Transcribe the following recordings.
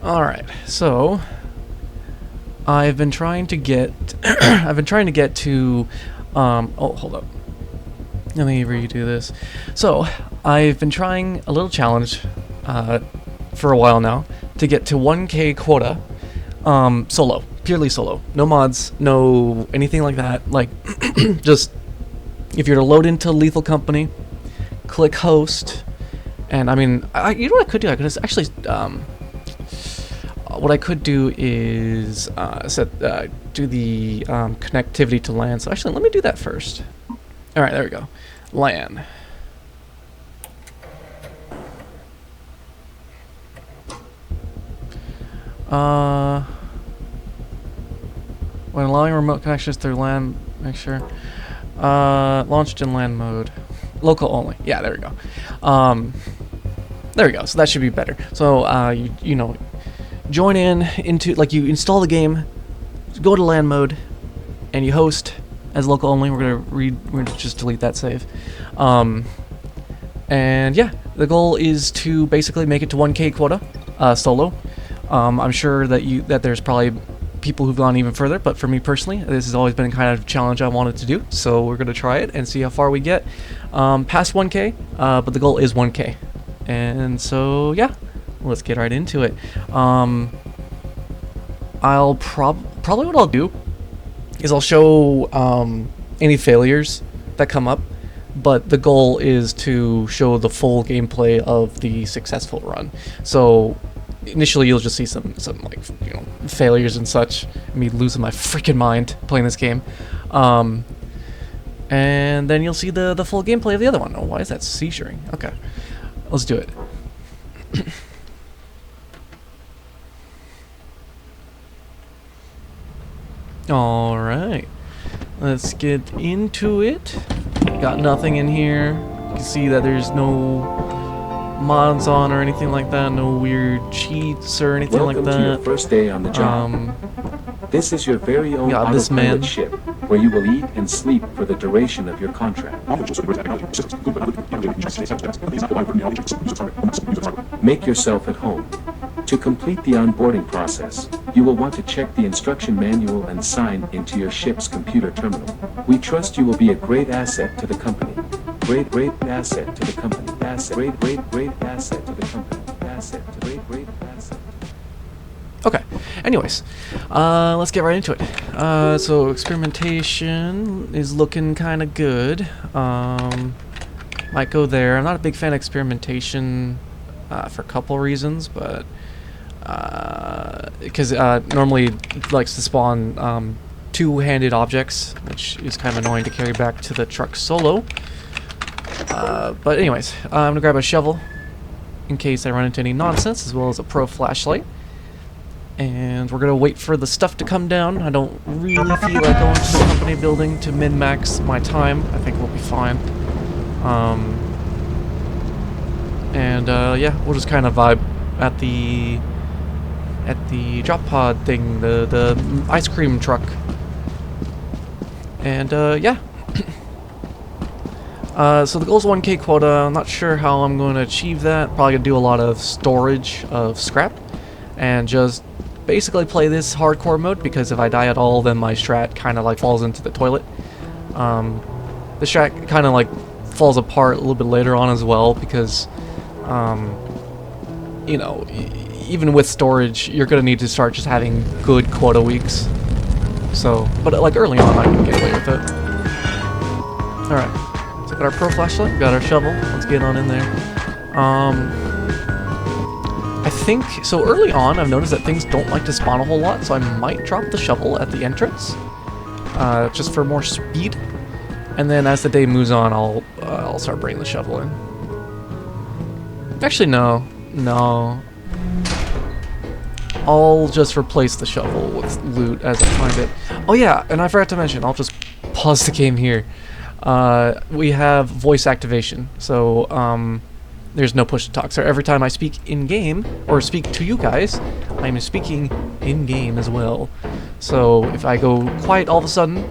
Alright, so I've been trying to get I've been trying to get to oh, hold up. Let me redo this. So, I've been trying a little challenge for a while now to get to 1K quota solo, purely solo. No mods, no anything like that. Like just if you're to load into Lethal Company, click host, and I mean, you know what I could do? I could just actually what I could do is do the connectivity to LAN. So actually, let me do that first. All right, there we go. LAN. When allowing remote connections through LAN, make sure. Launched in LAN mode. Local only. Yeah, there we go. There we go. So that should be better. So you know, join into, like, you install the game, go to LAN mode, and you host as local only. We're gonna just delete that save. And yeah, the goal is to basically make it to 1K quota solo. I'm sure that there's probably people who've gone even further, but for me personally, this has always been kind of a challenge I wanted to do, so we're gonna try it and see how far we get past 1K, but the goal is 1K. And so yeah, let's get right into it. I'll probably what I'll do is I'll show any failures that come up, but the goal is to show the full gameplay of the successful run. So initially you'll just see some like, you know, failures and such, me losing my freaking mind playing this game, and then you'll see the full gameplay of the other one. Oh, why is that seizuring? Okay, let's do it. All right, let's get into it. Got nothing in here. You can see that there's no mods on or anything like that, no weird cheats or anything Welcome like that. To your first day on the job. This is your very own autopilot ship, where you will eat and sleep for the duration of your contract. Make yourself at home. To complete the onboarding process, you will want to check the instruction manual and sign into your ship's computer terminal. We trust you will be a great asset to the company. Great asset to the company. Great asset to the company. Great asset. Okay, anyways, let's get right into it. So experimentation is looking kind of good. Might go there. I'm not a big fan of experimentation for a couple reasons, but because normally it likes to spawn two-handed objects, which is kind of annoying to carry back to the truck solo. But anyways, I'm gonna grab a shovel in case I run into any nonsense, as well as a pro flashlight. And we're gonna wait for the stuff to come down. I don't really feel like going to the company building to min-max my time. I think we'll be fine. Yeah, we'll just kind of vibe at the drop pod thing, the ice cream truck. And yeah. So the goal is 1K quota. I'm not sure how I'm going to achieve that. Probably gonna do a lot of storage of scrap and just basically play this hardcore mode, because if I die at all, then my strat kind of like falls into the toilet. The strat kind of like falls apart a little bit later on as well, because you know, even with storage, you're gonna need to start just having good quota weeks. So, but like early on, I can get away with it. All right, so got our pro flashlight, got our shovel. Let's get on in there. I think, so early on, I've noticed that things don't like to spawn a whole lot, so I might drop the shovel at the entrance, just for more speed. And then as the day moves on, I'll start bringing the shovel in. Actually, no. I'll just replace the shovel with loot as I find it. Oh yeah, and I forgot to mention, I'll just pause the game here. We have voice activation, so there's no push to talk. So every time I speak in-game, or speak to you guys, I'm speaking in-game as well. So if I go quiet all of a sudden,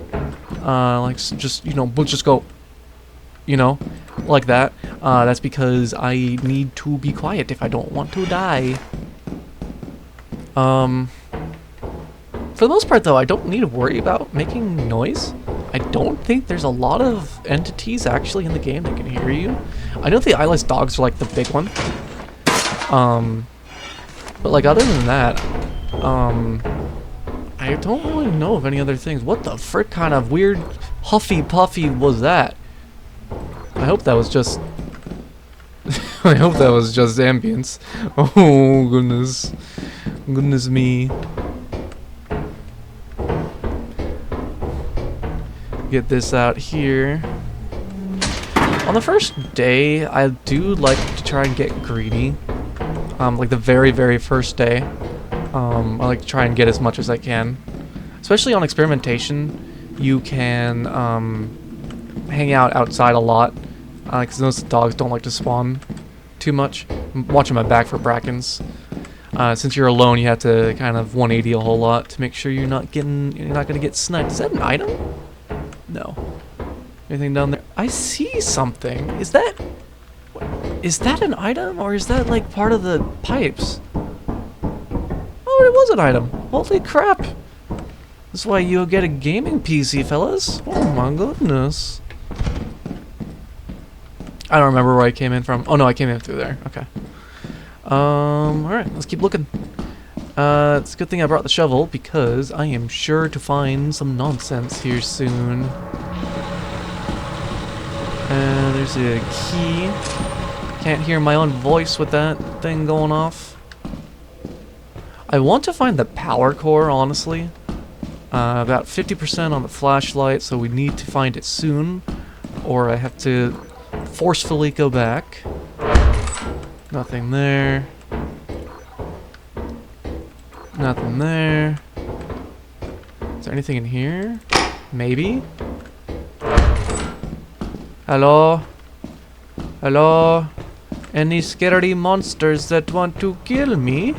like just, you know, we'll just go, you know, like that, that's because I need to be quiet if I don't want to die. For the most part, though, I don't need to worry about making noise. I don't think there's a lot of entities actually in the game that can hear you. I know the eyeless dogs are like the big one. But like other than that, I don't really know of any other things. What the frick kind of weird huffy puffy was that? I hope that was just I hope that was just ambience. Oh goodness. Goodness me. Get this out here. On the first day, I do like to try and get greedy. Like the very, very first day. I like to try and get as much as I can. Especially on experimentation, you can hang out outside a lot. Because those dogs don't like to spawn too much. I'm watching my back for brackens. Since you're alone, you have to kind of 180 a whole lot to make sure you're not gonna get sniped. Is that an item? No. Anything down there? I see something. Is that an item, or is that like part of the pipes? Oh, it was an item. Holy crap! That's why you'll get a gaming PC, fellas. Oh my goodness. I don't remember where I came in from. Oh no, I came in through there. Okay. Alright, let's keep looking. It's a good thing I brought the shovel, because I am sure to find some nonsense here soon. And there's a key. Can't hear my own voice with that thing going off. I want to find the power core, honestly. About 50% on the flashlight, so we need to find it soon. Or I have to forcefully go back. Nothing there. Nothing there. Is there anything in here? Maybe? Hello? Hello? Any scary monsters that want to kill me?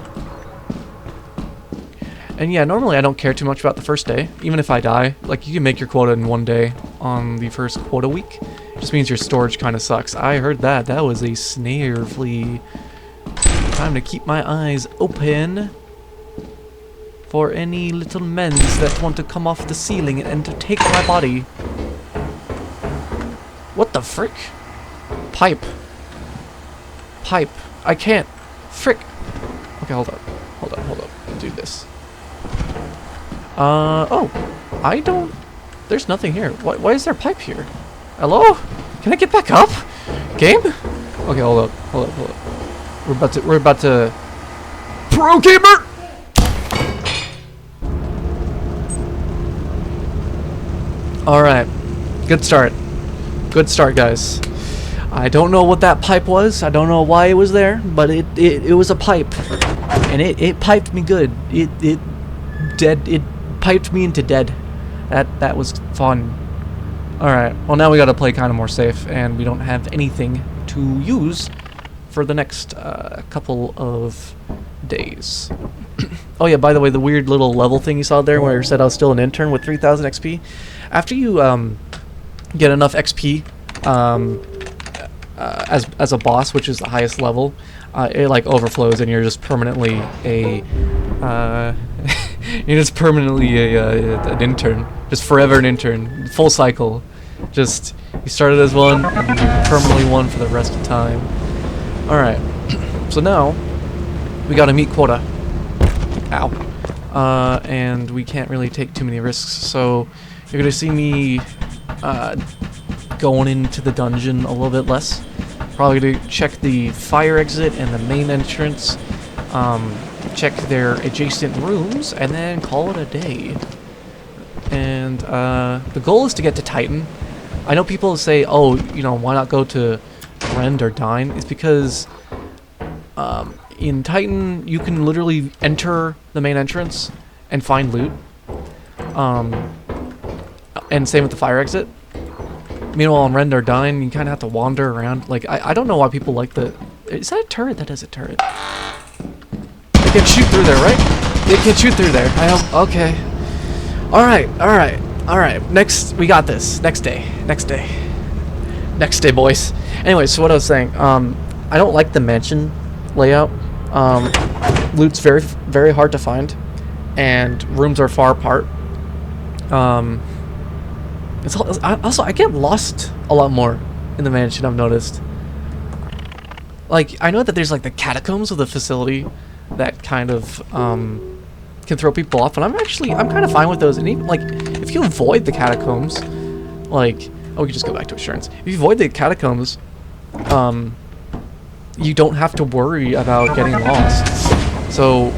And yeah, normally I don't care too much about the first day. Even if I die. Like, you can make your quota in one day on the first quota week. Just means your storage kind of sucks. I heard that. That was a snare flea. Time to keep my eyes open for any little mens that want to come off the ceiling and to take my body. What the frick? Pipe. Pipe. I can't. Frick. Okay, hold up. Hold up, hold up. Do this. Oh. I don't... There's nothing here. Why is there pipe here? Hello? Can I get back up? Game? Okay, hold up. Hold up, hold up. We're about to... Pro gamer! Alright. Good start. Good start, guys. I don't know what that pipe was. I don't know why it was there, but it was a pipe. And it piped me good. It piped me into dead. That was fun. Alright, well now we gotta play kind of more safe, and we don't have anything to use for the next couple of days. Oh yeah, by the way, the weird little level thing you saw there where it said I was still an intern with 3,000 XP. After you get enough XP as a boss, which is the highest level, it like overflows and you're just permanently an intern, just forever an intern, full cycle. Just you started as one, and you're permanently one for the rest of time. All right, so now we got to meet quota. Ow. And we can't really take too many risks, so you're gonna see me going into the dungeon a little bit less. Probably gonna check the fire exit and the main entrance, check their adjacent rooms, and then call it a day. And the goal is to get to Titan. I know people say, oh, you know, why not go to Rend or Dine? It's because in Titan, you can literally enter the main entrance and find loot. And same with the fire exit. Meanwhile, on Rend or Dine, you kind of have to wander around. Like, I don't know why people like the... Is that a turret? That is a turret. They can shoot through there, right? They can shoot through there. I hope... Okay. Alright, alright, alright. Next, we got this. Next day. Next day. Next day, boys. Anyway, so what I was saying, I don't like the mansion layout. loot's very hard to find, and rooms are far apart. Also, I get lost a lot more in the mansion, I've noticed. Like, I know that there's like the catacombs of the facility that kind of can throw people off, and I'm kind of fine with those. And even like, if you avoid the catacombs, like, oh, we can just go back to assurance. If you avoid the catacombs, you don't have to worry about getting lost. So,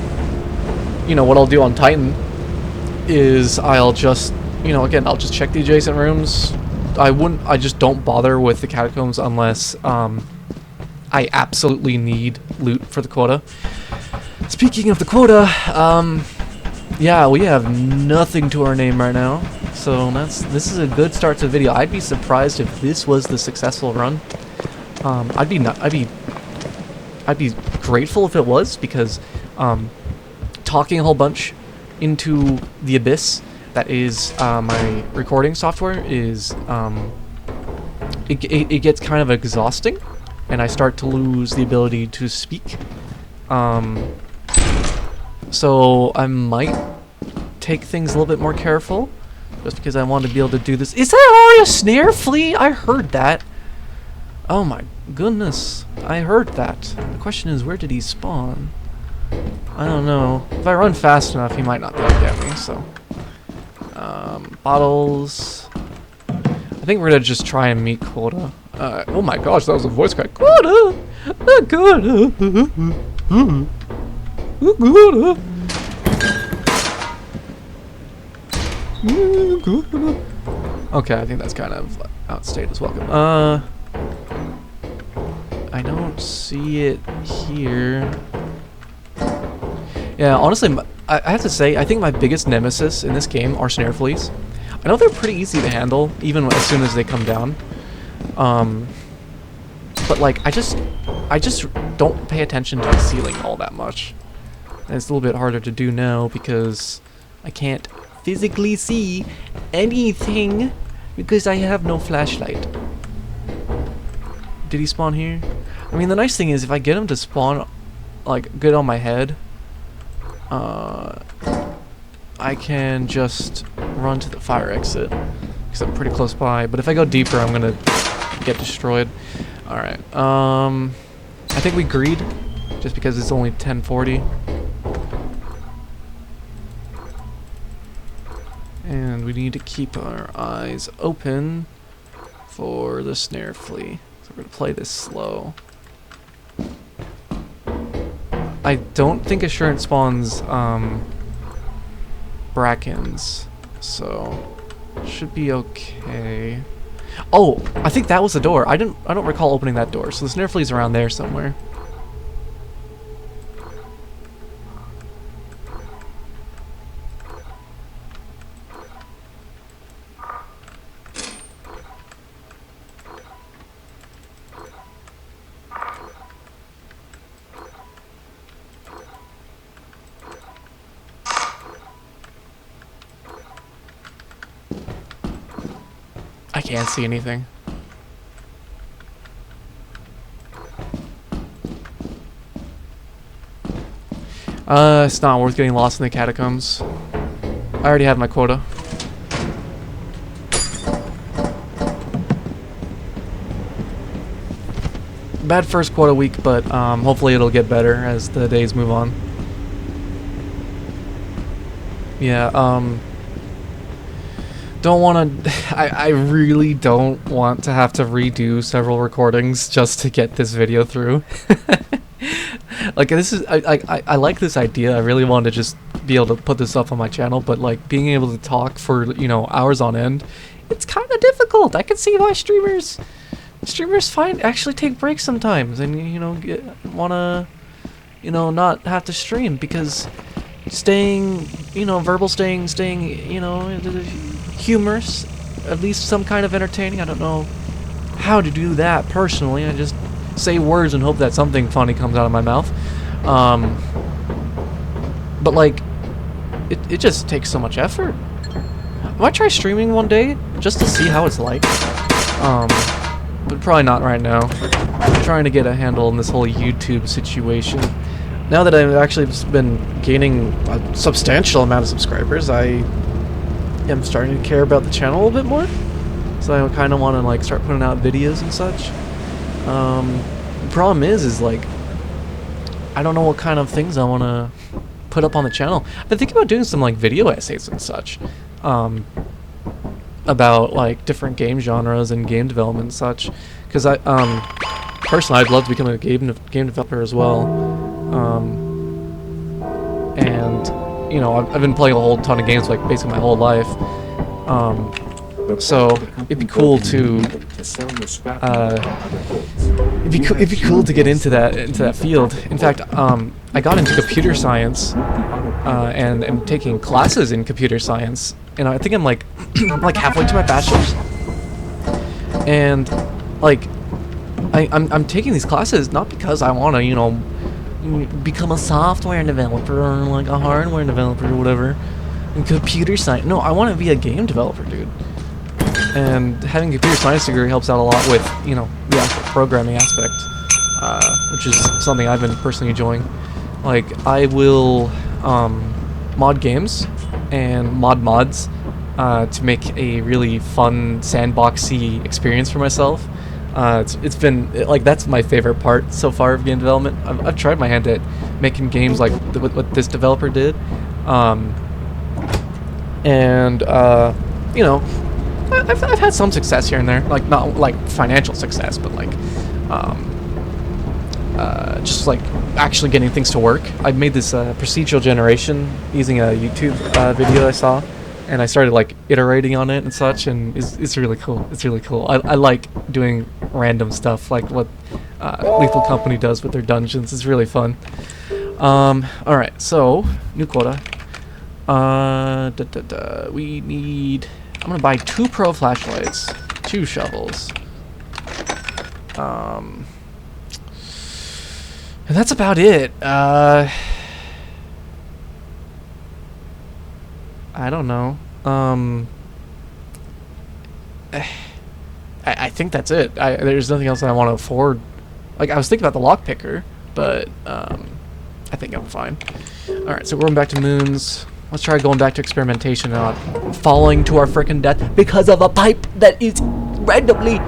you know, what I'll do on Titan is I'll just, you know, again, I'll just check the adjacent rooms. I just don't bother with the catacombs unless I absolutely need loot for the quota. Speaking of the quota, yeah, we have nothing to our name right now, so this is a good start to the video. I'd be surprised if this was the successful run. I'd be grateful if it was, because talking a whole bunch into the abyss that is my recording software is it gets kind of exhausting, and I start to lose the ability to speak. So I might take things a little bit more careful, just because I want to be able to do this. Is that already a snare flea? I heard that. Oh my goodness, I heard that. The question is, where did he spawn? I don't know. If I run fast enough, he might not be able to get me, so. Bottles. I think we're gonna just try and meet quota. Oh my gosh, that was a voice crack. Quota! Quota! Quota! Okay, I think that's kind of outstayed as welcome. I don't see it here. Yeah, honestly, I have to say, I think my biggest nemesis in this game are snare fleas. I know they're pretty easy to handle, even as soon as they come down. But like, I just don't pay attention to the ceiling all that much. And it's a little bit harder to do now because I can't physically see anything because I have no flashlight. Did he spawn here? I mean, the nice thing is if I get him to spawn like good on my head, I can just run to the fire exit because I'm pretty close by. But if I go deeper, I'm gonna get destroyed. All right. I think we greed just because it's only 10:40. And we need to keep our eyes open for the snare flea. So we're going to play this slow. I don't think assurance spawns brackens, so should be okay. Oh, I think that was the door. I don't recall opening that door. So the snare flea's around there somewhere. I can't see anything. It's not worth getting lost in the catacombs. I already have my quota. Bad first quota week, but hopefully it'll get better as the days move on. Yeah, don't want to... I really don't want to have to redo several recordings just to get this video through. Like, this is... I like this idea. I really wanted to just be able to put this up on my channel, but, like, being able to talk for, you know, hours on end, it's kind of difficult. I can see why streamers actually take breaks sometimes and, you know, want to, you know, not have to stream because staying, you know, staying, you know, humorous, at least some kind of entertaining. I don't know how to do that personally. I just say words and hope that something funny comes out of my mouth. But like, it just takes so much effort. I might try streaming one day just to see how it's like. But probably not right now. I'm trying to get a handle on this whole YouTube situation. now that I've actually been gaining a substantial amount of subscribers, I am starting to care about the channel a little bit more. So I kind of want to like start putting out videos and such. The problem is like I don't know what kind of things I want to put up on the channel. I've been thinking about doing some like video essays and such, about like different game genres and game development and such. Because I personally, I'd love to become a game developer as well. And you know, I've been playing a whole ton of games like basically my whole life. So it'd be cool to it'd be cool to get into that field. In fact, I got into computer science and am taking classes in computer science, and I think I'm like like halfway to my bachelor's. And like I'm taking these classes not because I want to, you know, become a software developer or like a hardware developer or whatever. In computer science, no, I want to be a game developer, dude. And having a computer science degree helps out a lot with, you know, the actual programming aspect, which is something I've been personally enjoying. Like, I will mod games and mod mods to make a really fun sandboxy experience for myself. It's been like that's my favorite part so far of game development. I've tried my hand at making games like what this developer did, and you know, I've had some success here and there, like not like financial success, but like just like actually getting things to work. I made this procedural generation using a YouTube video I saw, and I started like iterating on it and such, and it's really cool. It's really cool. I like doing random stuff like what Lethal Company does with their dungeons. It's really fun. Alright, so new quota. We need, I'm gonna buy 2 pro flashlights, 2 shovels, and that's about it. I don't know. I think that's it. There's nothing else that I want to afford. Like, I was thinking about the lockpicker, but I think I'm fine. Alright, so we're going back to moons. Let's try going back to experimentation and not falling to our frickin' death because of a pipe that is randomly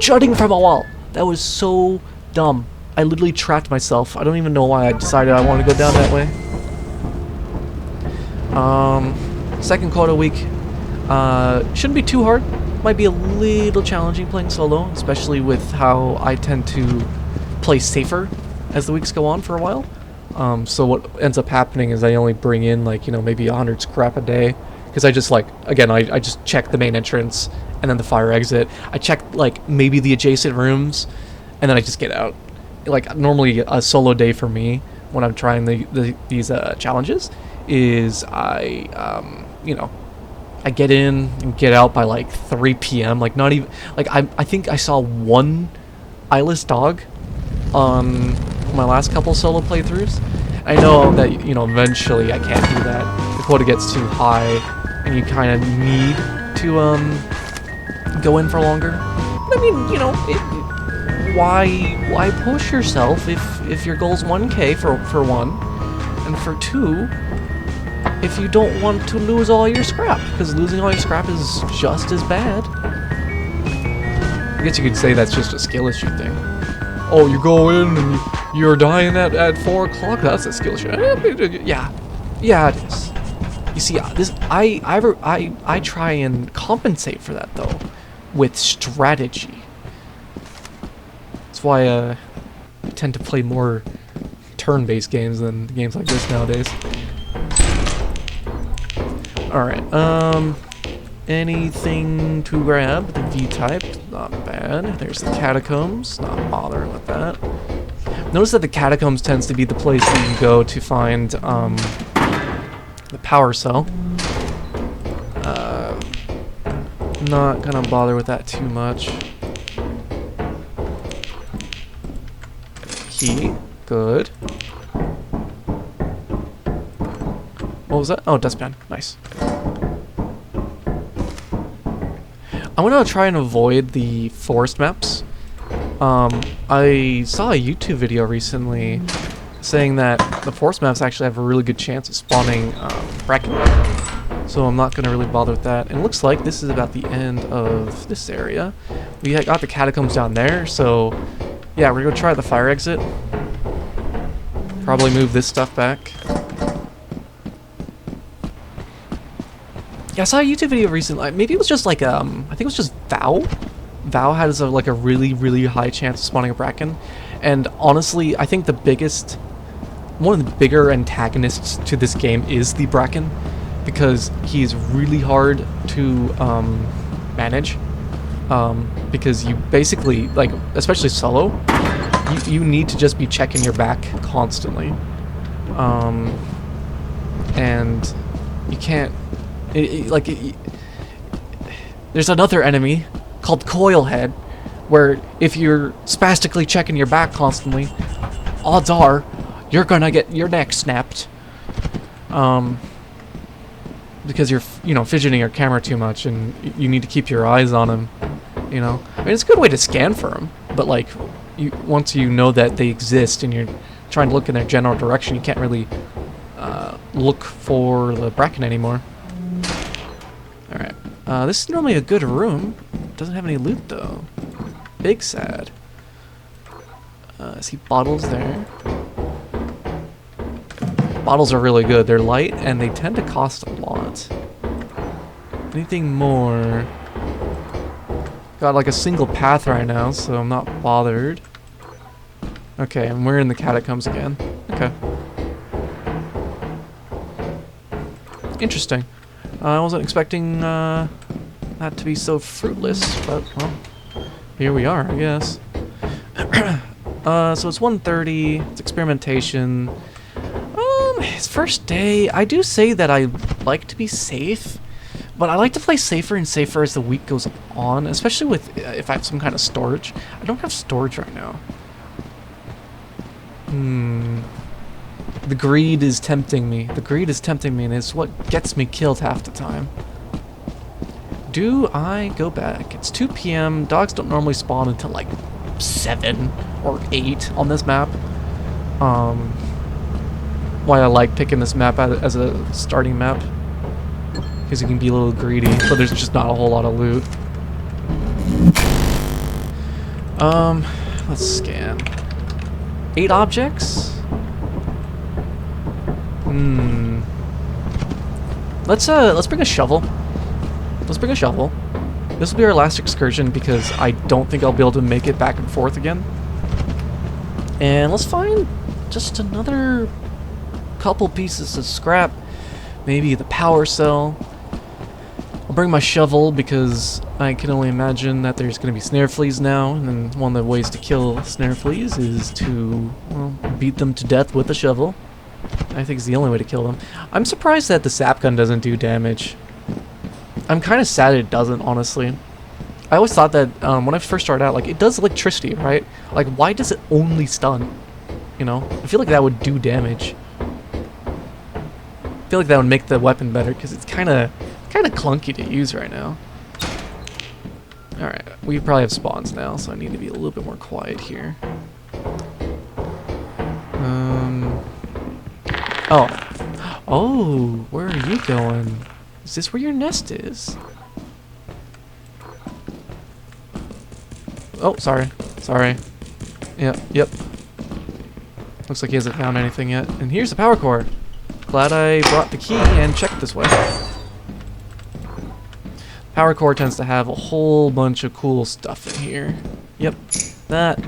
jutting from a wall. That was so dumb. I literally trapped myself. I don't even know why I decided I wanted to go down that way. Second quota week. Shouldn't be too hard. Might be a little challenging playing solo, especially with how I tend to play safer as the weeks go on for a while. So what ends up happening is I only bring in like, you know, maybe 100 scrap a day, because I just like, again, I just check the main entrance and then the fire exit. I check like maybe the adjacent rooms, and then I just get out. Like normally a solo day for me when I'm trying these challenges is you know, I get in and get out by like 3 p.m. Like not even like I think I saw one eyeless dog on my last couple solo playthroughs. I know that, you know, eventually I can't do that. The quota gets too high, and you kind of need to go in for longer. But I mean, you know, why push yourself if your goal's 1K for one, and for 2, if you don't want to lose all your scrap, because losing all your scrap is just as bad. I guess you could say that's just a skill issue thing. Oh, you go in and you're dying at 4 o'clock. That's a skill issue. Yeah, it is. You see, this I try and compensate for that though, with strategy. That's why I tend to play more turn-based games than games like this nowadays. Alright, anything to grab? The V-type, not bad. There's the catacombs, not bothering with that. Notice that the catacombs tends to be the place that you can go to find the power cell. Not gonna bother with that too much. Key, good. What was that? Oh, dustpan, nice. I'm gonna try and avoid the forest maps. I saw a YouTube video recently. saying that the force maps actually have a really good chance of spawning Bracken. So I'm not going to really bother with that. And it looks like this is about the end of this area. We got the catacombs down there, so yeah, we're going to try the fire exit. Probably move this stuff back. Yeah, I saw a YouTube video recently. Maybe it was just like, I think it was just Vow. Vow has like a really, really high chance of spawning a Bracken. And honestly, I think one of the bigger antagonists to this game is the Bracken, because he's really hard to manage. Because you basically, like, especially solo, you need to just be checking your back constantly. And you can't, there's another enemy called Coilhead, where if you're spastically checking your back constantly, odds are you're gonna get your neck snapped. Because you're, fidgeting your camera too much, and you need to keep your eyes on him. I mean, it's a good way to scan for them, but like, once you know that they exist and you're trying to look in their general direction, you can't really look for the Bracken anymore. All right, this is normally a good room. Doesn't have any loot though. Big sad. I see bottles there. Bottles are really good. They're light and they tend to cost a lot. Anything more? Got like a single path right now, so I'm not bothered. Okay, and we're in the catacombs again. Okay. Interesting. I wasn't expecting that to be so fruitless, but well, here we are, I guess. So it's 1:30. It's experimentation. It's first day. I do say that I like to be safe, but I like to play safer and safer as the week goes on, especially with if I have some kind of storage. I don't have storage right now. The greed is tempting me. The greed is tempting me, and it's what gets me killed half the time. Do I go back? It's 2 p.m. Dogs don't normally spawn until like 7 or 8 on this map. Why I like picking this map as a starting map, because you can be a little greedy, but there's just not a whole lot of loot. Let's scan. 8 objects? Let's bring a shovel. Let's bring a shovel. This will be our last excursion because I don't think I'll be able to make it back and forth again. And let's find just another couple pieces of scrap. Maybe the power cell. I'll bring my shovel because I can only imagine that there's going to be snare fleas now, and then one of the ways to kill snare fleas is to, well, beat them to death with a shovel. I think it's the only way to kill them. I'm surprised that the sap gun doesn't do damage. I'm kind of sad it doesn't, honestly. I always thought that when I first started out, like, it does electricity, right? Like, why does it only stun? I feel like that would do damage. I feel like that would make the weapon better because it's kind of clunky to use right now. All right, we probably have spawns now, so I need to be a little bit more quiet here. Oh, where are you going? Is this where your nest is? Oh, sorry. Yep. Looks like he hasn't found anything yet. And here's the power core. Glad I brought the key and checked this way. Power core tends to have a whole bunch of cool stuff in here. Yep. That.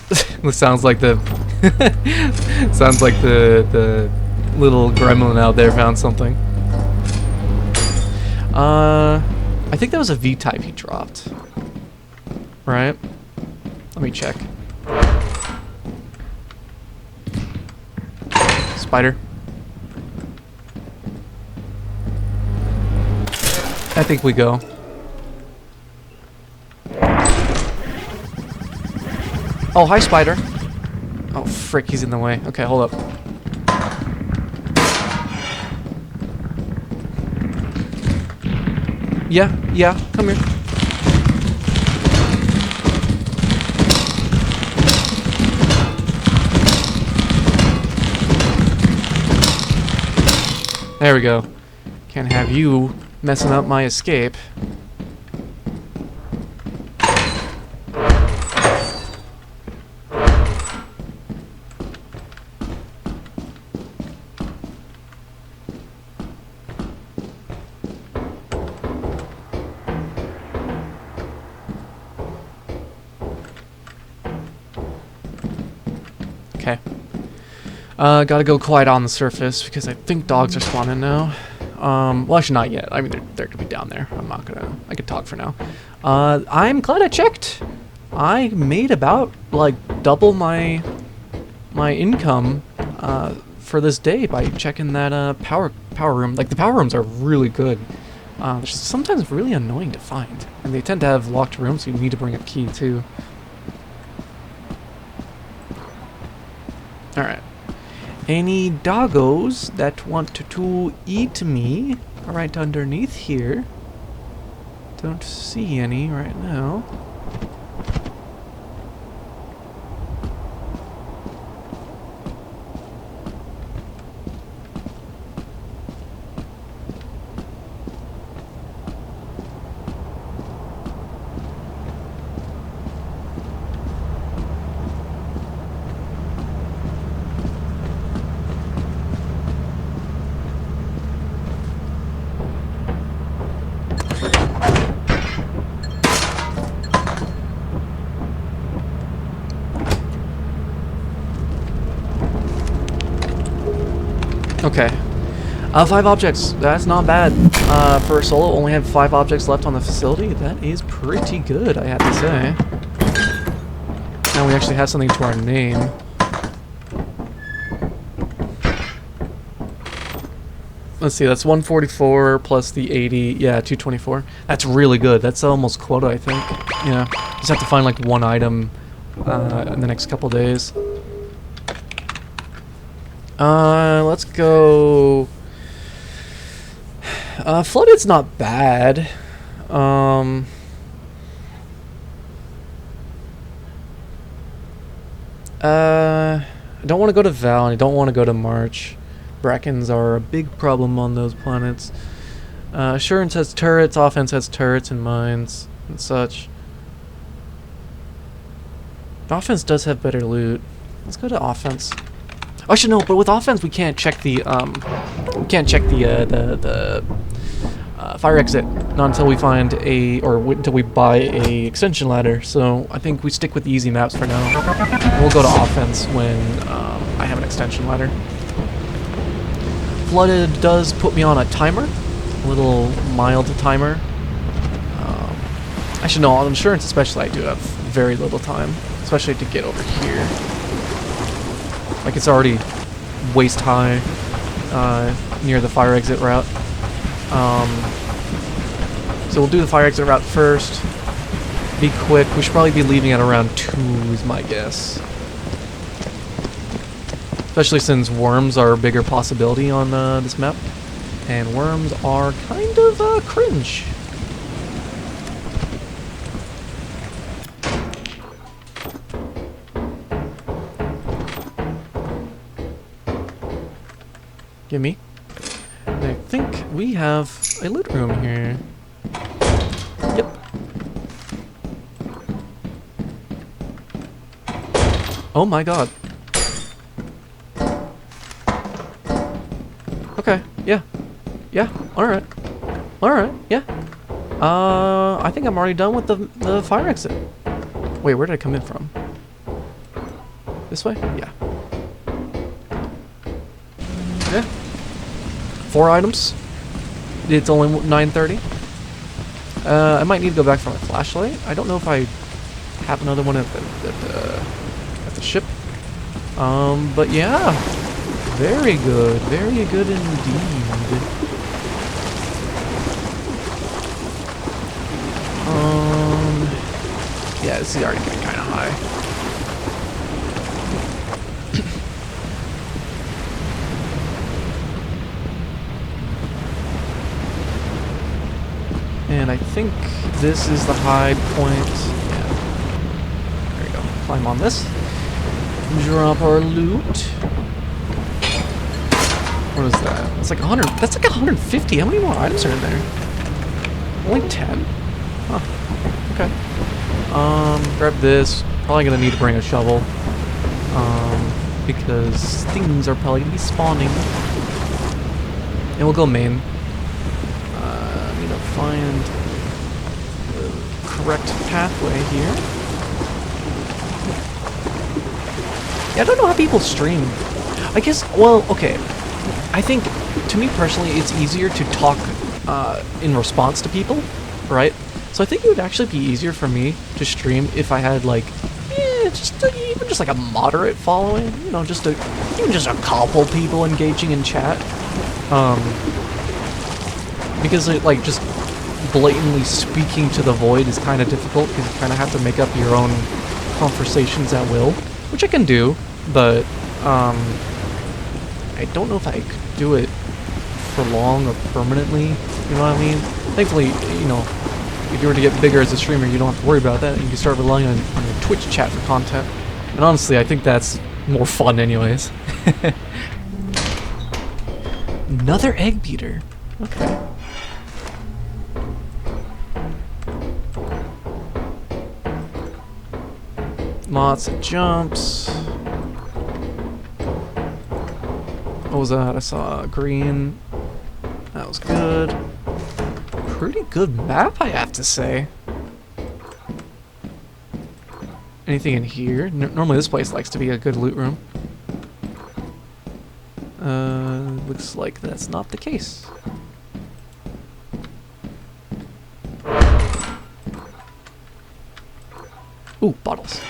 This sounds like the sounds like the little gremlin out there found something. I think that was a V-type he dropped. Right? Let me check. Spider. I think we go. Oh, hi, Spider. Oh, frick, he's in the way. Okay, hold up. Yeah, come here. There we go. Can't have you messing up my escape. Okay. Gotta go quiet on the surface because I think dogs are spawning now. Well, actually not yet. I mean, they're gonna be down there. I could talk for now. I'm glad I checked. I made about, like, double my income, for this day by checking that, power room. Like, the power rooms are really good. They're sometimes really annoying to find. And they tend to have locked rooms, so you need to bring a key, too. Alright. Any doggos that want to eat me are right underneath here. Don't see any right now. Okay. 5 objects. That's not bad. For a solo, only have 5 objects left on the facility. That is pretty good, I have to say. Now we actually have something to our name. Let's see, that's 144 plus the 80. Yeah, 224. That's really good. That's almost quota, I think. Yeah. Just have to find like one item in the next couple days. Let's go. Flooded's not bad. I don't want to go to Val, and I don't want to go to March. Brackens are a big problem on those planets. Assurance has turrets, offense has turrets and mines and such. Offense does have better loot. Let's go to offense. Oh, actually, no, but with offense we can't check the fire exit, not until we find until we buy a extension ladder. So I think we stick with the easy maps for now. We'll go to offense when I have an extension ladder. Flooded does put me on a timer, a little mild timer. Actually, no, on insurance especially, I do have very little time, especially to get over here. Like, it's already waist high near the fire exit route. So we'll do the fire exit route first. Be quick. We should probably be leaving at around 2 is my guess. Especially since worms are a bigger possibility on this map. And worms are kind of cringe. Gimme. And I think we have a loot room here. Yep. Oh my god. Okay, yeah. Yeah, alright. Alright, yeah. I think I'm already done with the fire exit. Wait, where did I come in from? This way? Yeah. Yeah. 4 items. It's only 9:30. I might need to go back for my flashlight. I don't know if I have another one at the ship. But yeah. Very good indeed. Yeah, this is already getting kind of high. And I think this is the high point. Yeah. There we go. Climb on this. Drop our loot. What is that? It's like 100. That's like 150. How many more items are in there? Only 10? Huh. Okay. Grab this. Probably gonna need to bring a shovel. Because things are probably gonna be spawning. And we'll go main. I need to find the correct pathway here. Yeah, I don't know how people stream. I guess, well, okay. I think, to me personally, it's easier to talk in response to people, right? So I think it would actually be easier for me to stream if I had, like, even just like a moderate following, you know, even just a couple people engaging in chat. Because it, like, just blatantly speaking to the void is kind of difficult because you kind of have to make up your own conversations at will, which I can do, but I don't know if I could do it for long or permanently, you know what I mean? Thankfully, you know, if you were to get bigger as a streamer, you don't have to worry about that. You can start relying on your Twitch chat for content. And honestly, I think that's more fun anyways. Another egg beater. Okay. Lots of jumps. What was that? I saw green. That was good. Pretty good map, I have to say. Anything in here? Normally this place likes to be a good loot room. Looks like that's not the case. Ooh, bottles.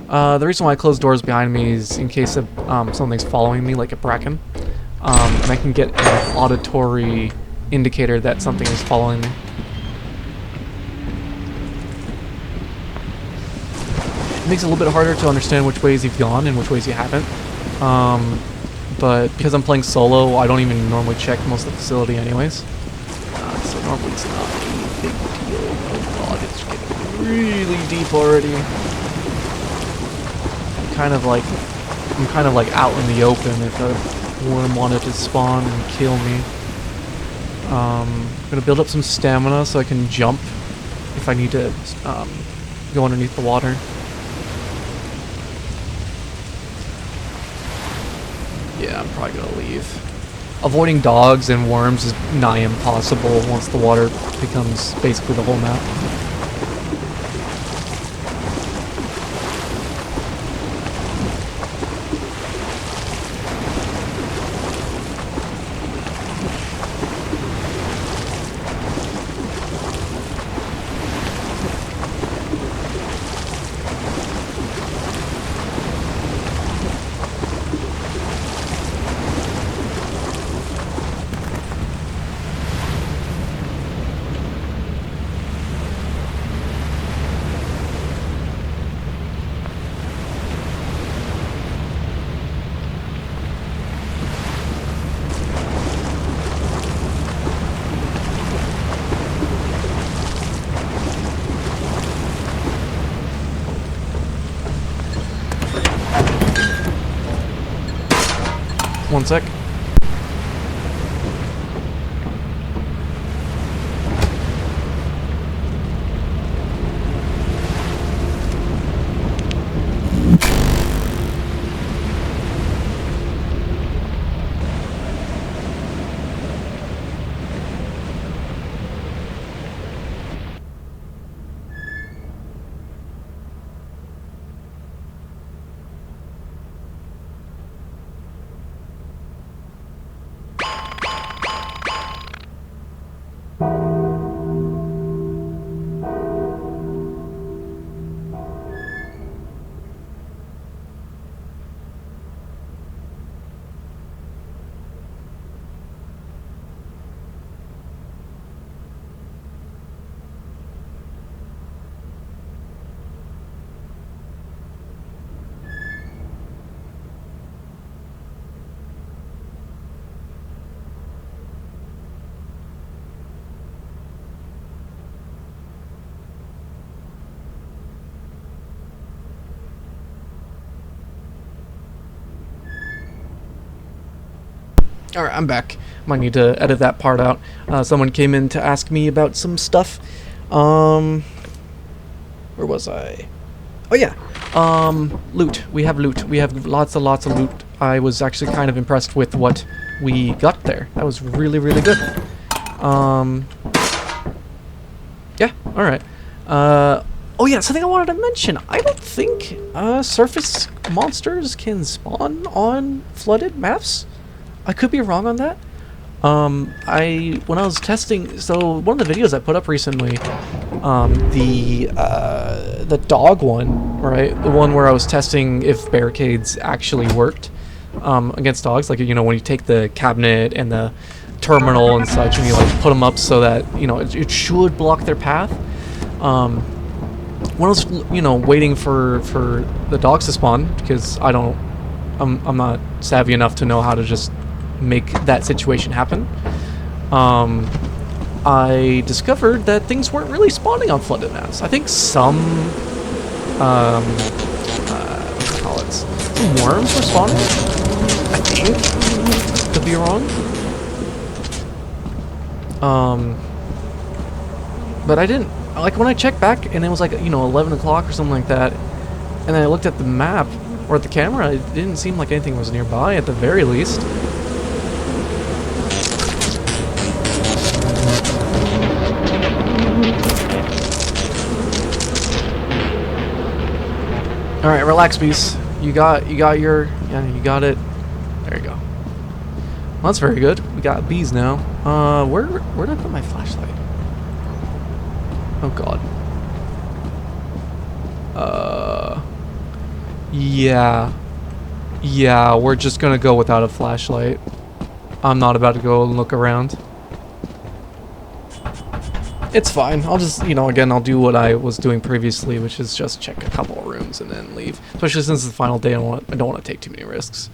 The reason why I close doors behind me is in case of something's following me, like a bracken. And I can get an auditory indicator that something is following me. It makes it a little bit harder to understand which ways you've gone and which ways you haven't. But because I'm playing solo, I don't even normally check most of the facility anyways. So normally it's not a big deal. Oh god, it's getting really deep already. I'm kind of like out in the open if a worm wanted to spawn and kill me. I'm gonna build up some stamina so I can jump if I need to go underneath the water. Yeah, I'm probably gonna leave. Avoiding dogs and worms is nigh impossible once the water becomes basically the whole map. One sec. Alright, I'm back. Might need to edit that part out. Someone came in to ask me about some stuff. Where was I? Oh yeah. Loot. We have loot. We have lots and lots of loot. I was actually kind of impressed with what we got there. That was really, really good. Yeah, alright. Oh yeah, something I wanted to mention. I don't think surface monsters can spawn on flooded maps. I could be wrong on that. When I was testing, so one of the videos I put up recently, the dog one, right? The one where I was testing if barricades actually worked against dogs, like, you know, when you take the cabinet and the terminal and such, and you like put them up so that, you know, it should block their path. When I was, you know, waiting for the dogs to spawn, because I'm not savvy enough to know how to just make that situation happen. I discovered that things weren't really spawning on flooded maps. I think some, what do you call it? Some worms were spawning. I think. Could be wrong. But I didn't, like, when I checked back and it was like, you know, 11 o'clock or something like that, and then I looked at the map or at the camera, it didn't seem like anything was nearby at the very least. All right, relax, beast. You got it. There you go. Well, that's very good. We got bees now. Where did I put my flashlight? Oh god. Yeah, we're just gonna go without a flashlight. I'm not about to go and look around. It's fine. I'll just, you know, again, I'll do what I was doing previously, which is just check a couple of rooms and then leave. Especially since it's the final day, I don't want to take too many risks.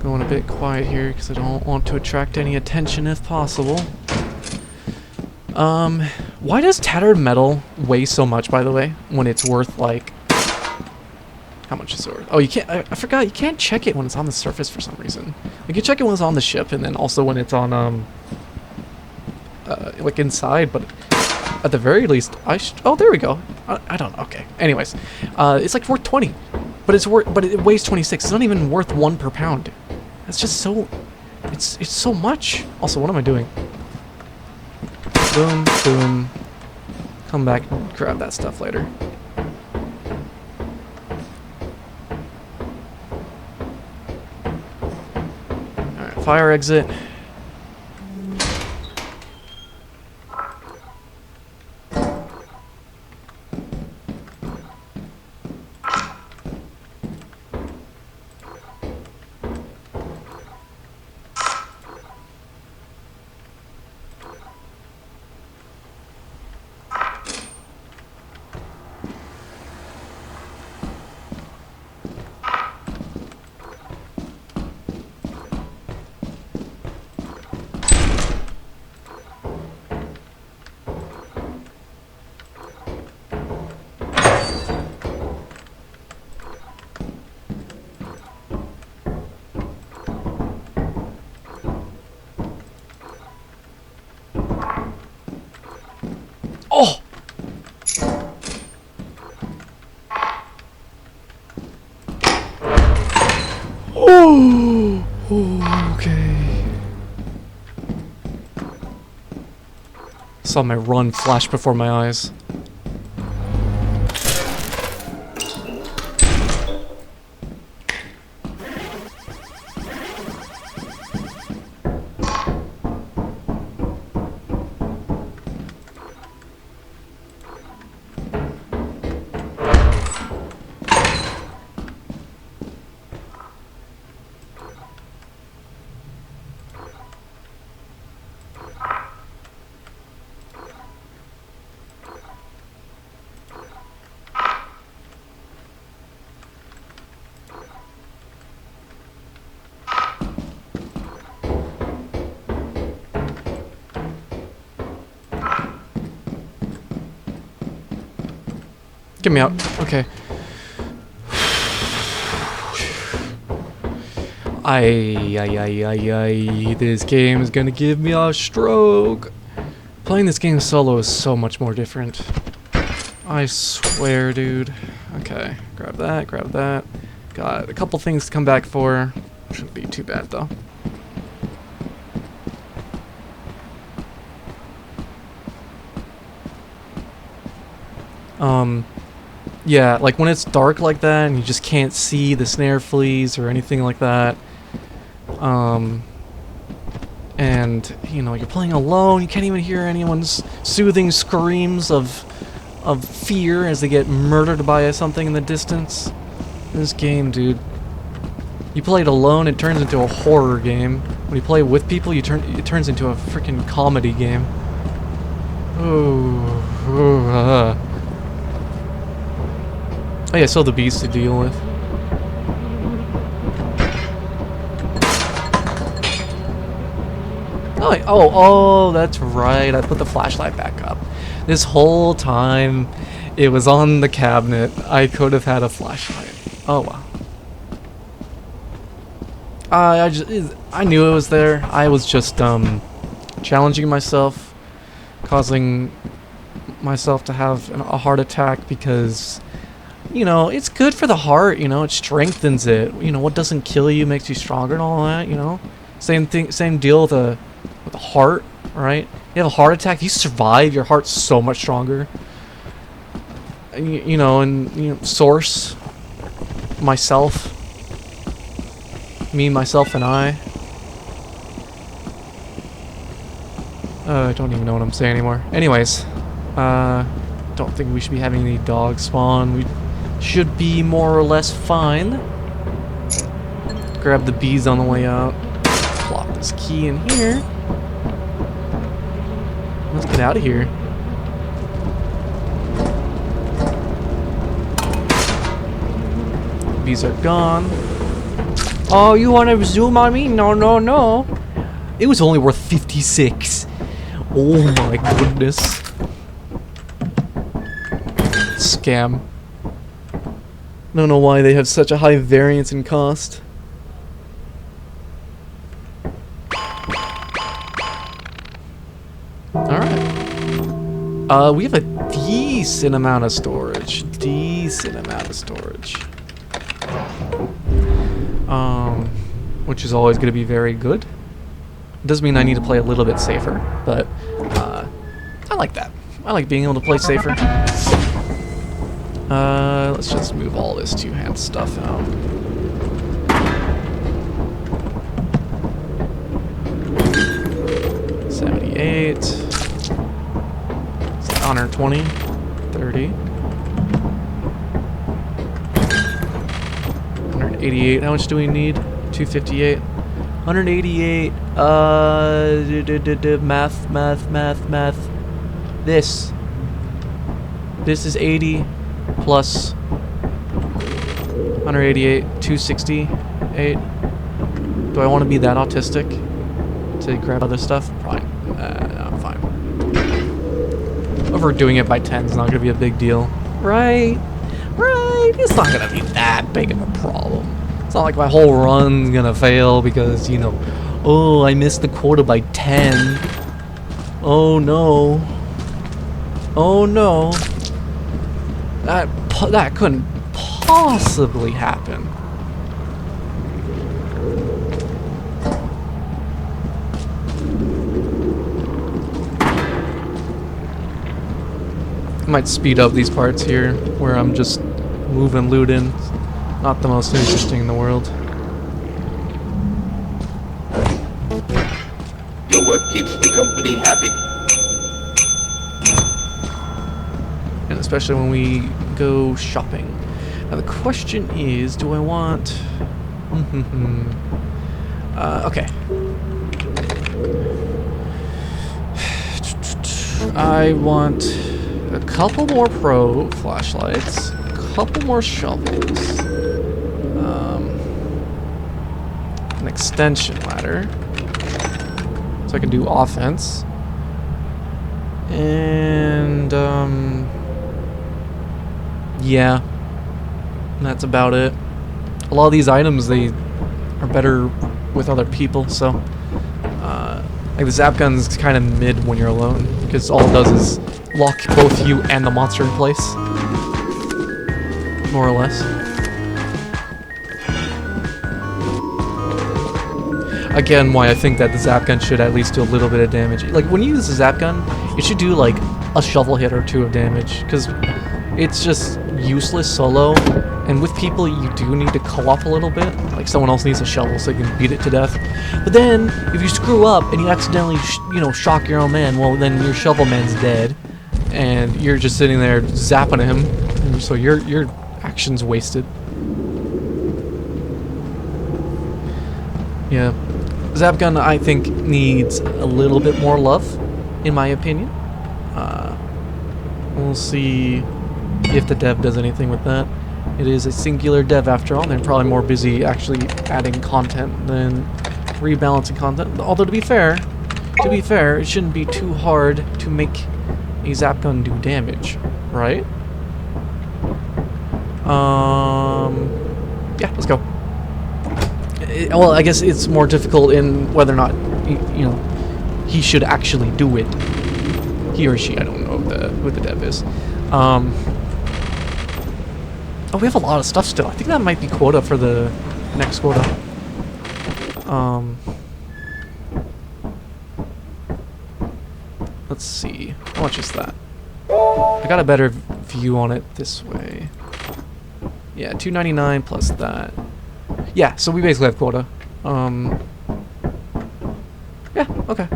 Going a bit quiet here because I don't want to attract any attention if possible. Why does tattered metal weigh so much, by the way, when it's worth, like, how much is it worth? Oh, you can't, I forgot, you can't check it when it's on the surface for some reason. Like, you check it when it's on the ship and then also when it's on, like, inside, but at the very least, oh, there we go. I don't know, okay. Anyways, it's like worth 20, but it weighs 26. It's not even worth 1 per pound. That's just so, it's so much. Also, what am I doing? Boom, boom. Come back and grab that stuff later. Alright, fire exit. Oh! Oh! Okay. Saw my run flash before my eyes. Get me out. Okay. This game is gonna give me a stroke. Playing this game solo is so much more different. I swear, dude. Okay, grab that, grab that. Got a couple things to come back for. Shouldn't be too bad, though. Yeah, like when it's dark like that and you just can't see the snare fleas or anything like that. And, you know, you're playing alone, you can't even hear anyone's soothing screams of fear as they get murdered by something in the distance. This game, dude. You play it alone, it turns into a horror game. When you play with people, it turns into a freaking comedy game. Oh, Oh yeah, so the beast to deal with. Oh, that's right. I put the flashlight back up. This whole time, it was on the cabinet. I could have had a flashlight. Oh wow. I knew it was there. I was just challenging myself, causing myself to have a heart attack because, you know, it's good for the heart. You know, it strengthens it. You know, what doesn't kill you makes you stronger and all that. You know, same thing, same deal with the heart. Right? You have a heart attack, you survive. Your heart's so much stronger. You know, and source myself. Me, myself, and I. I don't even know what I'm saying anymore. Anyways, don't think we should be having any dogs spawn. We should be more or less fine. Grab the bees on the way out. Plop this key in here. Let's get out of here. Bees are gone. Oh, you want to zoom on me? No, no, no. It was only worth 56. Oh my goodness. Scam. I don't know why they have such a high variance in cost. Alright. We have a decent amount of storage. Which is always going to be very good. It does mean I need to play a little bit safer, but I like that. I like being able to play safer. Let's just move all this two-hand stuff out. $78. It's like 120. 30. 188. How much do we need? 258. 188. Math. This is 80 plus 188. 268. Do I want to be that autistic to grab other stuff? Probably. No, fine. Overdoing it by 10 is not going to be a big deal. Right. It's not going to be that big of a problem. It's not like my whole run's going to fail because, you know, oh, I missed the quota by 10. Oh, no. Oh, no. That couldn't possibly happen. I might speed up these parts here where I'm just moving loot in. Not the most interesting in the world. Your work keeps the company happy. And especially when we go shopping. Now the question is, do I want... okay. I want a couple more pro flashlights, a couple more shovels, an extension ladder, so I can do offense, Yeah, that's about it. A lot of these items, they are better with other people, so like the zap gun's kind of mid when you're alone, because all it does is lock both you and the monster in place, more or less. Again, why I think that the zap gun should at least do a little bit of damage. Like when you use the zap gun, it should do like a shovel hit or two of damage, because it's just useless solo, and with people you do need to co-op a little bit. Like someone else needs a shovel so you can beat it to death. But then if you screw up and you accidentally shock your own man, well then your shovel man's dead and you're just sitting there zapping him, and so your action's wasted. Yeah, zap gun I think needs a little bit more love, in my opinion. We'll see if the dev does anything with that. It is a singular dev after all. They're probably more busy actually adding content than rebalancing content. Although to be fair, it shouldn't be too hard to make a zap gun do damage, right? Yeah, let's go. Well, I guess it's more difficult in whether or not he should actually do it. He or she, I don't know what the dev is. Oh, we have a lot of stuff still. I think that might be quota for the next quota. Let's see. How much is that? I got a better view on it this way. Yeah, $2.99 plus that. Yeah, so we basically have quota. Yeah, okay.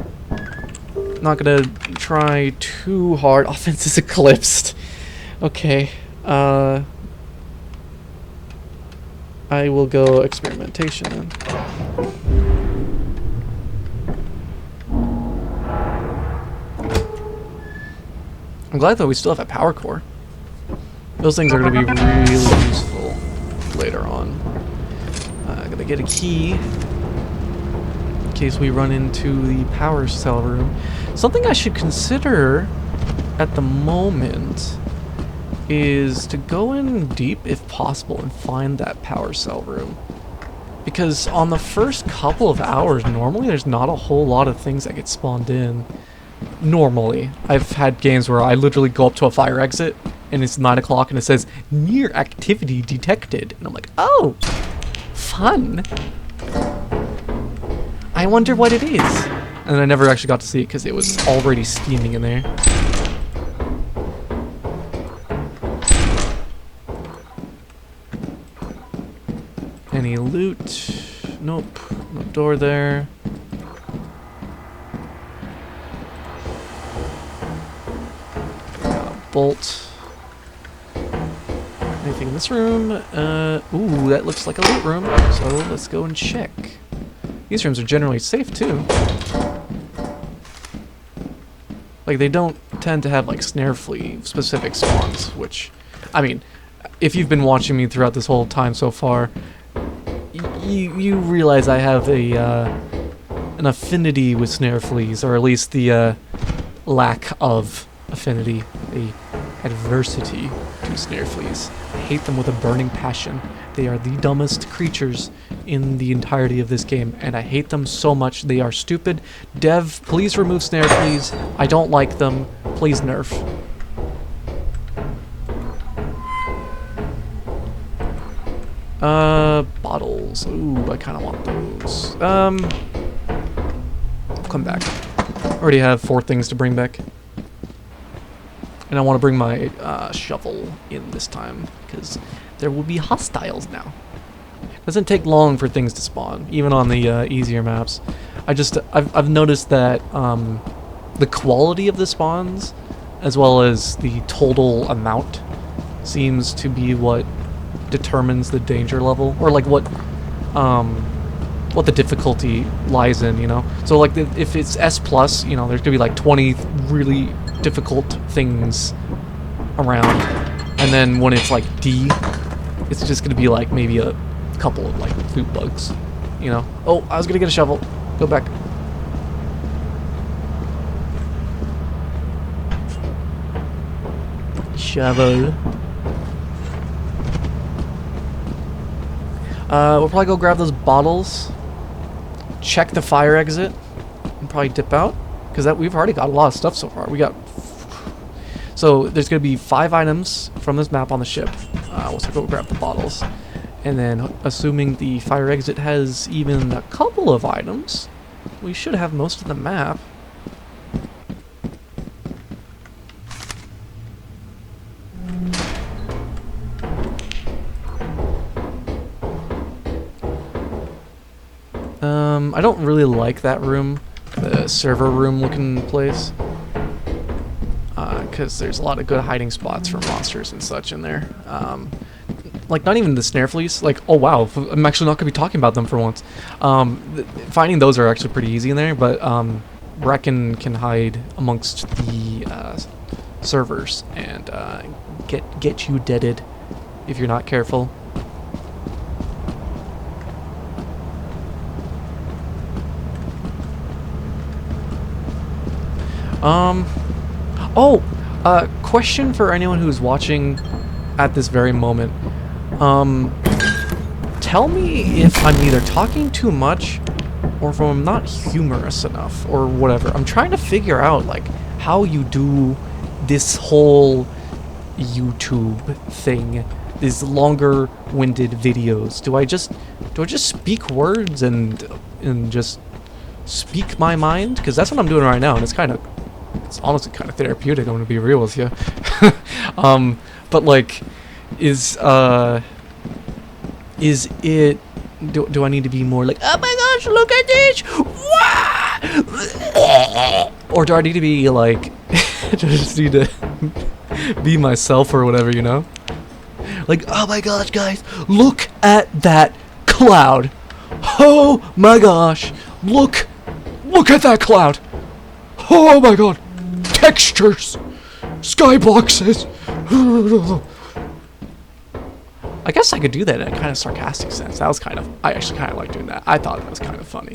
Not gonna try too hard. Offense is eclipsed. Okay. I will go experimentation then. I'm glad that we still have a power core. Those things are going to be really useful later on. Gonna get a key in case we run into the power cell room. Something I should consider at the moment is to go in deep if possible and find that power cell room. Because on the first couple of hours, normally there's not a whole lot of things that get spawned in. Normally. I've had games where I literally go up to a fire exit and it's 9 o'clock and it says, near activity detected. And I'm like, oh, fun. I wonder what it is. And I never actually got to see it because it was already steaming in there. Any loot? Nope. No door there. Bolt. Anything in this room? Ooh, that looks like a loot room. So let's go and check. These rooms are generally safe too. Like they don't tend to have like snare flea specific spawns, which, I mean, if you've been watching me throughout this whole time so far, you realize I have a an affinity with snare fleas, or at least the lack of affinity, a adversity to snare fleas. I hate them with a burning passion. They are the dumbest creatures in the entirety of this game, and I hate them so much. They are stupid. Dev, please remove snare fleas. I don't like them. Please nerf. Bottles. Ooh, I kind of want those. I'll come back. Already have 4 things to bring back. And I want to bring my shovel in this time, because there will be hostiles now. It doesn't take long for things to spawn, even on the easier maps. I've noticed that the quality of the spawns, as well as the total amount, seems to be what determines the danger level, or like what the difficulty lies in, you know? So like if it's S+, you know, there's gonna be like 20 really difficult things around, and then when it's like D, it's just gonna be like maybe a couple of like loot bugs, you know? Oh, I was gonna get a shovel. Go back. Shovel. We'll probably go grab those bottles, check the fire exit, and probably dip out. Because we've already got a lot of stuff so far. So there's going to be 5 items from this map on the ship. We'll go grab the bottles. And then, assuming the fire exit has even a couple of items, we should have most of the map. I don't really like that room, the server room looking place, because there's a lot of good hiding spots for monsters and such in there. Like, not even the snare fleas, like, oh wow, I'm actually not going to be talking about them for once. Finding those are actually pretty easy in there, but Reckon can hide amongst the servers and get you deaded if you're not careful. Question for anyone who's watching at this very moment. Tell me if I'm either talking too much or if I'm not humorous enough or whatever. I'm trying to figure out, like, how you do this whole YouTube thing, these longer-winded videos. Do I just speak words and just speak my mind? Because that's what I'm doing right now, and it's honestly kind of therapeutic, I'm gonna be real with you. But like, do I need to be more like, oh my gosh, look at this, or do I need to be like, do I just need to be myself or whatever, you know? Like, oh my gosh, guys, look at that cloud. Oh my gosh, look at that cloud. Oh my god, textures, skyboxes. I guess I could do that in a kind of sarcastic sense. I actually kind of like doing that. I thought that was kind of funny.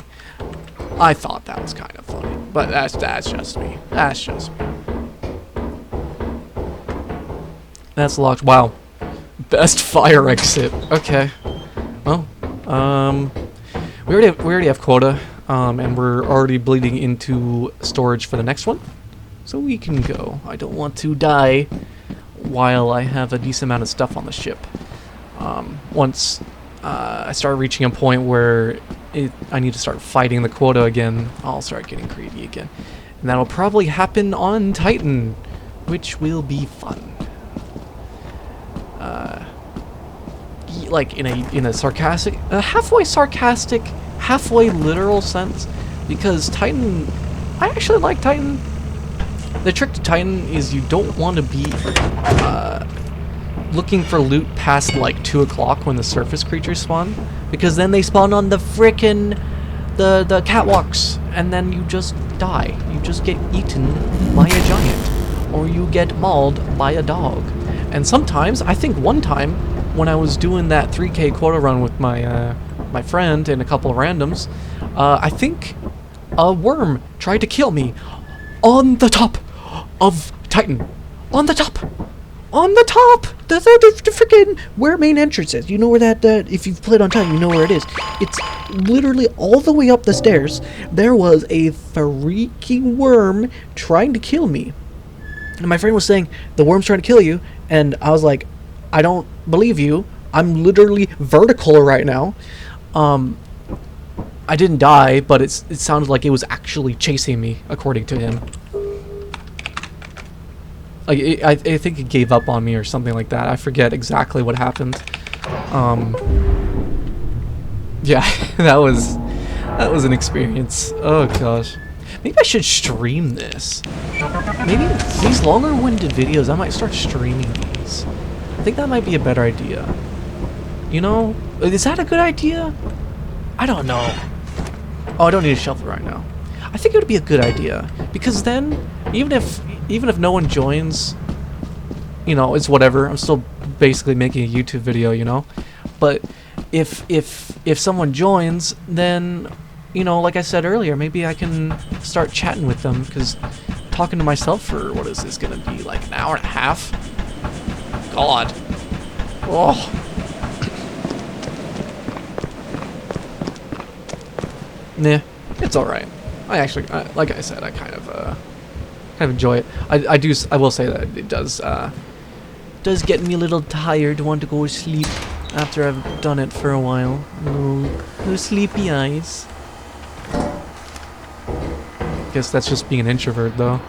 But that's just me. That's locked. Wow. Best fire exit. Okay. Well, we already have quota, and we're already bleeding into storage for the next one, so we can go. I don't want to die while I have a decent amount of stuff on the ship. Once I start reaching a point where I need to start fighting the quota again, I'll start getting greedy again, and that'll probably happen on Titan, which will be fun. Like in a sarcastic, halfway sarcastic, halfway literal sense, because Titan, I actually like Titan. The trick to Titan is you don't want to be looking for loot past like 2 o'clock when the surface creatures spawn, because then they spawn on the frickin' the catwalks, and then you just die. You just get eaten by a giant, or you get mauled by a dog. And sometimes, I think one time when I was doing that 3K quota run with my my friend and a couple of randoms, I think a worm tried to kill me on the top of Titan. On the top! The freaking where main entrance is. You know where that, if you've played on Titan, you know where it is. It's literally all the way up the stairs. There was a freaking worm trying to kill me. And my friend was saying, the worm's trying to kill you. And I was like, I don't believe you. I'm literally vertical right now. I didn't die, but it sounded like it was actually chasing me, according to him. Like, I think it gave up on me or something like that. I forget exactly what happened. Yeah, that was an experience. Oh gosh. Maybe I should stream this. Maybe these longer-winded videos, I might start streaming these. I think that might be a better idea. You know? Is that a good idea? I don't know. Oh, I don't need a shovel right now. I think it would be a good idea, because then, even if no one joins, you know, it's whatever. I'm still basically making a YouTube video, you know? But if someone joins, then, you know, like I said earlier, maybe I can start chatting with them, because talking to myself for, what is this gonna be, like an hour and a half? God. Oh. Nah, it's all right. I actually, like I said, I kind of enjoy it. I will say that it does get me a little tired, want to go to sleep after I've done it for a while. Little sleepy eyes. Guess that's just being an introvert, though.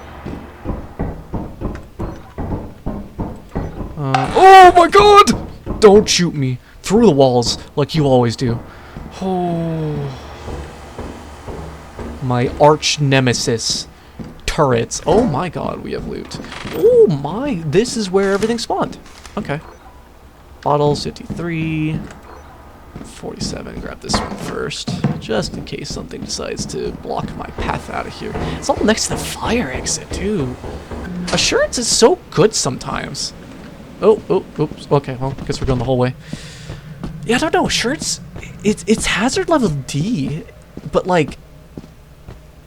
Oh my god! Don't shoot me through the walls like you always do. Oh, my arch nemesis. Turrets. Oh my god, we have loot. Oh my, this is where everything spawned. Okay. Bottles, 53. 47, grab this one first, just in case something decides to block my path out of here. It's all next to the fire exit, too. Assurance is so good sometimes. Oh, oops. Okay, well, I guess we're going the whole way. Yeah, I don't know. Assurance, it's hazard level D, but like,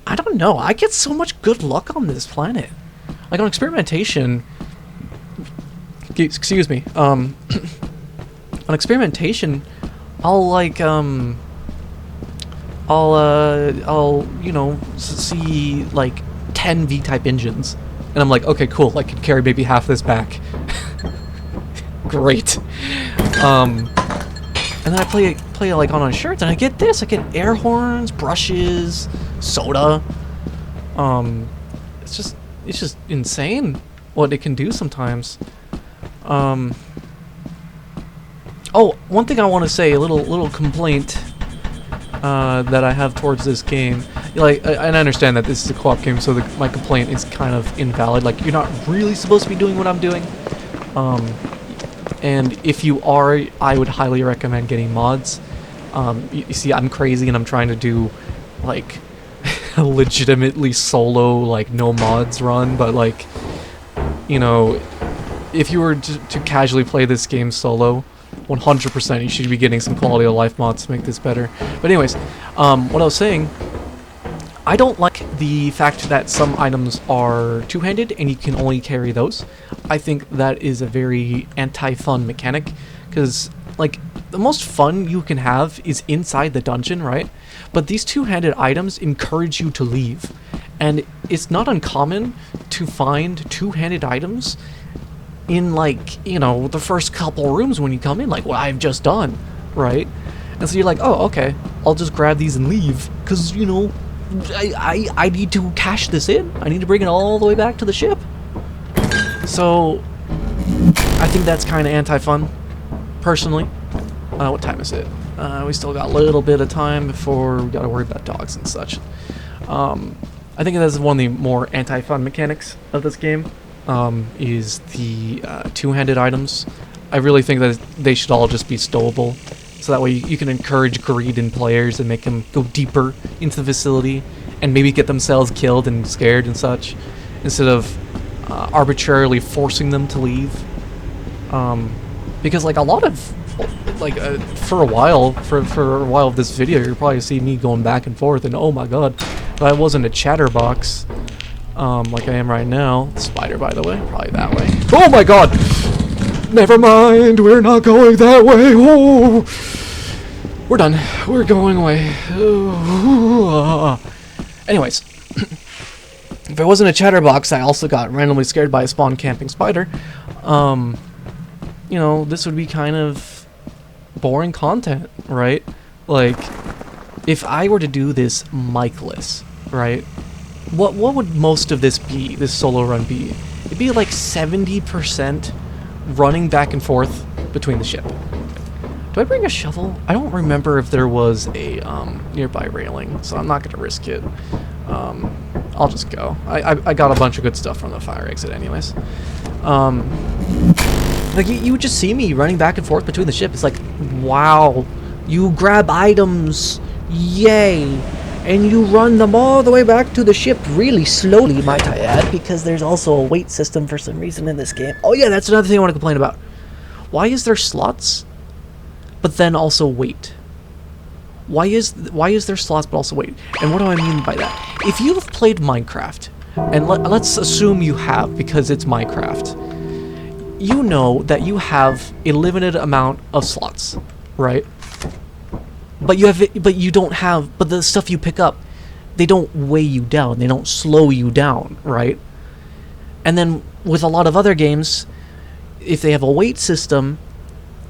I don't know. I get so much good luck on this planet. Like on experimentation. Excuse me. On experimentation, I'll you know, see like 10 V-type engines, and I'm like, okay, cool. I can carry maybe half this back. Great. And then I play like on Assurance, and I get this. I get air horns, brushes, soda. It's just insane what it can do sometimes. Oh, one thing I want to say, a little complaint that I have towards this game. Like, and I understand that this is a co-op game, so my complaint is kind of invalid. Like, you're not really supposed to be doing what I'm doing. And if you are, I would highly recommend getting mods. You see, I'm crazy and I'm trying to do, like, a legitimately solo, like, no mods run, but, like, you know, if you were to casually play this game solo, 100% you should be getting some quality of life mods to make this better. But anyways, what I was saying, I don't like the fact that some items are two-handed and you can only carry those. I think that is a very anti-fun mechanic, because like the most fun you can have is inside the dungeon, right? But these two-handed items encourage you to leave, and it's not uncommon to find two-handed items in, like, you know, the first couple rooms when you come in, like what I've just done, right? And so you're like, oh, okay, I'll just grab these and leave, because, you know, I need to cash this in. I need to bring it all the way back to the ship. So I think that's kind of anti-fun, personally. What time is it? We still got a little bit of time before we got to worry about dogs and such. I think that's one of the more anti-fun mechanics of this game, is the two-handed items. I really think that they should all just be stowable, so that way you can encourage greed in players and make them go deeper into the facility and maybe get themselves killed and scared and such, instead of arbitrarily forcing them to leave. Because like a lot of, like, for a while of this video, you'll probably see me going back and forth, and oh my god, if I wasn't a chatterbox, like I am right now. Spider, by the way, probably that way. Oh my god! Never mind, we're not going that way. Oh, we're done. We're going away. Anyways, if I wasn't a chatterbox, I also got randomly scared by a spawn camping spider. You know, this would be kind of boring content, right? Like, if I were to do this mic-less, right? What would most of this be, this solo run be? It'd be like 70% running back and forth between the ship. Do I bring a shovel? I don't remember if there was a nearby railing, so I'm not going to risk it. I'll just go. I got a bunch of good stuff from the fire exit anyways. Like, you would just see me running back and forth between the ship. It's like, wow, you grab items, yay, and you run them all the way back to the ship really slowly, might I add, because there's also a weight system for some reason in this game. Oh yeah, that's another thing I want to complain about. Why is there slots, but then also weight? Why is there slots but also weight? And what do I mean by that? If you've played Minecraft, and let's assume you have, because it's Minecraft, you know that you have a limited amount of slots, right? but you don't have, but the stuff you pick up, they don't weigh you down, they don't slow you down, right? And then with a lot of other games, if they have a weight system,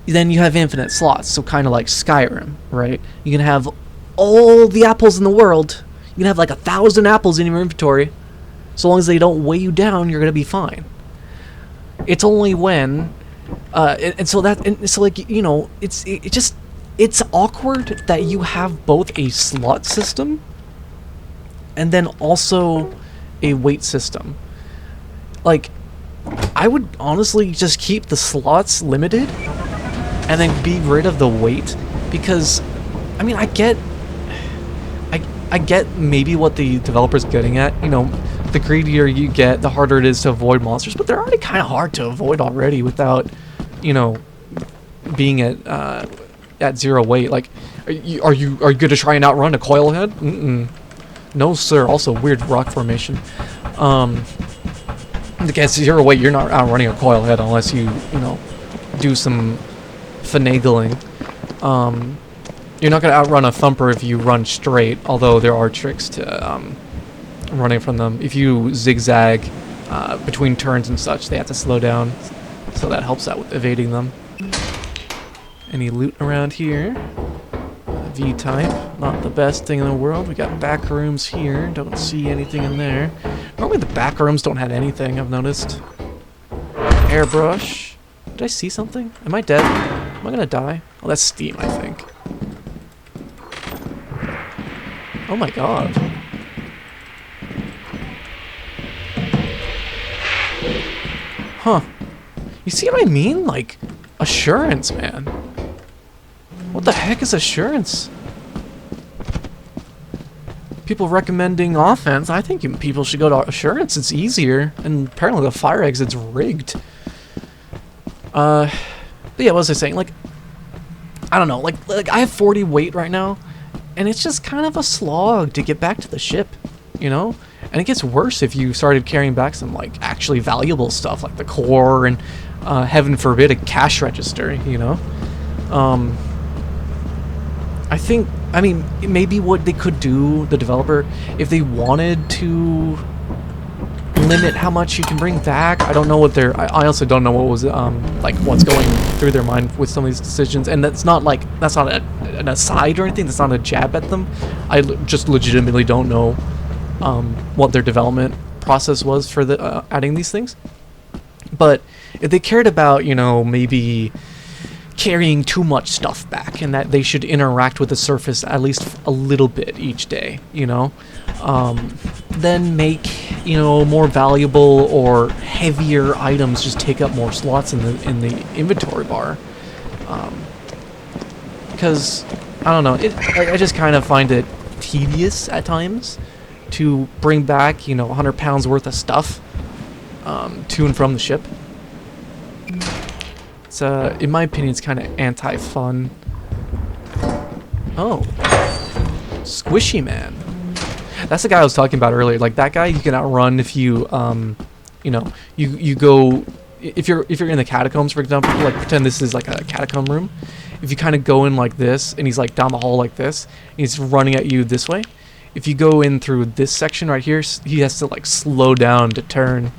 then you have infinite slots, so kind of like Skyrim, right? You can have all the apples in the world, you can have like 1,000 apples in your inventory, so long as they don't weigh you down, you're gonna be fine. It's only when, so like, you know, it's awkward that you have both a slot system and then also a weight system. Like, I would honestly just keep the slots limited and then be rid of the weight, because, I mean, I get maybe what the developer's getting at. You know, the greedier you get, the harder it is to avoid monsters, but they're already kind of hard to avoid already without, you know, being at 0 weight. Like, are you going to try and outrun a coil head? No, sir. Also, weird rock formation. Against 0 weight, you're not outrunning a coil head unless you know, do some finagling. You're not going to outrun a thumper if you run straight, although there are tricks to running from them. If you zigzag between turns and such, they have to slow down, so that helps out with evading them. Any loot around here? V-type, not the best thing in the world. We got back rooms here, don't see anything in there. Normally the back rooms don't have anything, I've noticed. Airbrush. Did I see something? Am I dead? Am I gonna die? Oh, that's steam, I think. Oh my god. Huh. You see what I mean? Like, assurance, man. What the heck is assurance? People recommending offense. I think people should go to assurance. It's easier. And apparently the fire exit's rigged. But yeah, what was I saying? Like, I don't know. Like I have 40 weight right now, and it's just kind of a slog to get back to the ship, you know? And it gets worse if you started carrying back some, like, actually valuable stuff, like the core and, heaven forbid, a cash register, you know? I mean, maybe what they could do, the developer, if they wanted to limit how much you can bring back. I don't know what I also don't know what was, like, what's going through their mind with some of these decisions. And that's not an aside or anything. That's not a jab at them. I just legitimately don't know what their development process was for the adding these things. But if they cared about, you know, maybe carrying too much stuff back, and that they should interact with the surface at least a little bit each day, you know, then make, you know, more valuable or heavier items just take up more slots in the inventory bar. Because I don't know, I just kind of find it tedious at times to bring back, you know, 100 pounds worth of stuff to and from the ship. It's, in my opinion, it's kind of anti-fun. Oh. Squishy Man. That's the guy I was talking about earlier. Like, that guy you can outrun if you, you know, you go... If you're in the catacombs, for example, like, pretend this is like a catacomb room. If you kind of go in like this, and he's like down the hall like this, and he's running at you this way. If you go in through this section right here, he has to, like, slow down to turn.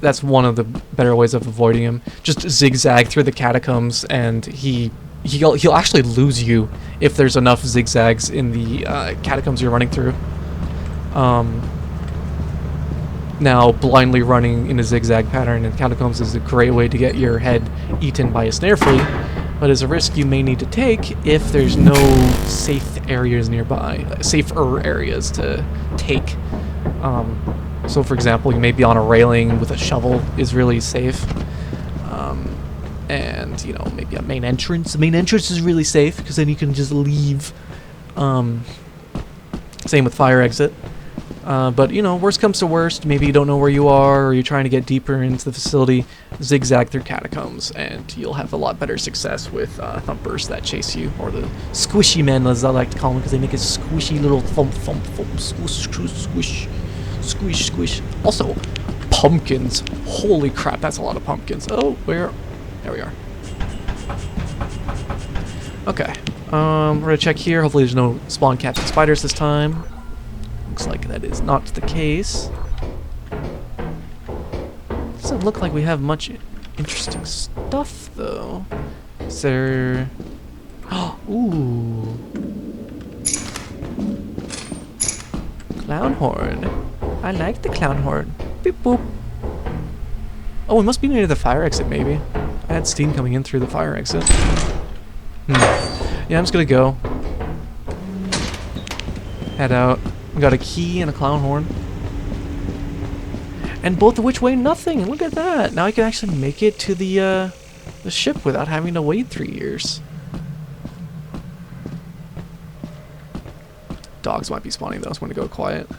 That's one of the better ways of avoiding him. Just zigzag through the catacombs, and he'll actually lose you if there's enough zigzags in the catacombs you're running through. Now, blindly running in a zigzag pattern in catacombs is a great way to get your head eaten by a snare flea, but is a risk you may need to take if there's no safe areas nearby, safer areas to take. So, for example, you may be on a railing with a shovel is really safe. And, you know, maybe a main entrance. The main entrance is really safe because then you can just leave. Same with fire exit. But, you know, worst comes to worst, maybe you don't know where you are, or you're trying to get deeper into the facility, zigzag through catacombs, and you'll have a lot better success with thumpers that chase you, or the squishy men, as I like to call them, because they make a squishy little thump, thump, thump, squish, squish, squish, squish. Also, pumpkins. Holy crap, that's a lot of pumpkins. Oh, where? There we are. Okay. We're gonna check here. Hopefully there's no spawn catching spiders this time. Looks like that is not the case. Doesn't look like we have much interesting stuff though. Is there... Ooh. Clown horn. I like the clown horn. Beep boop. Oh, it must be near the fire exit maybe. I had steam coming in through the fire exit. Yeah, I'm just gonna go. Head out. We got a key and a clown horn. And both of which weigh nothing. Look at that. Now I can actually make it to the ship without having to wait 3 years. Dogs might be spawning though, so I'm gonna go quiet.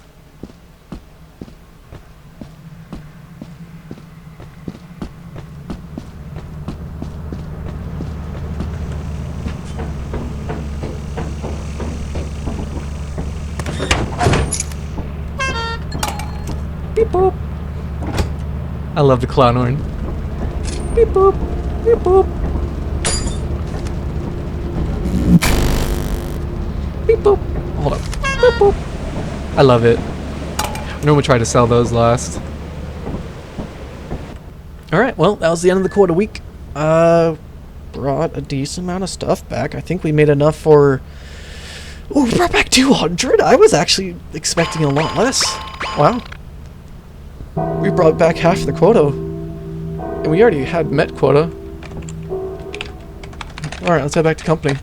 Beep boop. I love the clown horn. Beep boop. Beep boop. Beep boop. Hold up. Beep boop. I love it. I normally try to sell those last. Alright, well, that was the end of the quota week. Brought a decent amount of stuff back. I think we made enough for... Oh, we brought back 200? I was actually expecting a lot less. Wow. We brought back half the quota. And we already had met quota. Alright, let's head back to company.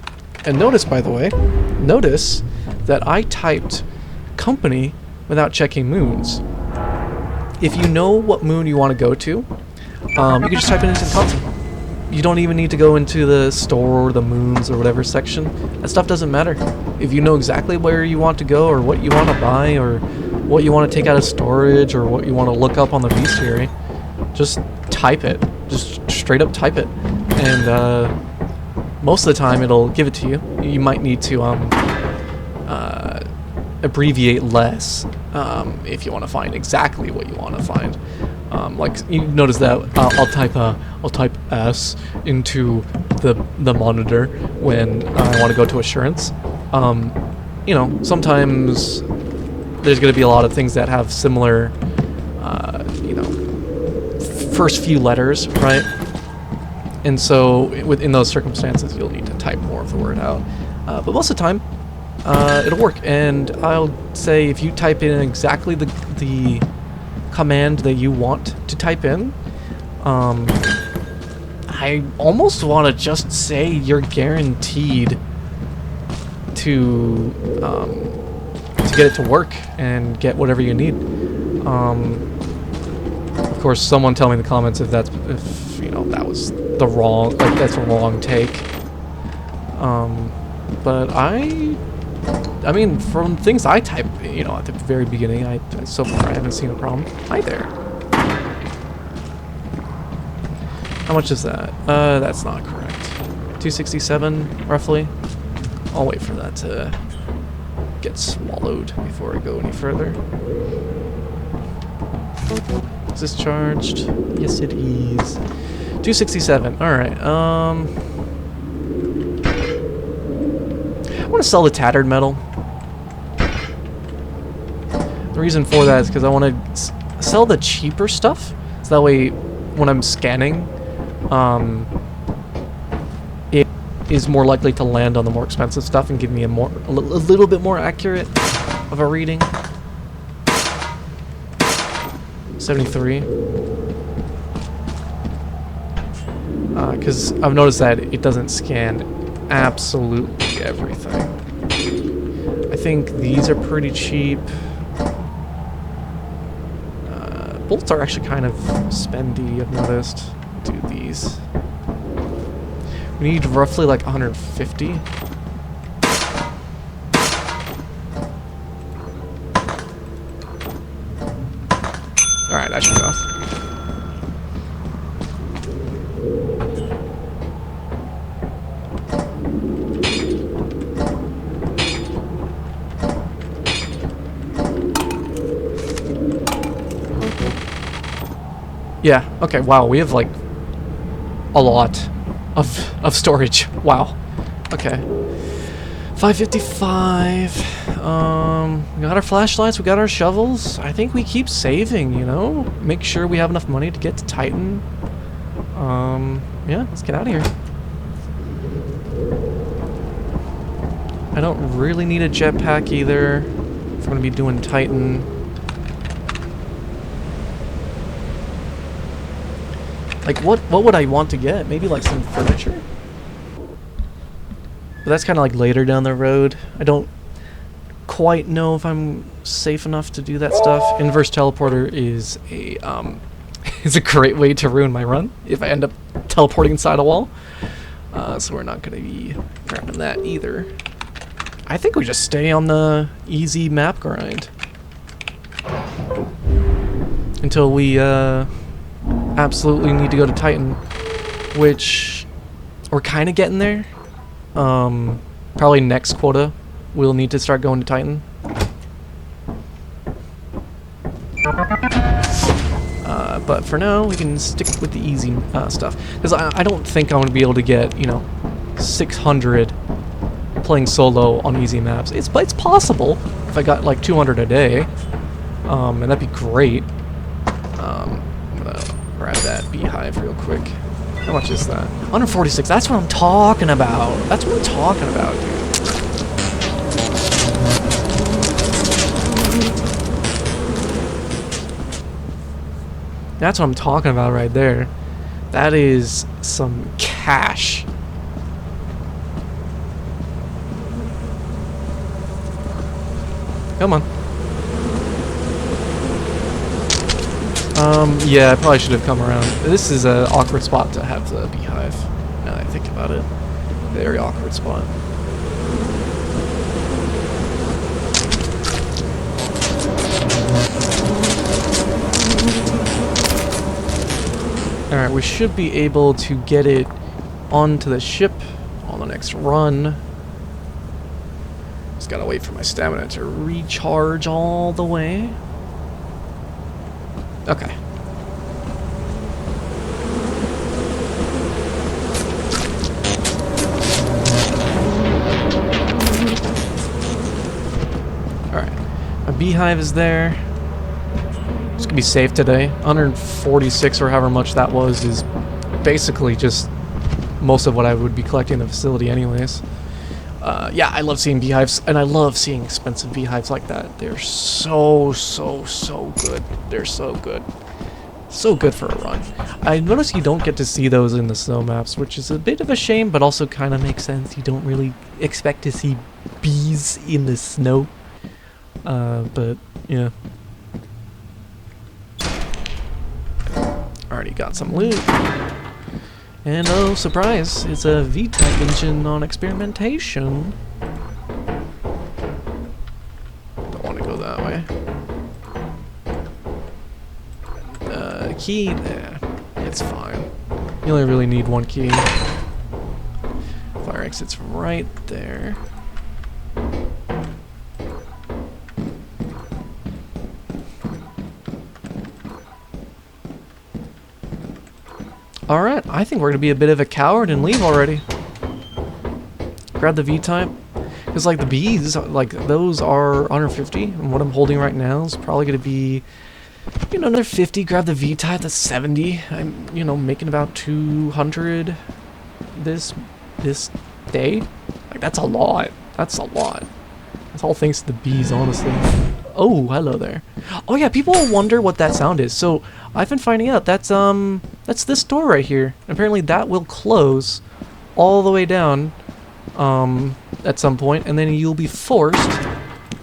And notice, by the way, notice that I typed company without checking moons. If you know what moon you want to go to, you can just type it into the console. You don't even need to go into the store or the moons or whatever section. That stuff doesn't matter. If you know exactly where you want to go or what you want to buy or what you want to take out of storage or what you want to look up on the bestiary, just type it. Just straight up type it. And most of the time it'll give it to you. You might need to abbreviate less if you want to find exactly what you want to find. Like you notice that I'll type S into the monitor when I want to go to assurance. You know, sometimes there's going to be a lot of things that have similar, you know, first few letters, right? And so within those circumstances, you'll need to type more of the word out. But most of the time, it'll work. And I'll say if you type in exactly the command that you want to type in, I almost want to just say you're guaranteed to get it to work and get whatever you need. Of course, someone tell me in the comments if you know that was the wrong, like that's a wrong take. But I mean, from things I type, you know, at the very beginning, so far I haven't seen a problem. Hi there. How much is that? That's not correct. 267, roughly. I'll wait for that to get swallowed before I go any further. Is this charged? Yes, it is. 267. All right. I want to sell the tattered metal. The reason for that is because I want to sell the cheaper stuff, so that way when I'm scanning, it is more likely to land on the more expensive stuff and give me a little bit more accurate of a reading. 73. Because I've noticed that it doesn't scan absolutely everything. I think these are pretty cheap. Bolts are actually kind of spendy, I've noticed. Do these. We need roughly like 150. Alright, that should go. Yeah, okay, wow, we have like a lot of storage. Wow. Okay. 555. We got our flashlights, we got our shovels. I think we keep saving, you know? Make sure we have enough money to get to Titan. Yeah, let's get out of here. I don't really need a jetpack either if I'm gonna be doing Titan. Like, what would I want to get? Maybe like some furniture? But that's kind of like later down the road. I don't quite know if I'm safe enough to do that stuff. Inverse teleporter is a is a great way to ruin my run if I end up teleporting inside a wall. So we're not going to be grabbing that either. I think we just stay on the easy map grind until we absolutely need to go to Titan, which we're kind of getting there. Probably next quota we'll need to start going to Titan. But for now we can stick with the easy stuff, because I don't think I'm gonna be able to get, you know, 600 playing solo on easy maps. It's possible if I got like 200 a day, and that'd be great. I'm gonna grab that beehive real quick. How much is that? 146. That's what I'm talking about. That's what I'm talking about, dude. That's what I'm talking about right there. That is some cash. Come on. Yeah, I probably should have come around. This is an awkward spot to have the beehive, now that I think about it. Very awkward spot. Alright, we should be able to get it onto the ship on the next run. Just gotta wait for my stamina to recharge all the way. Okay. Alright. My beehive is there. It's gonna be safe today. 146 or however much that was is basically just most of what I would be collecting in the facility anyways. Yeah, I love seeing beehives, and I love seeing expensive beehives like that. They're so good. They're so good. So good for a run. I notice you don't get to see those in the snow maps, which is a bit of a shame, but also kind of makes sense. You don't really expect to see bees in the snow. But, yeah. Already got some loot. And oh, surprise, it's a V-type engine on experimentation. Don't want to go that way. Key? Nah, it's fine. You only really need one key. Fire exit's right there. Alright, I think we're going to be a bit of a coward and leave already. Grab the V-type. Because, like, the bees, like, those are 150. And what I'm holding right now is probably going to be, you know, another 50. Grab the V-type, that's 70. I'm, you know, making about 200 this day. Like, that's a lot. That's a lot. That's all thanks to the bees, honestly. Oh, hello there. Oh yeah, people will wonder what that sound is. So I've been finding out that's this door right here. Apparently that will close all the way down at some point, and then you'll be forced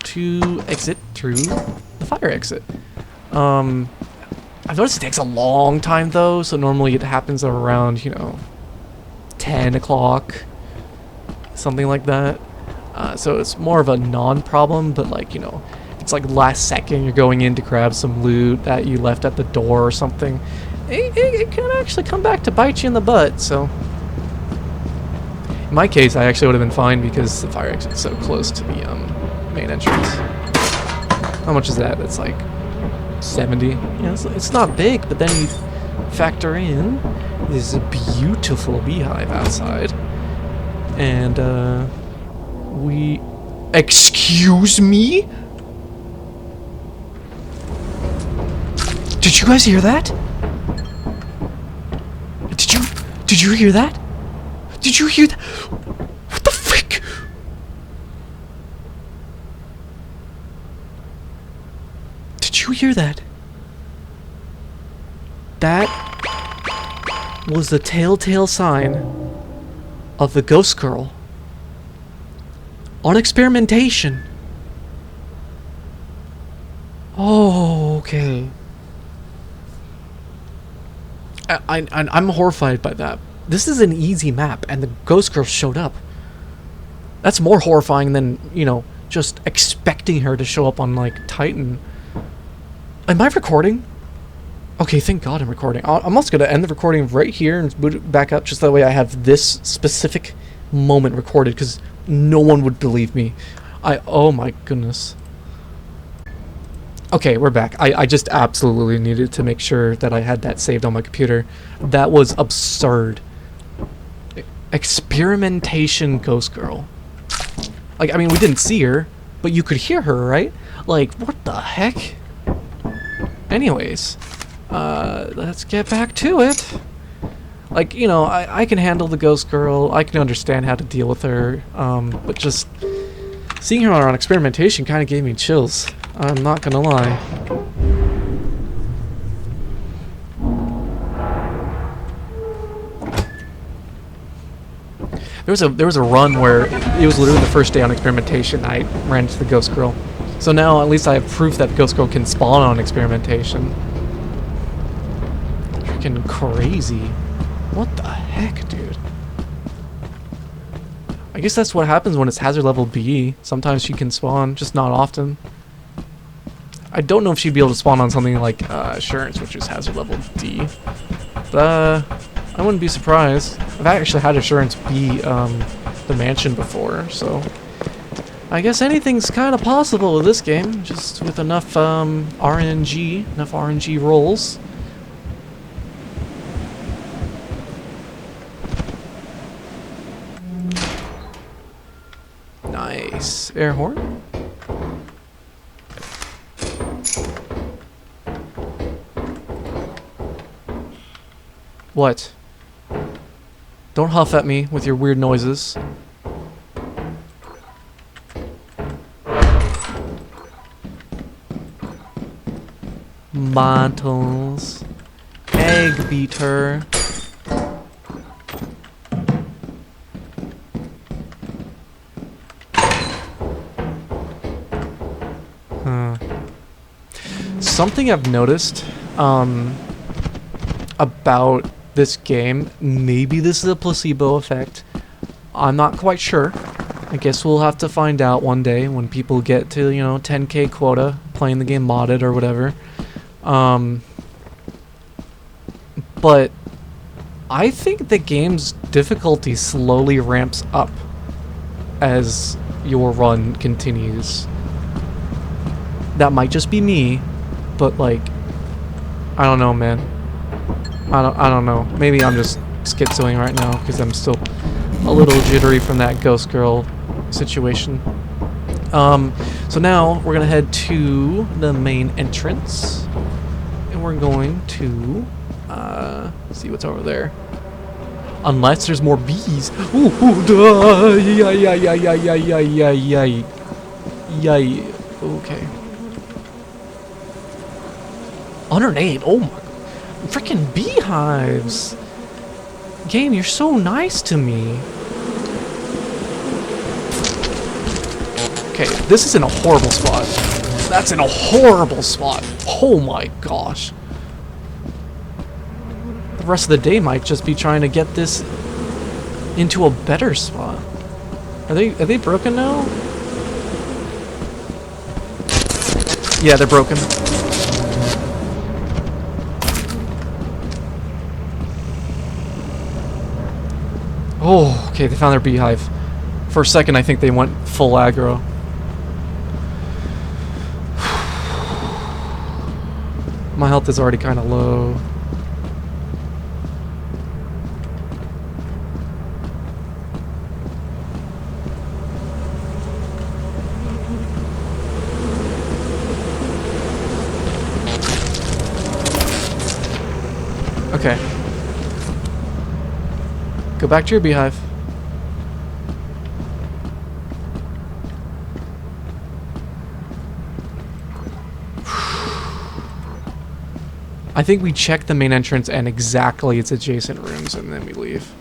to exit through the fire exit. I've noticed it takes a long time though, so normally it happens around, you know, 10 o'clock, something like that. So it's more of a non-problem, but like, you know, it's like last second you're going in to grab some loot that you left at the door or something, it can actually come back to bite you in the butt. So in my case, I actually would have been fine because the fire exit's so close to the main entrance. How much is that? That's like 70. Yeah, it's not big, but then you factor in this beautiful beehive outside. And we... Excuse me? Did you guys hear that? Did you hear that? Did you hear that? What the frick? Did you hear that? That was the telltale sign of the ghost girl on experimentation. Oh, okay. I'm horrified by that. This is an easy map, and the ghost girl showed up. That's more horrifying than, you know, just expecting her to show up on, like, Titan. Am I recording? Okay, thank God I'm recording. I'm also going to end the recording right here and boot it back up, just that way I have this specific moment recorded, because no one would believe me. Oh my goodness. Okay, we're back. I just absolutely needed to make sure that I had that saved on my computer. That was absurd. Experimentation ghost girl. Like, I mean, we didn't see her, but you could hear her, right? Like, what the heck? Anyways, let's get back to it. Like, you know, I can handle the ghost girl. I can understand how to deal with her. But just seeing her on experimentation kind of gave me chills. I'm not gonna lie. There was a run where it was literally the first day on experimentation I ran into the ghost girl. So now at least I have proof that the ghost girl can spawn on experimentation. Freaking crazy. What the heck, dude? I guess that's what happens when it's hazard level B. Sometimes she can spawn, just not often. I don't know if she'd be able to spawn on something like Assurance, which is hazard level D. But I wouldn't be surprised. I've actually had Assurance be the mansion before, so I guess anything's kind of possible with this game, just with enough RNG rolls. Nice. Air horn. What? Don't huff at me with your weird noises. Bottles. Egg beater. Something I've noticed about this game, maybe this is a placebo effect, I'm not quite sure. I guess we'll have to find out one day when people get to, you know, 10k quota, playing the game modded or whatever. But I think the game's difficulty slowly ramps up as your run continues. That might just be me, but like, I don't know, man. I don't know. Maybe I'm just schizoing right now because I'm still a little jittery from that ghost girl situation. So now we're gonna head to the main entrance, and we're going to see what's over there. Unless there's more bees. Ooh, yay. Okay. 108. Oh my. Freaking beehives. Game, you're so nice to me. Okay, this is in a horrible spot. That's in a horrible spot. Oh my gosh. The rest of the day might just be trying to get this into a better spot. Are they broken now? Yeah, they're broken. Oh, okay, they found their beehive. For a second, I think they went full aggro. My health is already kind of low. Okay. Go back to your beehive. I think we check the main entrance and exactly its adjacent rooms, and then we leave.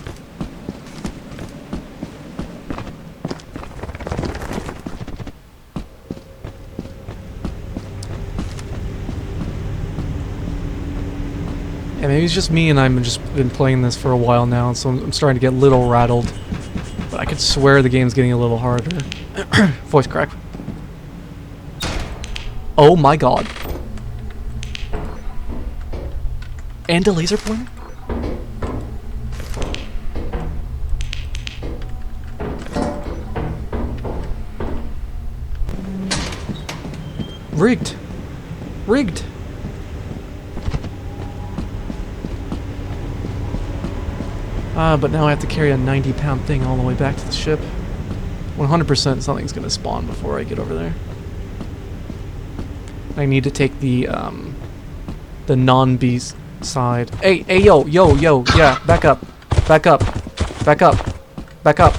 Yeah, maybe it's just me and I've just been playing this for a while now, so I'm starting to get a little rattled. But I could swear the game's getting a little harder. Voice crack. Oh my god. And a laser pointer? Rigged. Rigged. But now I have to carry a 90-pound thing all the way back to the ship. 100% something's gonna spawn before I get over there. I need to take the non-beast side. Hey, yo, yeah, back up. Back up. Back up. Back up.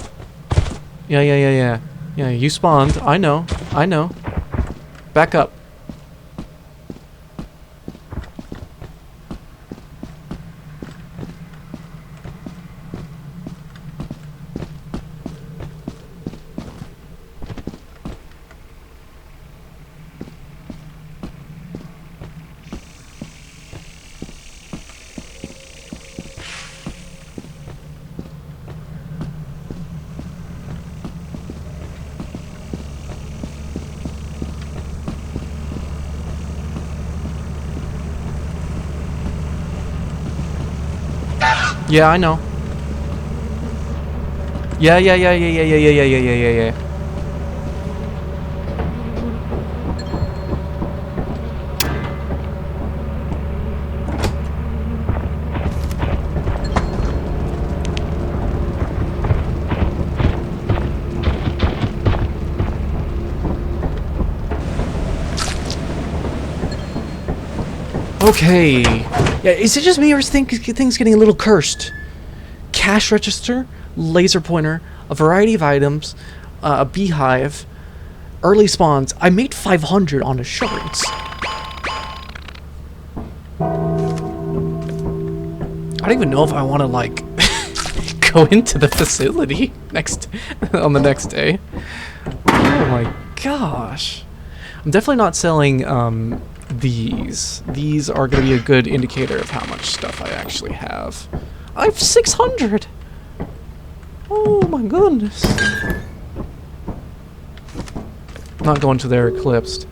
Yeah. Yeah, you spawned. I know. Back up. Yeah, I know. Yeah. Okay. Yeah, is it just me or is things getting a little cursed? Cash register, laser pointer, a variety of items, a beehive, early spawns. I made 500 on assurance. I don't even know if I want to like go into the facility on the next day. Oh my gosh. I'm definitely not selling these. These are going to be a good indicator of how much stuff I actually have. I have 600! Oh my goodness. Not going to their Eclipsed.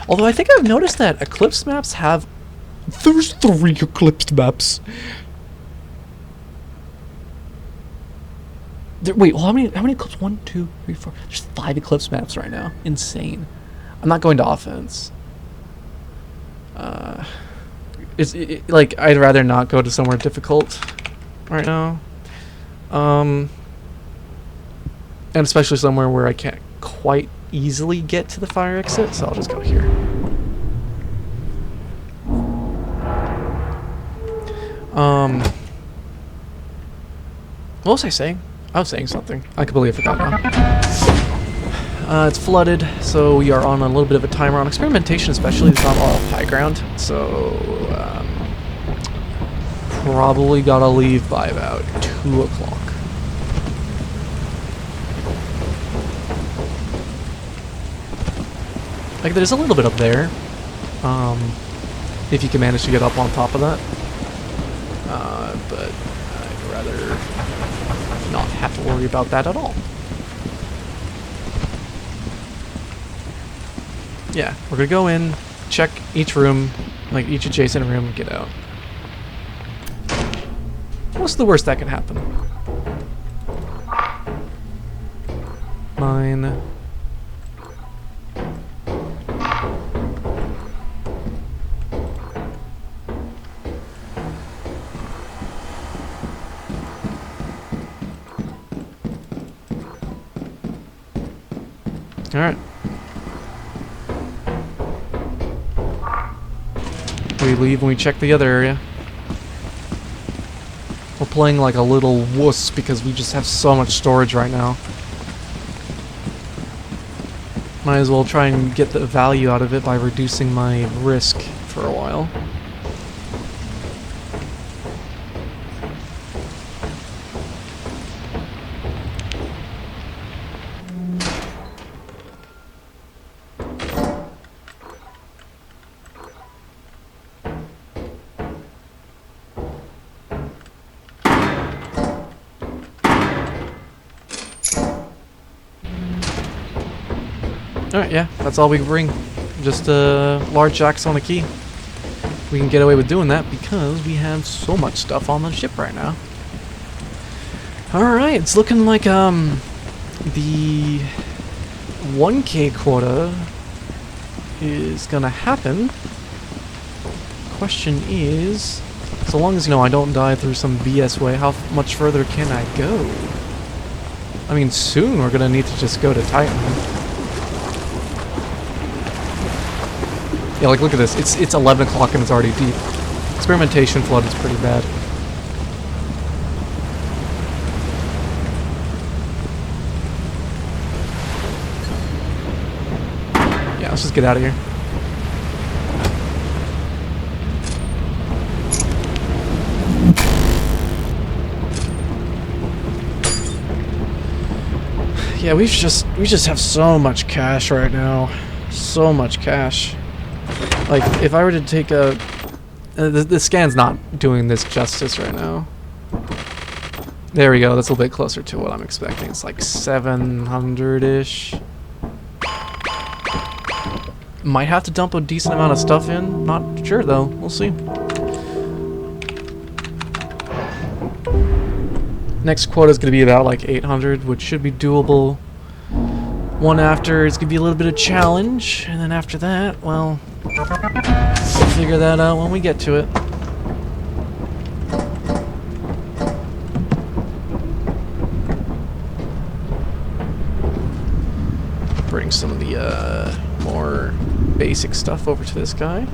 Although I think I've noticed that Eclipsed maps have... There's 3 Eclipsed maps. Wait, well, how many Eclipse? 1, 2, 3, 4... There's 5 Eclipse maps right now. Insane. I'm not going to offense. Like, I'd rather not go to somewhere difficult right now. And especially somewhere where I can't quite easily get to the fire exit, so I'll just go here. What was I saying? I was saying something. I completely forgot now. It's flooded, so we are on a little bit of a timer on experimentation, especially. It's not all high ground, so probably gotta leave by about 2 o'clock. Like, there's a little bit up there, if you can manage to get up on top of that. But I'd rather not have to worry about that at all. Yeah, we're gonna go in, check each room, like each adjacent room, and get out. What's the worst that can happen? Mine. Alright. We leave and we check the other area. We're playing like a little wuss because we just have so much storage right now. Might as well try and get the value out of it by reducing my risk for a while. Alright, yeah, that's all we can bring. Just large jacks on a key. We can get away with doing that because we have so much stuff on the ship right now. Alright, it's looking like the 1K quota is gonna happen. Question is, so long as, you know, I don't die through some BS way, how much further can I go? I mean, soon we're gonna need to just go to Titan. Yeah, like, look at this. It's 11 o'clock and it's already deep. Experimentation flood is pretty bad. Yeah, let's just get out of here. Yeah, we just have so much cash right now. So much cash. Like, if I were to take a... the scan's not doing this justice right now. There we go, that's a little bit closer to what I'm expecting. It's like 700-ish. Might have to dump a decent amount of stuff in. Not sure, though. We'll see. Next quota is going to be about like 800, which should be doable. One after is going to be a little bit of challenge. And then after that, well... we'll figure that out when we get to it. Bring some of the more basic stuff over to this guy.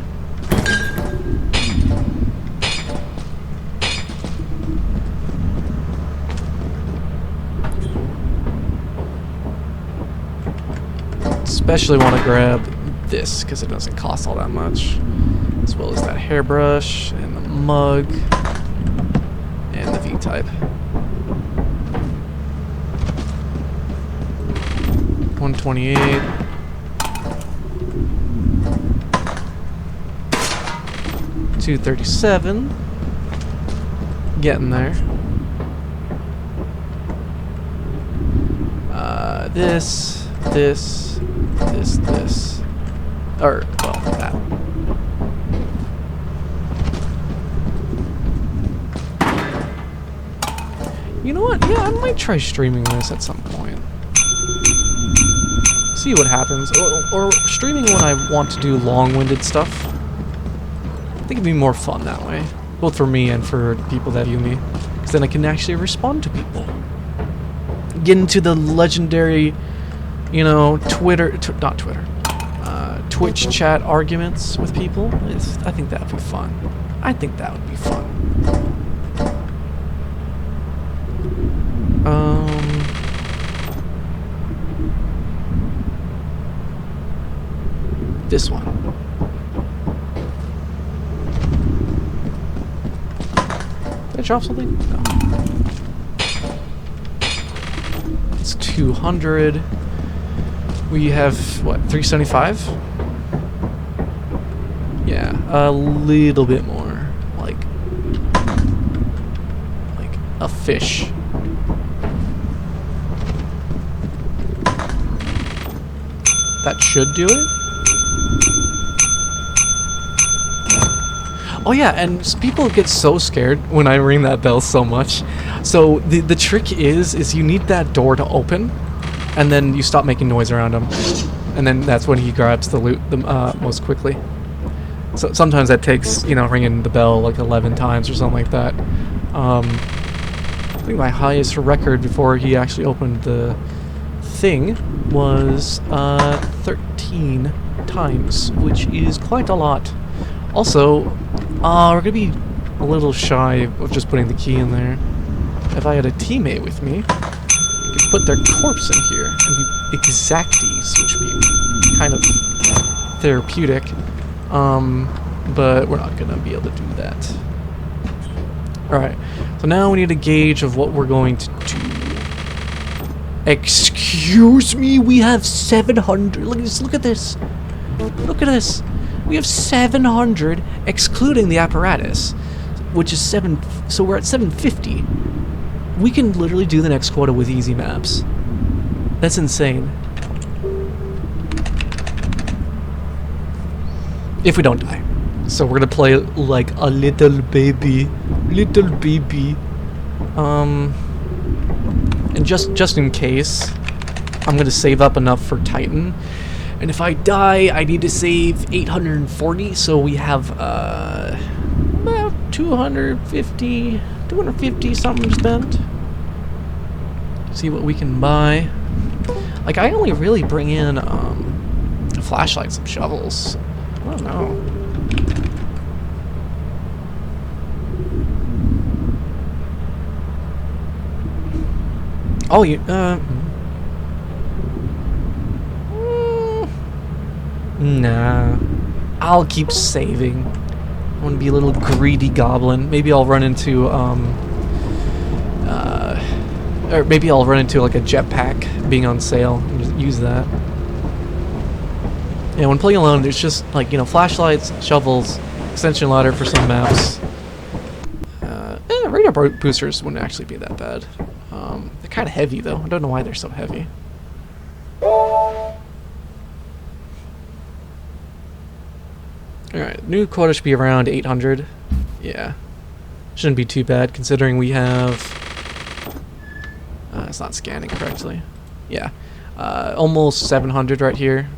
Especially want to grab this because it doesn't cost all that much, as well as that hairbrush and the mug and the V-type. 128. $237. Getting there. This. Or, well, that. You know what? Yeah, I might try streaming this at some point. See what happens. Or streaming when I want to do long-winded stuff. I think it'd be more fun that way. Both for me and for people that view me. Because then I can actually respond to people. Get into the legendary, you know, not Twitter. Twitch chat arguments with people. I think that would be fun. I think that would be fun. This one. Did I drop something? No. It's 200. We have, what, 375? Yeah, a little bit more. Like a fish. That should do it. Oh yeah, and people get so scared when I ring that bell so much. So the trick is you need that door to open, and then you stop making noise around him, and then that's when he grabs the loot the most quickly. So sometimes that takes, you know, ringing the bell like 11 times or something like that. I think my highest record before he actually opened the thing was 13 times, which is quite a lot. Also, we're gonna be a little shy of just putting the key in there. If I had a teammate with me, I could put their corpse in here and be exacties, which would be kind of therapeutic. But we're not gonna be able to do that. Alright, so now we need a gauge of what we're going to do. Excuse me, we have 700. Look at this. Look at this. We have 700, excluding the apparatus, which is 7. So we're at 750. We can literally do the next quota with easy maps. That's insane. If we don't die. So we're gonna play like a little baby. Little baby. And just in case, I'm gonna save up enough for Titan. And if I die, I need to save 840, so we have about 250 something spent. See what we can buy. Like, I only really bring in flashlights and shovels. I don't know. Oh, you, nah. I'll keep saving. I want to be a little greedy goblin. Maybe I'll run into, or maybe I'll run into, like, a jetpack being on sale and just use that. Yeah, when playing alone, there's just, like, you know, flashlights, shovels, extension ladder for some maps. Radar boosters wouldn't actually be that bad. They're kind of heavy, though. I don't know why they're so heavy. Alright, new quota should be around 800. Yeah. Shouldn't be too bad, considering we have... it's not scanning correctly. Yeah. Almost 700 right here.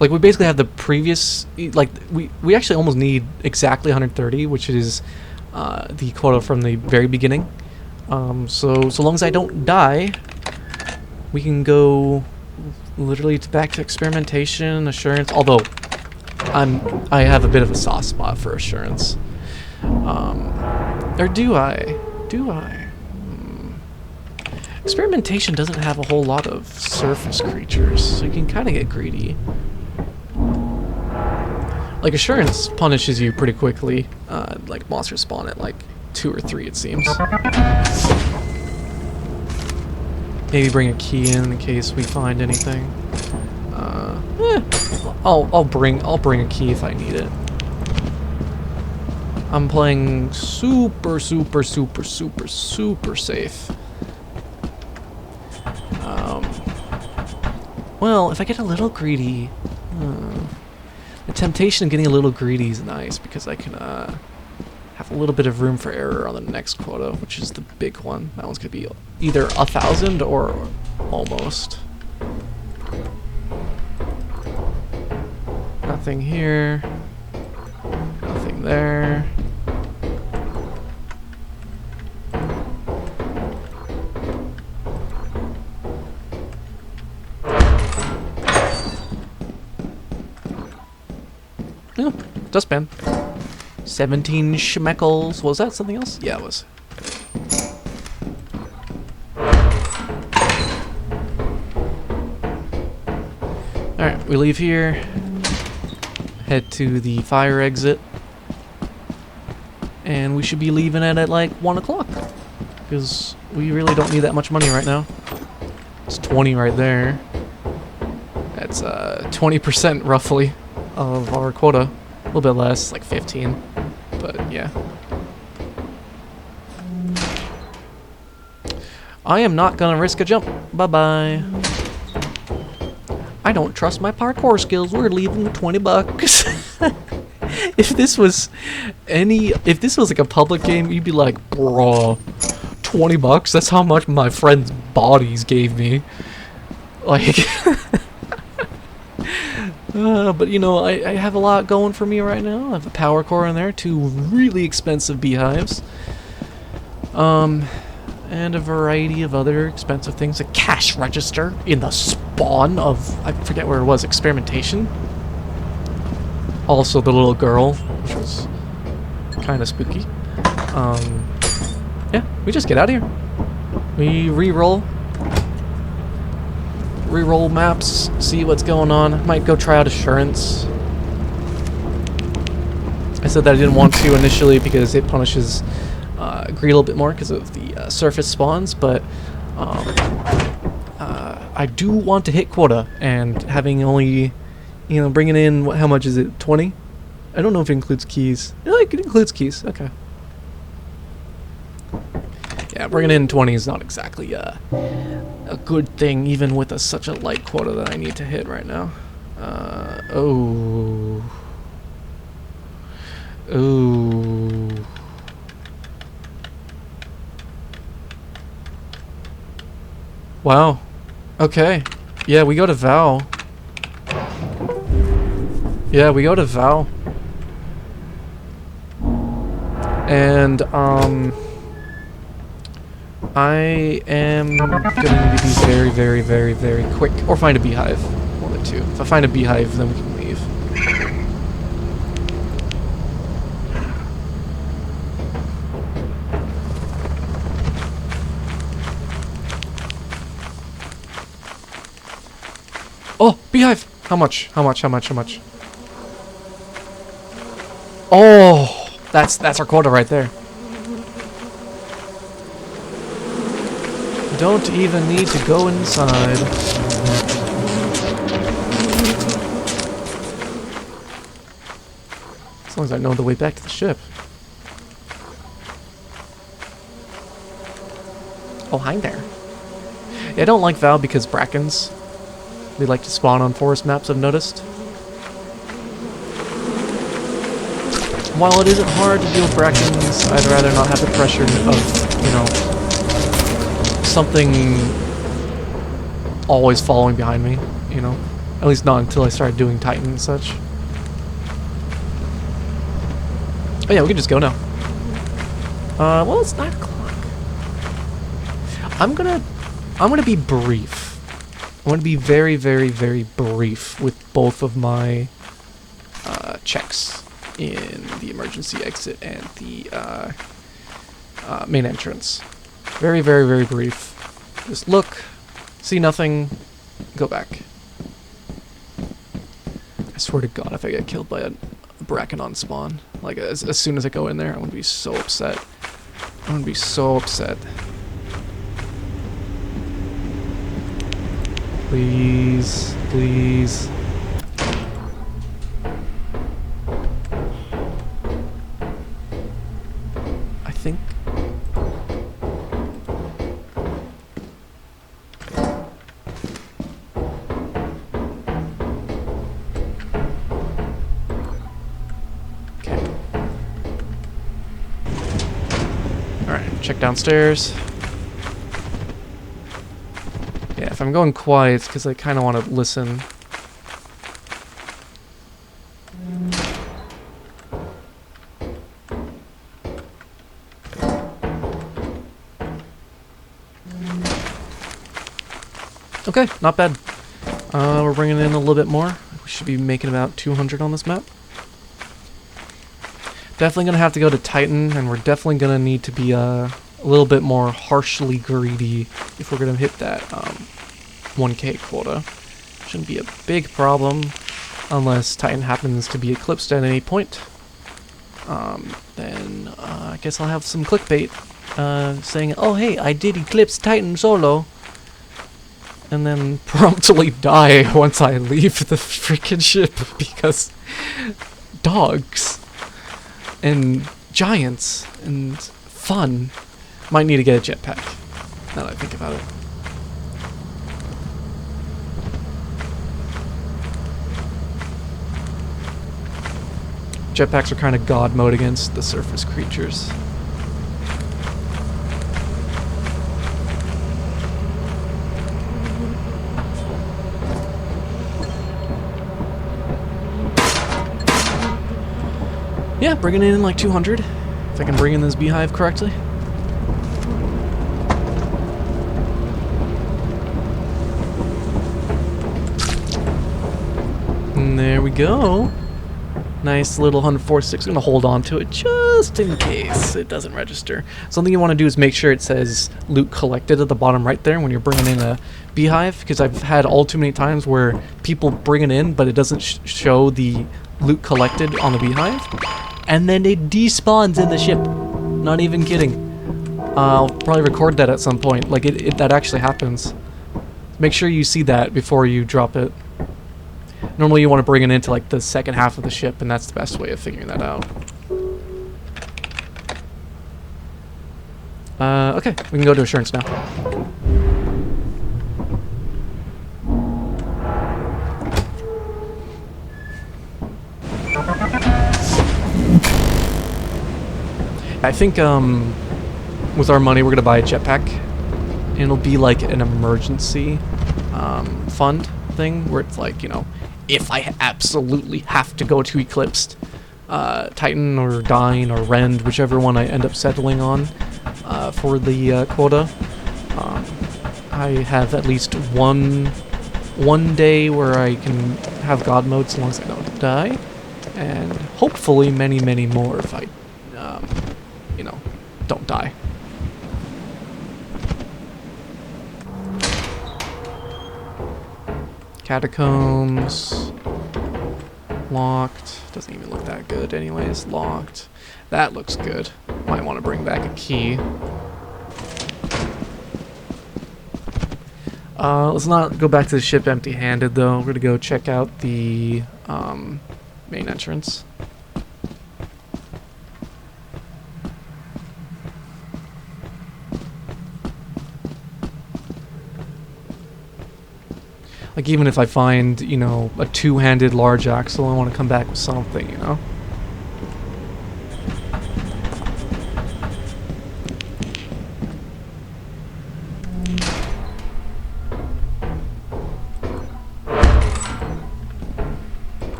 Like, we basically have the previous... Like, we actually almost need exactly 130, which is the quota from the very beginning. So long as I don't die, we can go literally back to experimentation, assurance, although I have a bit of a soft spot for assurance. Or do I? Experimentation doesn't have a whole lot of surface creatures, so you can kind of get greedy. Like, assurance punishes you pretty quickly. Like, monsters spawn at like 2 or 3, it seems. Maybe bring a key in case we find anything. I'll bring a key if I need it. I'm playing super safe. Well, if I get a little greedy, the temptation of getting a little greedy is nice because I can have a little bit of room for error on the next quota, which is the big one. That one's gonna be either 1,000 or almost. Nothing here. Nothing there. Oh, dustpan. 17 schmeckles. Was that something else? Yeah, it was. Alright, we leave here. Head to the fire exit. And we should be leaving it at like 1 o'clock. Because we really don't need that much money right now. It's 20 right there. That's 20% roughly of our quota. A little bit less, like 15. But yeah. I am not gonna risk a jump. Bye-bye. I don't trust my parkour skills. We're leaving with 20 bucks. If this was like a public game, you'd be like, bruh, 20 bucks? That's how much my friend's bodies gave me. Like, but you know, I have a lot going for me right now. I have a power core in there, 2 really expensive beehives. And a variety of other expensive things. A cash register in the spawn of, I forget where it was, experimentation. Also the little girl, which was kind of spooky. Yeah, we just get out of here. We re-roll maps, see what's going on. Might go try out Assurance. I said that I didn't want to initially because it punishes greed a little bit more because of the surface spawns, but I do want to hit quota, and having only, you know, bringing in, how much is it, 20? I don't know if it includes keys. No, it includes keys, okay. Yeah, bringing in 20 is not exactly a good thing, even with such a light quota that I need to hit right now. Oh. Wow. Okay. Yeah, we go to Val. Yeah, we go to Val. And, I am going to be very, very, very, very quick. Or find a beehive. One of the two. If I find a beehive, then we can leave. Oh, beehive! How much? How much? How much? How much? Oh! That's our quota right there. Don't even need to go inside. As long as I know the way back to the ship. Oh, hi there. Yeah, I don't like Val because Brackens. They like to spawn on forest maps, I've noticed. While it isn't hard to deal with Brackens, I'd rather not have the pressure of, you know, something always following behind me, you know? At least not until I start doing Titan and such. Oh yeah, we can just go now. Well, it's 9 o'clock. I'm gonna be brief. I'm going to be very, very, very brief with both of my checks in the emergency exit and the main entrance. Very, very, very brief. Just look, see nothing, go back. I swear to God, if I get killed by a Bracken on spawn, like as soon as I go in there, I'm going to be so upset. I'm going to be so upset. Please, please. I think... Okay. Alright, check downstairs. Yeah, if I'm going quiet, it's because I kind of want to listen. Okay, not bad. We're bringing in a little bit more. We should be making about 200 on this map. Definitely going to have to go to Titan, and we're definitely going to need to be a little bit more harshly greedy if we're going to hit that 1K quota. Shouldn't be a big problem unless Titan happens to be eclipsed at any point. Then I guess I'll have some clickbait saying, oh hey, I did eclipse Titan solo. And then promptly die once I leave the freaking ship because dogs and giants and fun. Might need to get a jetpack, now that I think about it. Jetpacks are kind of god mode against the surface creatures. Yeah, bringing in like 200, if I can bring in this beehive correctly. And there we go. Nice little 146. I'm gonna hold on to it just just in case it doesn't register. Something you want to do is make sure it says loot collected at the bottom right there when you're bringing in a beehive, because I've had all too many times where people bring it in, but it doesn't show the loot collected on the beehive, and then it despawns in the ship. Not even kidding. I'll probably record that at some point. Like, that actually happens. Make sure you see that before you drop it. Normally you want to bring it into like the second half of the ship, and that's the best way of figuring that out. Okay, we can go to assurance now. I think with our money we're gonna buy a jetpack, and it'll be like an emergency fund thing where it's like, you know, if I absolutely have to go to Eclipsed, Titan or Dine or Rend, whichever one I end up settling on for the quota, I have at least one day where I can have God mode so long as I don't die, and hopefully many, many more if I, you know, don't die. Catacombs. Locked. Doesn't even look that good anyways. Locked. That looks good. Might want to bring back a key. Let's not go back to the ship empty-handed though. We're gonna go check out the main entrance. Like, even if I find, you know, a two-handed large axle, I want to come back with something, you know?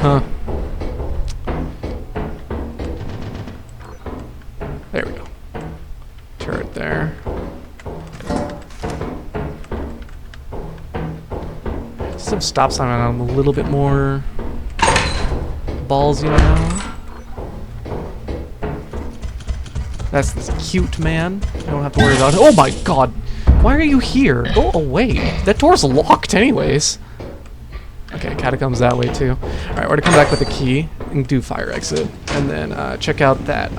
Huh. There we go. Turret there. Some stop sign on. I'm a little bit more ballsy now. That's this cute man. I don't have to worry about it. Oh my god! Why are you here? Go away. That door's locked anyways. Okay, catacombs that way too. Alright, we're gonna come back with a key and do fire exit. And then check out that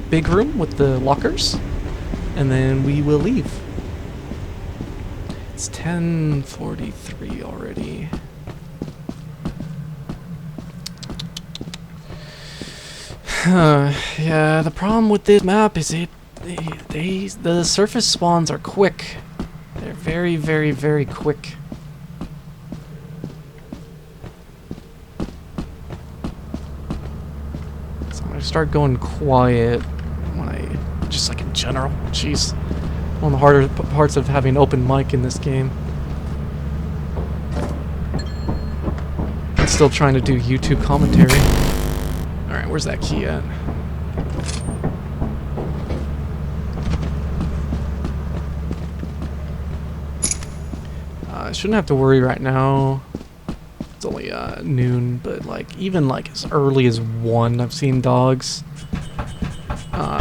big room with the lockers. And then we will leave. It's 10:43 already. Yeah, the problem with this map is the surface spawns are quick. They're very, very, very quick. So I'm gonna start going quiet when I just like in general. Jeez. One of the harder parts of having open mic in this game. I'm still trying to do YouTube commentary. Alright, where's that key at? I shouldn't have to worry right now. It's only noon, but like even like as early as 1 I've seen dogs.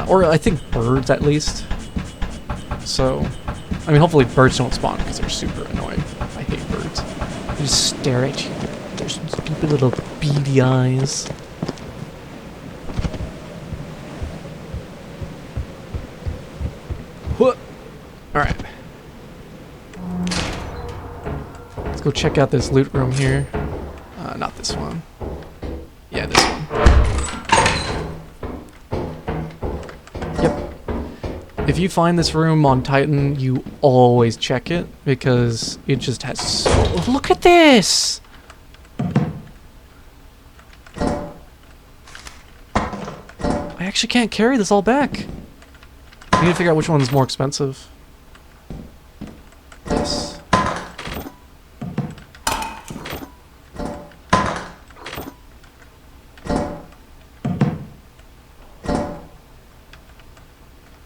Or I think birds at least. So, I mean, hopefully birds don't spawn because they're super annoying. I hate birds. They just stare at you. They're stupid little beady eyes. What? Alright. Let's go check out this loot room here. Not this one. Yeah, this one. Yep. If you find this room on Titan, you always check it, because it just has so... Look at this! I actually can't carry this all back. I need to figure out which one's more expensive. This.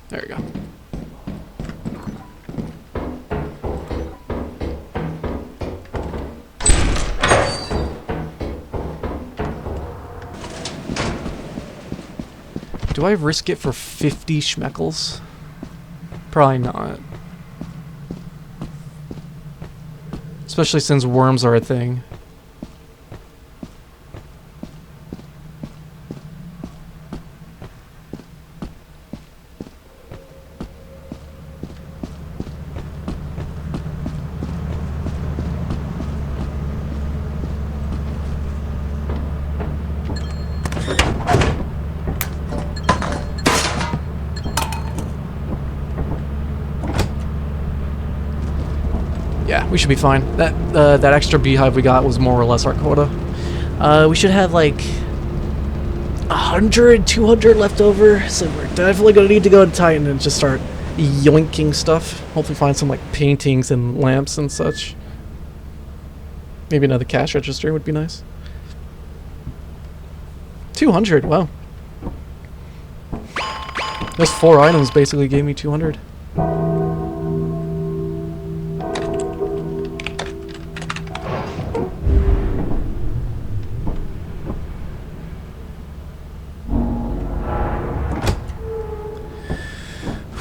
There you go. Do I risk it for 50 schmeckles? Probably not. Especially since worms are a thing. Yeah, we should be fine. That extra beehive we got was more or less our quota. We should have like 100, 200 left over, so we're definitely gonna need to go to Titan and just start yoinking stuff. Hopefully find some like paintings and lamps and such. Maybe another cash register would be nice. 200, wow. Those 4 items basically gave me 200.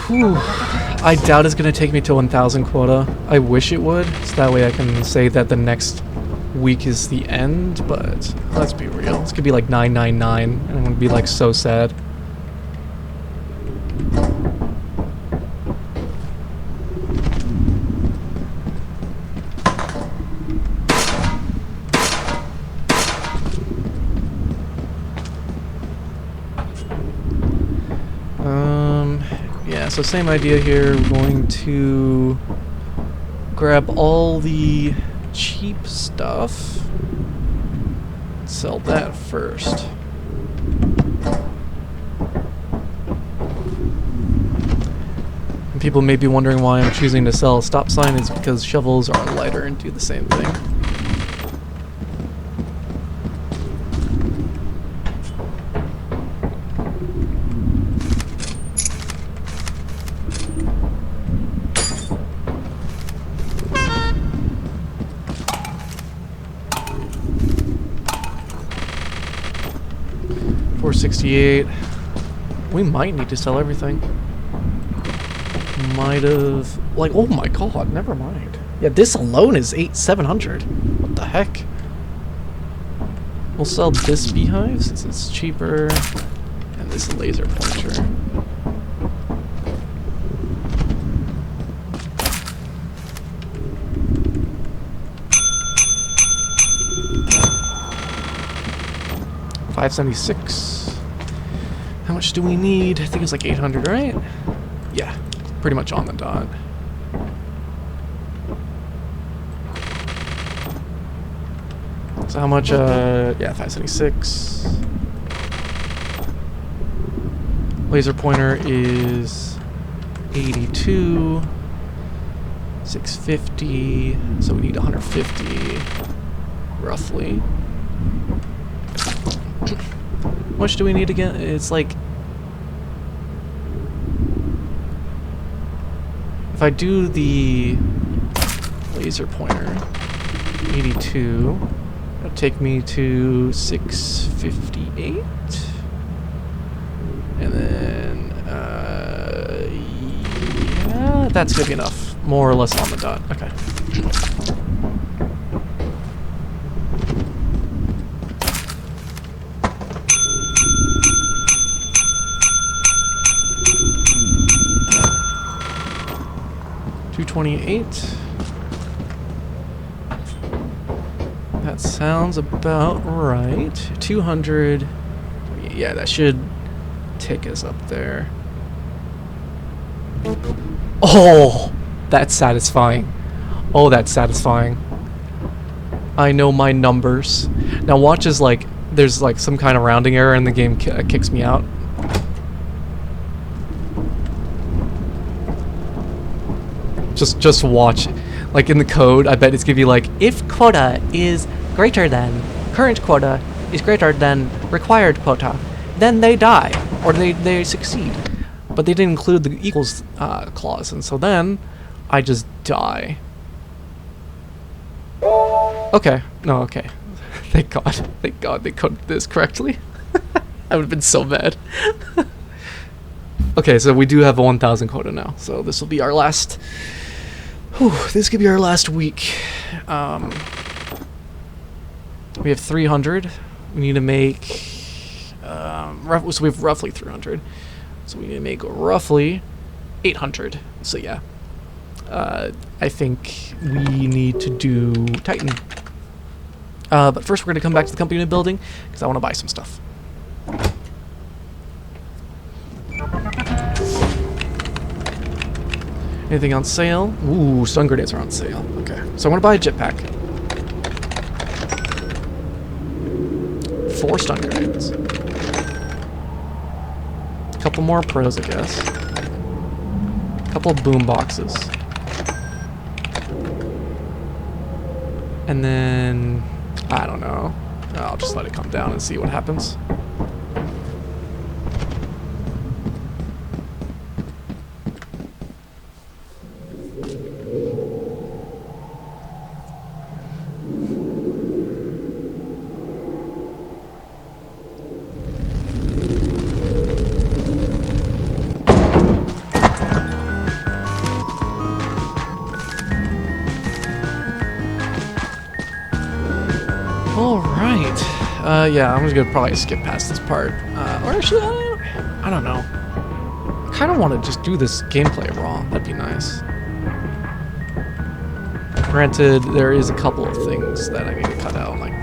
Whew. I doubt it's going to take me to 1,000 quota. I wish it would, so that way I can say that the next week is the end, but let's be real. This could be like 999, and I'm going to be like so sad. Yeah, so same idea here. We're going to grab all the cheap stuff. Sell that first. And people may be wondering why I'm choosing to sell a stop sign. It's because shovels are lighter and do the same thing. $468. We might need to sell everything. Might have, like, oh my god, never mind. Yeah, this alone is 700. What the heck? We'll sell this beehive since it's cheaper, and this laser pointer. $576. How much do we need? I think it's like 800, right? Yeah, pretty much on the dot. So how much? Yeah, 576. Laser pointer is 82. 650. So we need 150, roughly. How much do we need again? It's like, if I do the laser pointer, 82, that'll take me to 658, and then yeah, that's gonna be enough, more or less on the dot. Okay. $228. That sounds about right. 200. Yeah, that should take us up there. Oh, that's satisfying. Oh, that's satisfying. I know my numbers. Now watch as like there's like some kind of rounding error and the game kicks me out. Just watch. Like in the code, I bet it's gonna be like, if quota is greater than, current quota is greater than required quota, then they die, or they succeed. But they didn't include the equals clause, and so then I just die. Okay, no, okay. Thank God they coded this correctly. I would have been so mad. Okay, so we do have a 1,000 quota now. So this will be our last... Whew, this could be our last week. We have 300. We need to make... so we have roughly 300. So we need to make roughly 800. So yeah. I think we need to do Titan. But first we're going to come back to the company building because I want to buy some stuff. Anything on sale? Ooh, stun grenades are on sale. Okay, so I want to buy a jetpack. 4 stun grenades. A couple more pros, I guess. A couple of boom boxes. And then, I don't know. I'll just let it come down and see what happens. Yeah, I'm just gonna probably skip past this part. Or actually, I don't know. I kind of want to just do this gameplay raw. That'd be nice. Granted, there is a couple of things that I need to cut out, like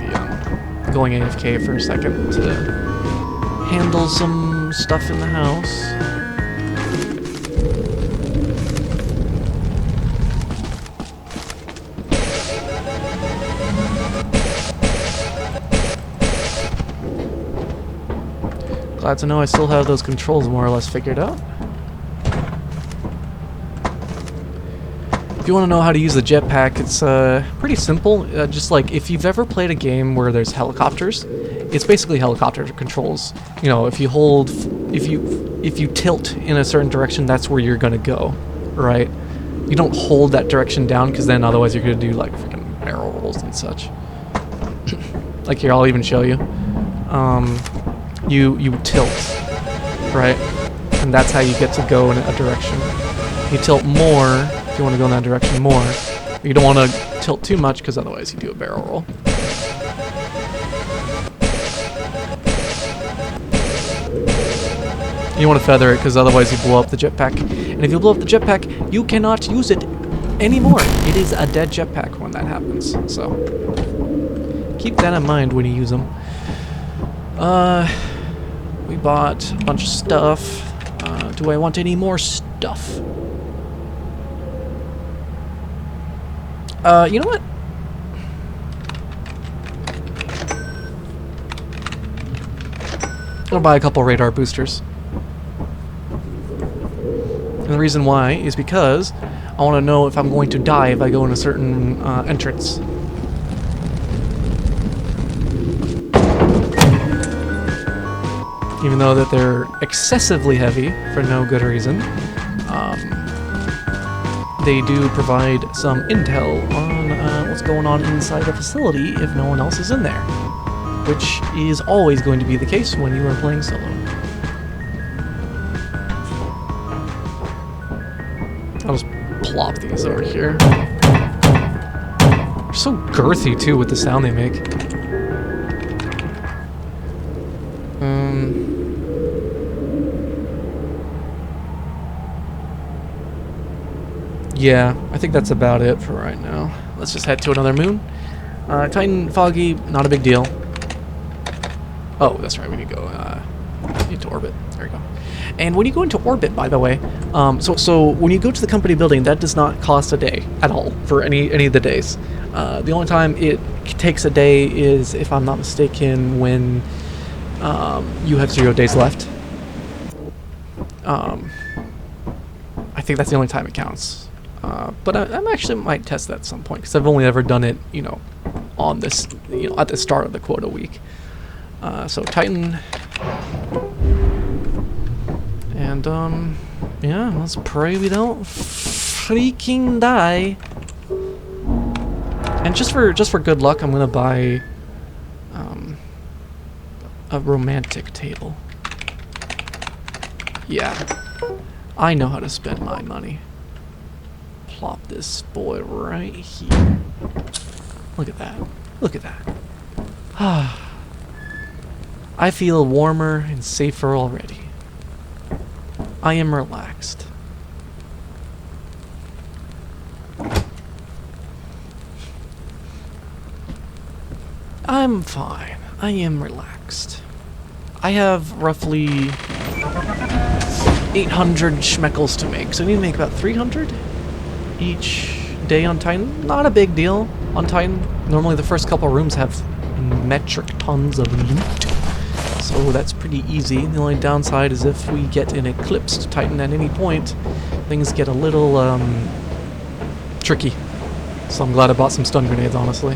the going AFK for a second to handle some stuff in the house. Glad to know I still have those controls more or less figured out. If you want to know how to use the jetpack, it's pretty simple. Just like if you've ever played a game where there's helicopters, it's basically helicopter controls. You know, if you hold, if you tilt in a certain direction, that's where you're gonna go, right? You don't hold that direction down because then otherwise you're gonna do like freaking barrel rolls and such. Like here, I'll even show you. You tilt, right? And that's how you get to go in a direction. You tilt more if you want to go in that direction more. You don't want to tilt too much because otherwise you do a barrel roll. You want to feather it because otherwise you blow up the jetpack. And if you blow up the jetpack, you cannot use it anymore. It is a dead jetpack when that happens. So keep that in mind when you use them. We bought a bunch of stuff. Do I want any more stuff? You know what? I'll buy a couple radar boosters. And the reason why is because I want to know if I'm going to die if I go in a certain entrance. Even though that they're excessively heavy for no good reason, they do provide some intel on what's going on inside a facility if no one else is in there, which is always going to be the case when you are playing solo. I'll just plop these over here. They're so girthy too with the sound they make. Yeah, I think that's about it for right now. Let's just head to another moon. Titan Foggy, not a big deal. Oh, that's right, we need to go into orbit. There we go. And when you go into orbit, by the way, so when you go to the company building, that does not cost a day at all for any of the days. The only time it takes a day is, if I'm not mistaken, when you have 0 days left. I think that's the only time it counts. But I actually might test that at some point because I've only ever done it, you know, on this, you know, at the start of the quota week. So Titan, and yeah, let's pray we don't freaking die. And just for good luck, I'm gonna buy a romantic table. Yeah. I know how to spend my money. Plop this boy right here. Look at that. Look at that. I feel warmer and safer already. I am relaxed. I'm fine. I am relaxed. I have roughly 800 schmeckles to make, so I need to make about 300 each day on Titan. Not a big deal on Titan. Normally the first couple rooms have metric tons of loot, so that's pretty easy. The only downside is if we get an eclipsed Titan at any point, things get a little tricky. So I'm glad I bought some stun grenades, honestly.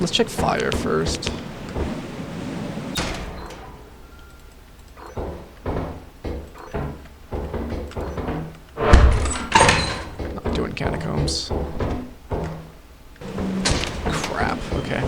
Let's check fire first. Not doing catacombs. Crap, okay.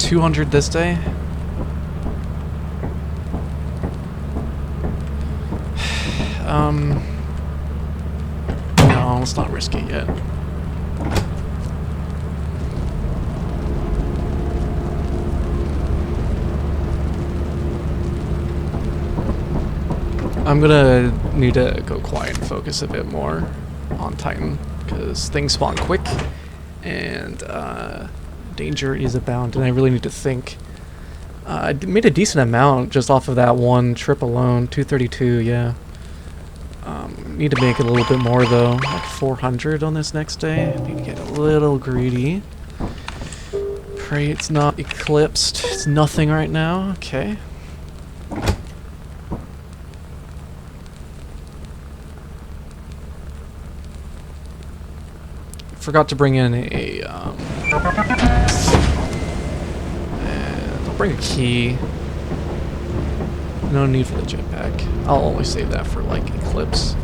$200 this day. No, let's not risk it yet. I'm gonna need to go quiet and focus a bit more on Titan, because things spawn quick, and danger is abound, and I really need to think. I made a decent amount just off of that one trip alone, 232, yeah. Need to make it a little bit more though, like 400 on this next day. Need to get a little greedy. Pray it's not eclipsed. It's nothing right now, okay. Forgot to bring in a, and I'll bring a key. No need for the jetpack. I'll only save that for, like, Eclipse.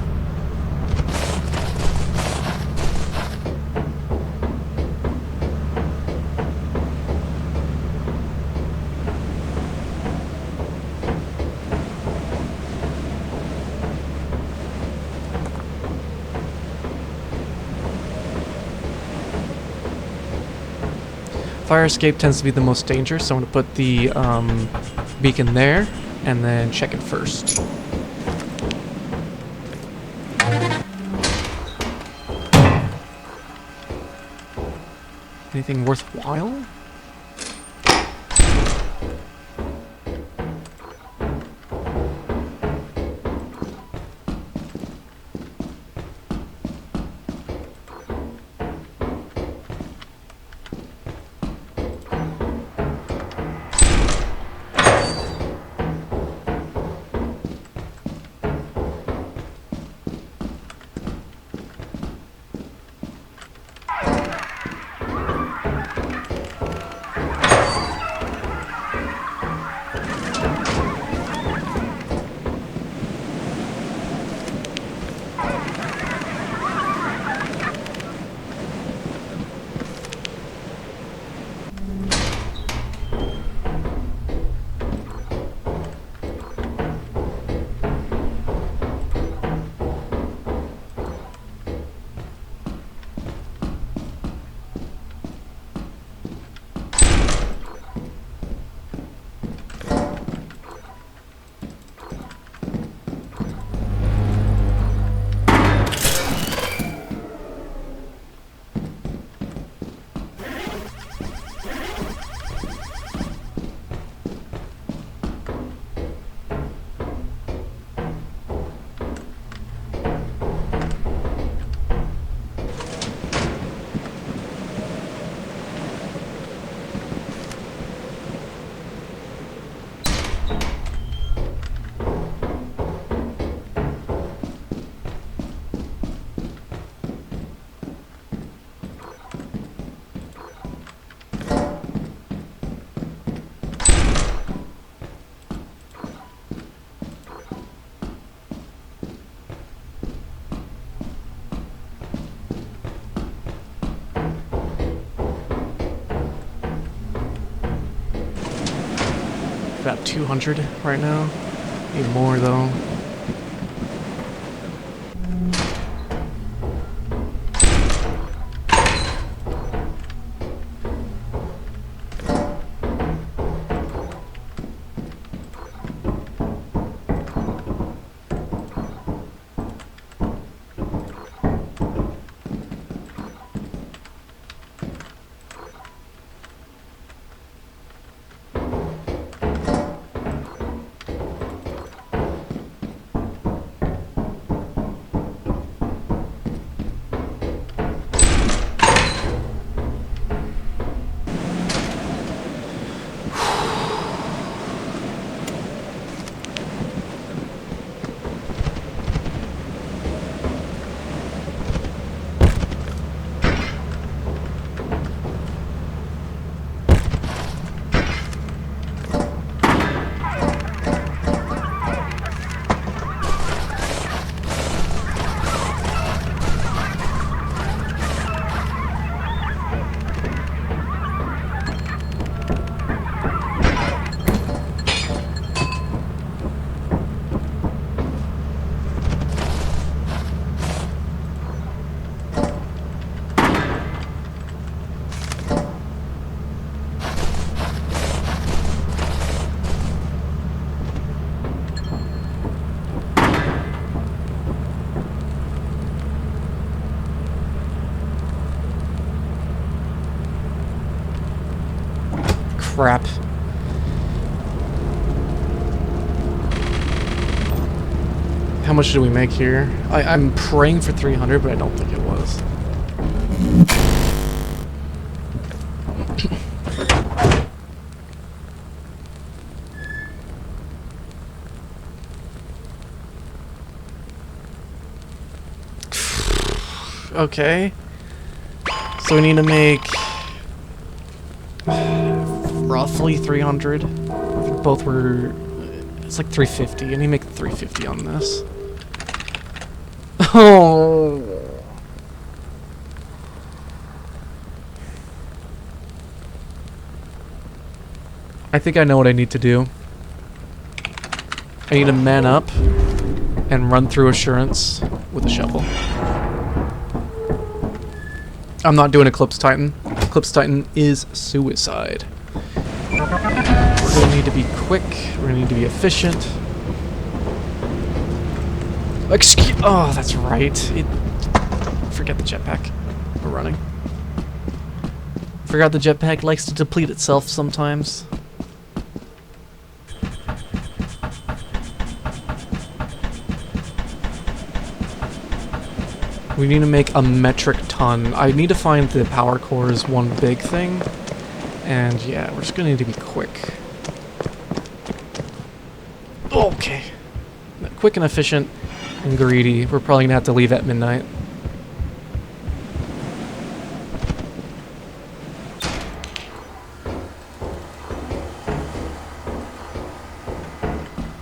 Fire escape tends to be the most dangerous, so I'm going to put the beacon there and then check it first. Anything worthwhile? about 200 right now. Need more though. Crap. How much did we make here? I'm praying for 300, but I don't think it was. Okay. So we need to make roughly 300. Both were... It's like 350. I need to make 350 on this. Oh. I think I know what I need to do. I need to man up and run through assurance with a shovel. I'm not doing Eclipse Titan. Eclipse Titan is suicide. We're gonna need to be quick. We're gonna need to be efficient. Excuse. Oh, that's right. Forget the jetpack. We're running. Forgot the jetpack likes to deplete itself sometimes. We need to make a metric ton. I need to find the power core's one big thing. And yeah, we're just gonna need to be quick. Okay. Quick and efficient and greedy. We're probably gonna have to leave at midnight.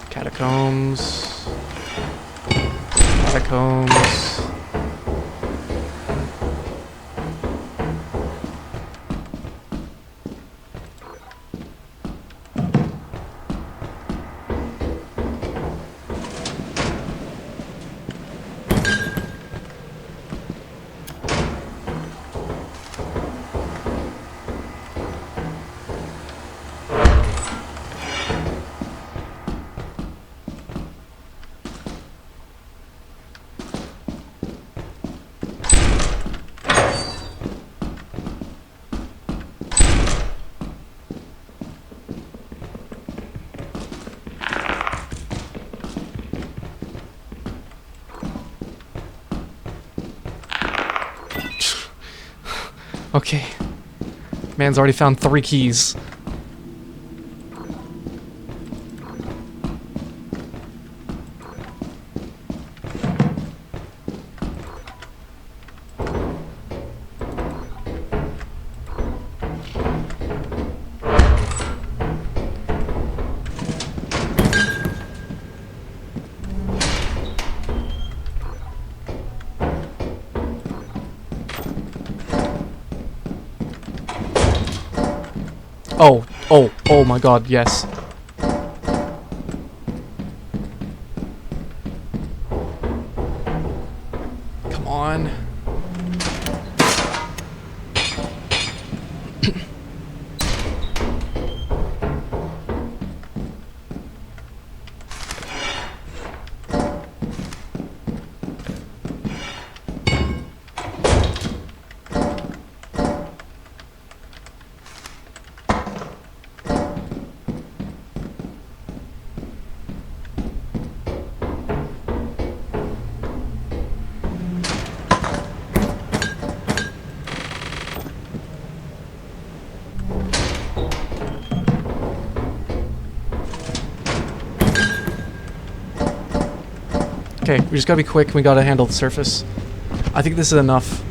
Catacombs. Catacombs. Okay. Man's already found 3 keys. Oh my god, yes. Okay, we just gotta be quick. We gotta handle the surface. I think this is enough.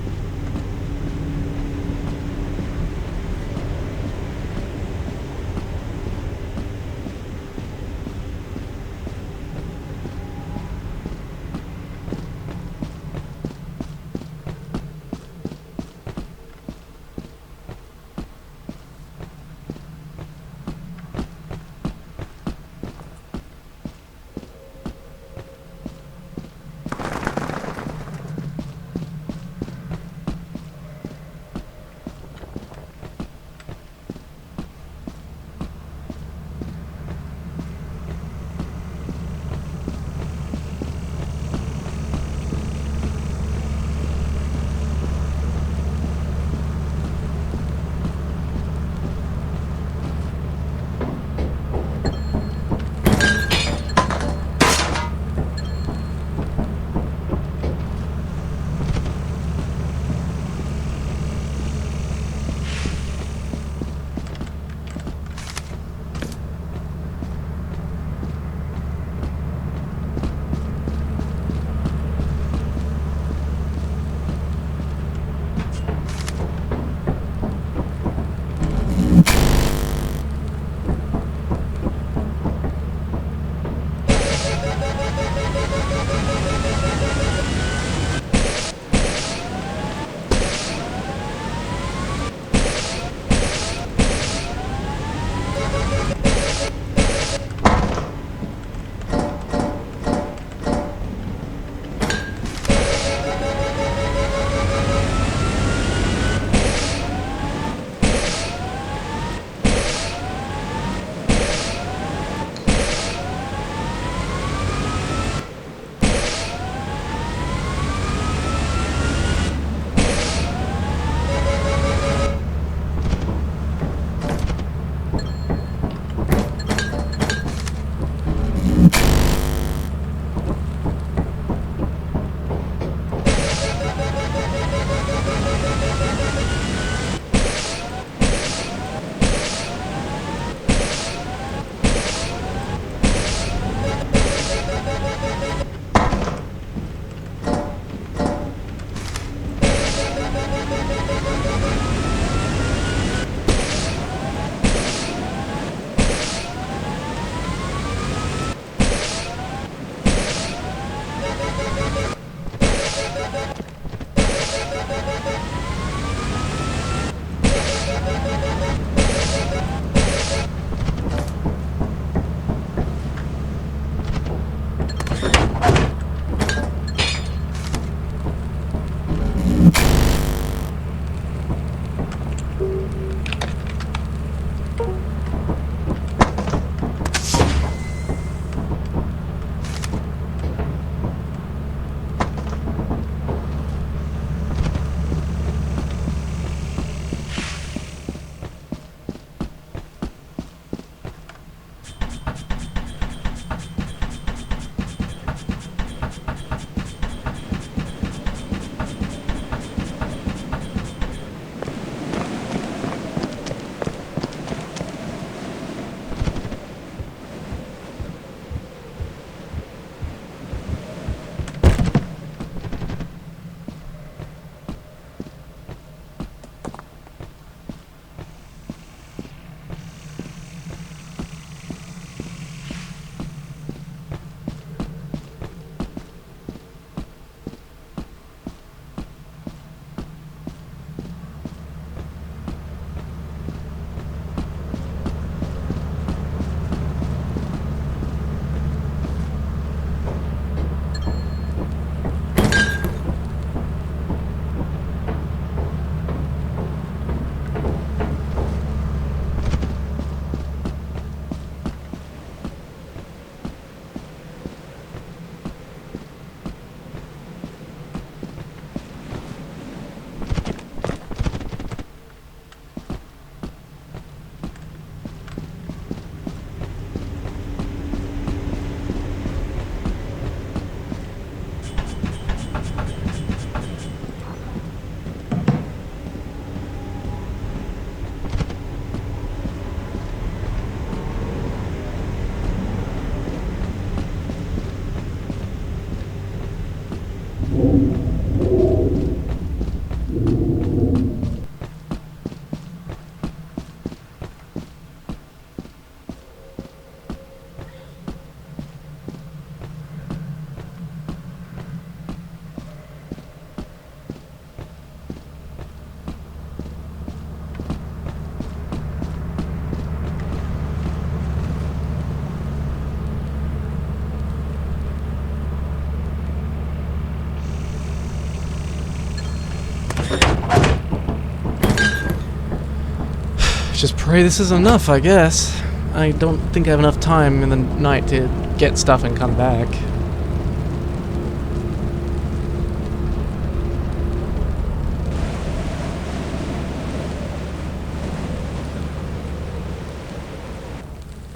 just pray this is enough, I guess. I don't think I have enough time in the night to get stuff and come back.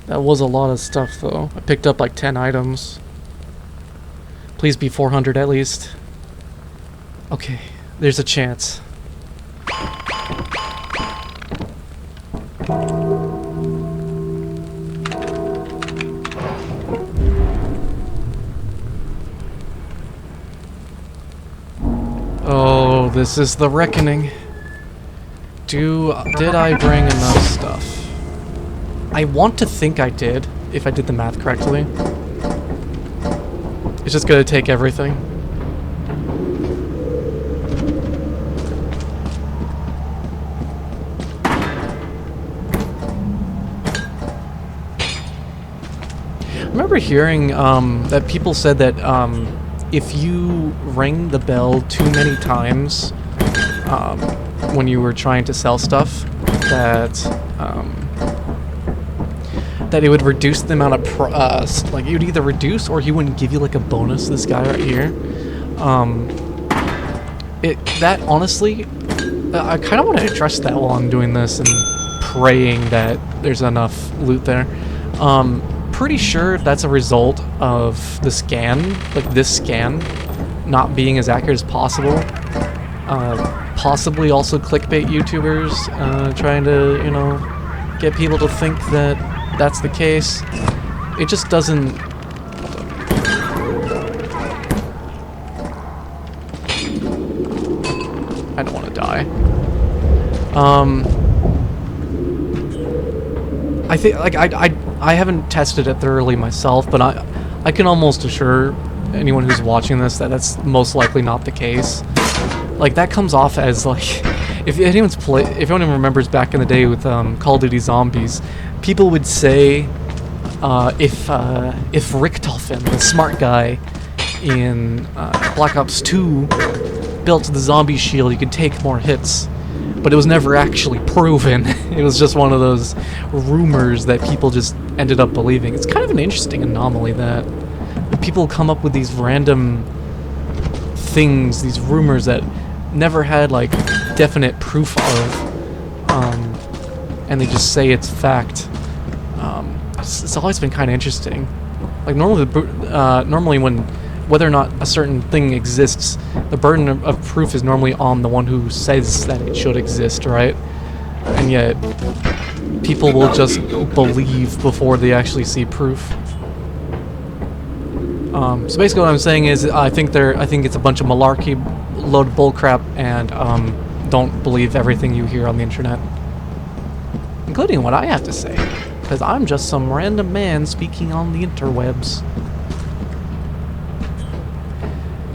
That was a lot of stuff, though. I picked up like 10 items. Please be 400 at least. Okay, there's a chance. Oh, this is the reckoning. Did I bring enough stuff? I want to think I did, if I did the math correctly. It's just gonna take everything. I remember hearing that people said that if you ring the bell too many times when you were trying to sell stuff, that it would reduce the amount of like it would either reduce or he wouldn't give you like a bonus. This guy right here, that honestly, I kind of want to address that while I'm doing this and praying that there's enough loot there. Pretty sure that's a result of the scan, like this scan, not being as accurate as possible. Possibly also clickbait YouTubers trying to, you know, get people to think that that's the case. It just doesn't. I don't want to die. I think like I haven't tested it thoroughly myself, but I can almost assure anyone who's watching this that that's most likely not the case. Like that comes off as like if anyone remembers back in the day with Call of Duty Zombies, people would say if Richtofen, the smart guy in Black Ops 2, built the zombie shield, you could take more hits. But it was never actually proven. It was just one of those rumors that people just ended up believing. It's kind of an interesting anomaly that people come up with these random things, these rumors that never had like definite proof of, and they just say it's fact. It's always been kind of interesting. Like normally when whether or not a certain thing exists, the burden of proof is normally on the one who says that it should exist, right? And yet, people will just believe before they actually see proof. So basically what I'm saying is, I think it's a bunch of malarkey, load of bullcrap, and don't believe everything you hear on the internet. Including what I have to say. Because I'm just some random man speaking on the interwebs.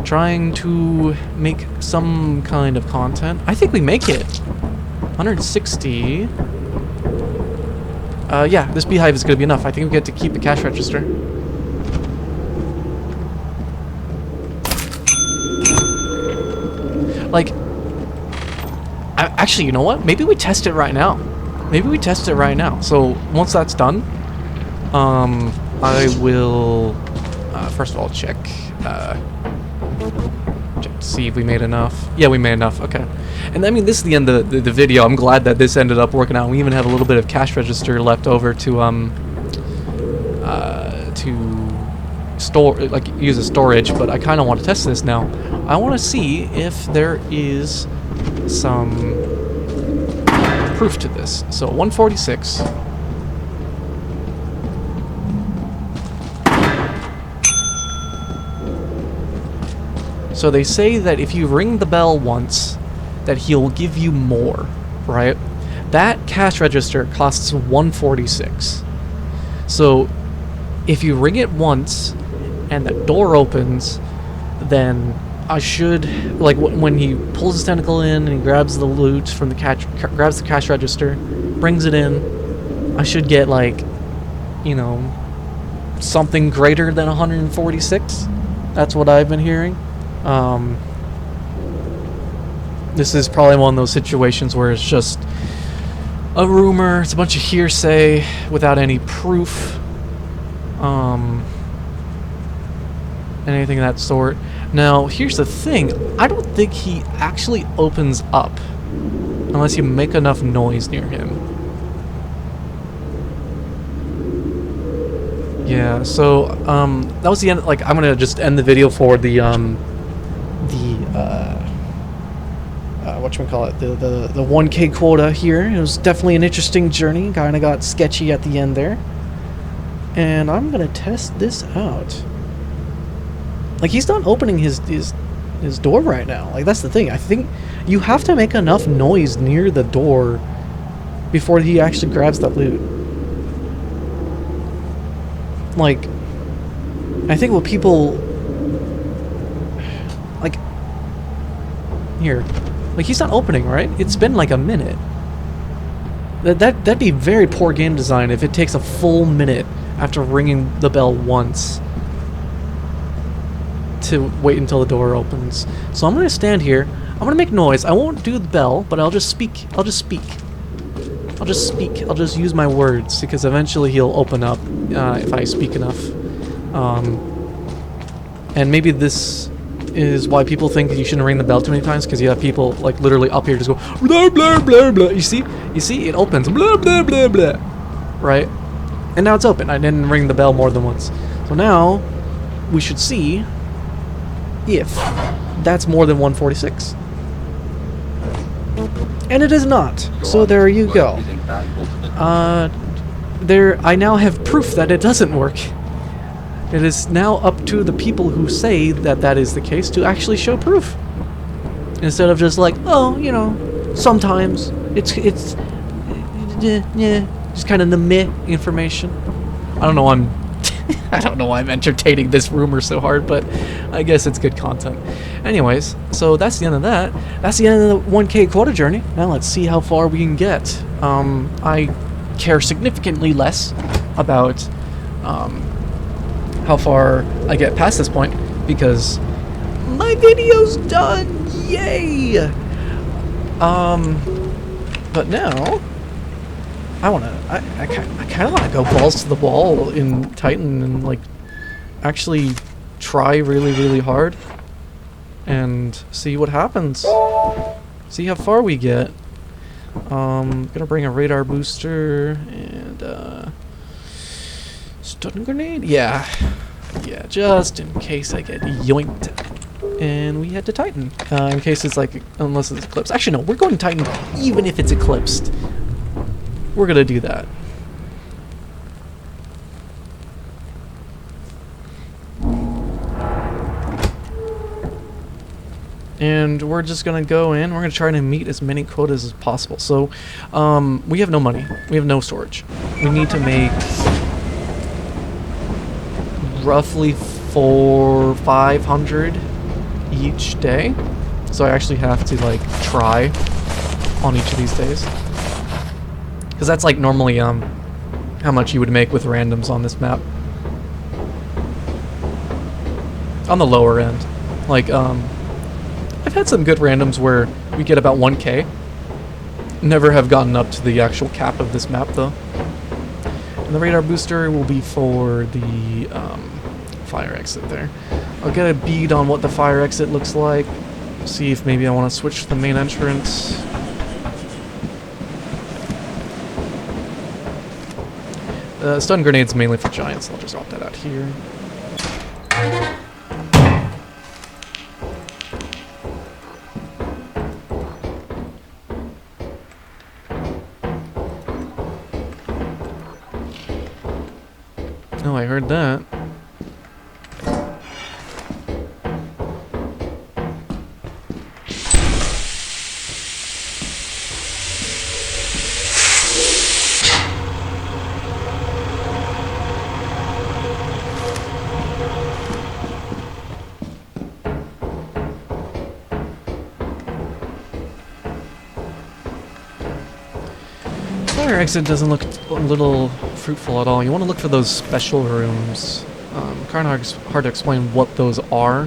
Trying to make some kind of content. I think we make it. 160. Yeah, this beehive is going to be enough. I think we get to keep the cash register. Like, actually, you know what? Maybe we test it right now. Maybe we test it right now. So once that's done, I will first of all check to see if we made enough. Yeah, we made enough. Okay. And I mean, this is the end of the video. I'm glad that this ended up working out. We even have a little bit of cash register left over to store, like use as storage. But I kind of want to test this now. I want to see if there is some proof to this. So 146. So they say that if you ring the bell once, that he'll give you more, right? That cash register costs 146. So if you ring it once and the door opens, then I should, like when he pulls his tentacle in and he grabs the loot from the grabs the cash register, brings it in, I should get like, you know, something greater than 146. That's what I've been hearing. This is probably one of those situations where it's just a rumor. It's a bunch of hearsay without any proof. Anything of that sort. Now, here's the thing. I don't think he actually opens up unless you make enough noise near him. Yeah, so, that was the end. Like, I'm gonna just end the video for the whatchamacallit, the 1K quota here. It was definitely an interesting journey. Kinda got sketchy at the end there. And I'm gonna test this out. Like, he's not opening his door right now. Like, that's the thing. I think you have to make enough noise near the door before he actually grabs the loot. Like, I think what people... Like... Here. Like, he's not opening, right? It's been like a minute. That'd be very poor game design if it takes a full minute after ringing the bell once to wait until the door opens. So I'm gonna stand here. I'm gonna make noise. I won't do the bell, but I'll just speak. I'll just speak. I'll just use my words, because eventually he'll open up if I speak enough. And maybe this is why people think that you shouldn't ring the bell too many times, because you have people like literally up here just go blah blah blah blah. You see it opens blah blah blah blah, right? And now it's open. I didn't ring the bell more than once. So now we should see if that's more than 146. And it is not. So there you go. I now have proof that it doesn't work. It is now up to the people who say that that is the case to actually show proof. Instead of just like, oh, you know, sometimes it's yeah, just kind of the meh information. I don't know why I don't know why I'm entertaining this rumor so hard, but I guess it's good content. Anyways, so that's the end of that. That's the end of the 1K quota journey. Now let's see how far we can get. I care significantly less about how far I get past this point, because my video's done. Yay! But now I kind of want to go balls to the wall in Titan and like actually try really, really hard and see what happens. See how far we get. Gonna bring a radar booster and stun grenade. Yeah, just in case I get yoinked. And we head to Titan. In case it's like, unless it's eclipsed. Actually, no, we're going to Titan even if it's eclipsed. We're gonna do that. And we're just gonna go in. We're gonna try to meet as many quotas as possible. So, we have no money. We have no storage. We need to make roughly 400-500 each day. So I actually have to like try on each of these days. Because that's like normally how much you would make with randoms on this map. On the lower end. Like I've had some good randoms where we get about 1K. Never have gotten up to the actual cap of this map though. And the radar booster will be for the fire exit there. I'll get a bead on what the fire exit looks like. See if maybe I want to switch to the main entrance. Stun grenades mainly for giants. I'll just drop that out here. Oh, I heard that. Fire exit doesn't look a little fruitful at all. You want to look for those special rooms. Kind of hard to explain what those are.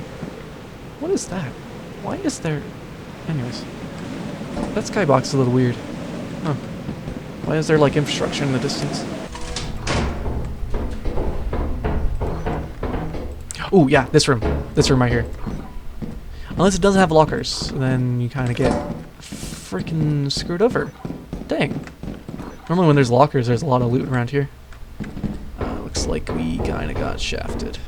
What is that? Why is there... Anyways. That skybox is a little weird. Huh. Why is there like infrastructure in the distance? Oh yeah, this room right here. Unless it doesn't have lockers, then you kind of get freaking screwed over. Dang. Normally when there's lockers, there's a lot of loot around here. Looks like we kind of got shafted.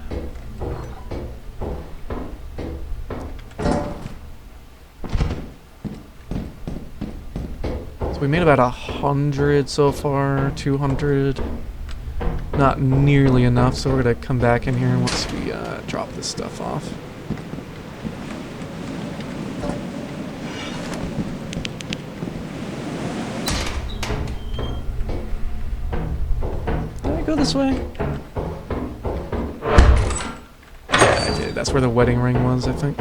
So we made about 100 so far, 200. Not nearly enough, so we're gonna come back in here once we drop this stuff off. Did I go this way? Yeah, I did. That's where the wedding ring was, I think.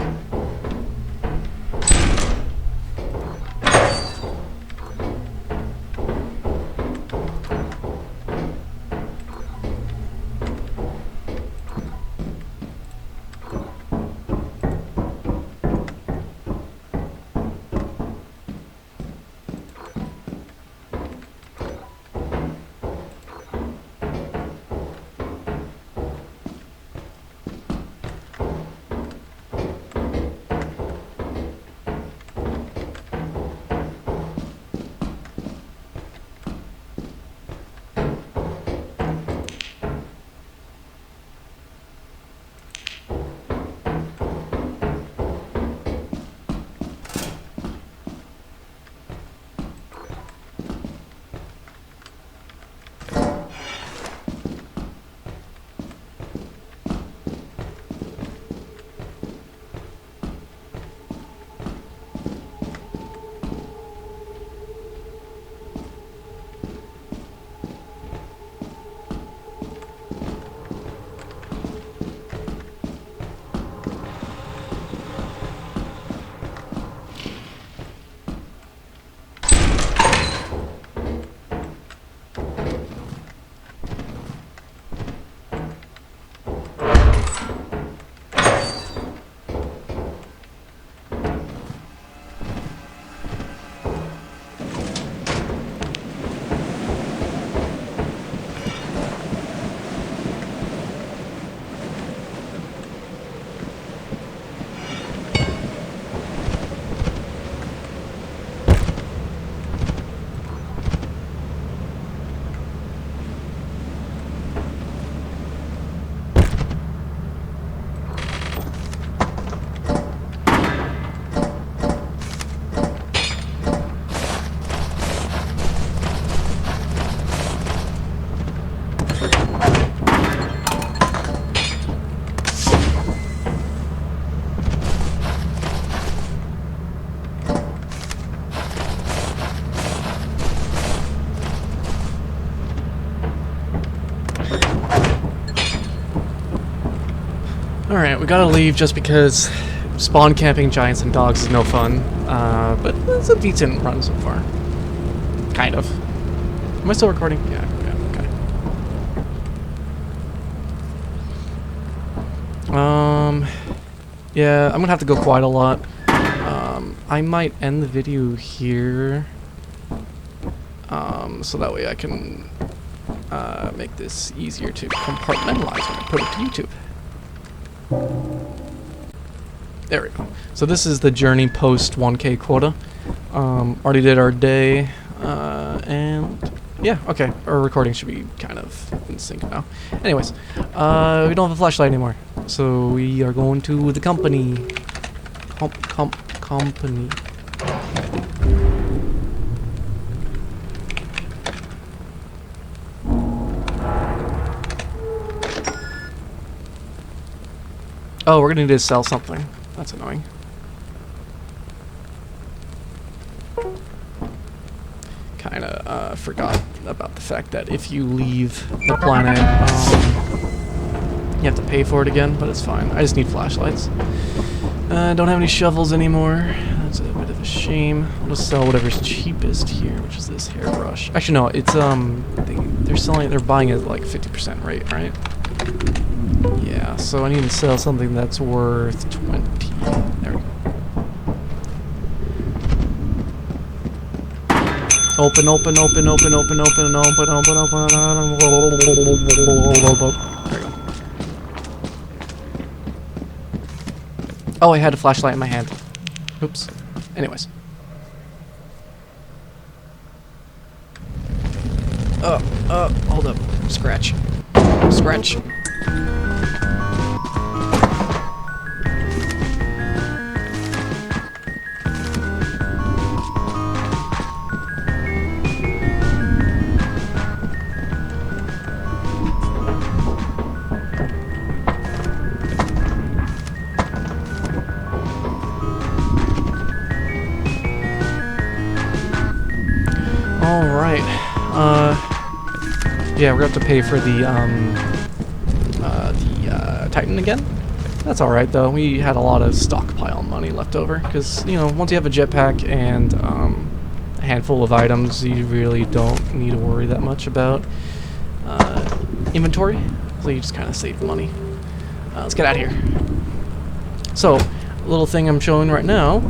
Alright, we gotta leave just because spawn camping giants and dogs is no fun. But it's a decent run so far. Kind of. Am I still recording? Yeah, okay. Yeah, I'm gonna have to go quiet a lot. I might end the video here. So that way I can make this easier to compartmentalize when I put it to YouTube. There we go. So this is the journey post 1K quota. Already did our day, and yeah, okay. Our recording should be kind of in sync now. Anyways, we don't have a flashlight anymore, so we are going to the company. Company. Oh, we're gonna need to sell something. That's annoying. Kinda forgot about the fact that if you leave the planet, you have to pay for it again, but it's fine. I just need flashlights. Don't have any shovels anymore. That's a bit of a shame. I'll just sell whatever's cheapest here, which is this hairbrush. Actually, no, it's they're buying it at like 50% rate, right? Yeah, so I need to sell something that's worth 20. There we go. Open, open, open, open, open, open, open, open, open. There we go. Oh, I had a flashlight in my hand. Oops. Anyways. Hold up. Scratch. Scratch. Alright. Yeah, we're gonna have to pay for the Titan again. That's alright though. We had a lot of stockpile money left over because, you know, once you have a jetpack and a handful of items, you really don't need to worry that much about inventory. So you just kind of save money. Let's get out of here. So, little thing I'm showing right now.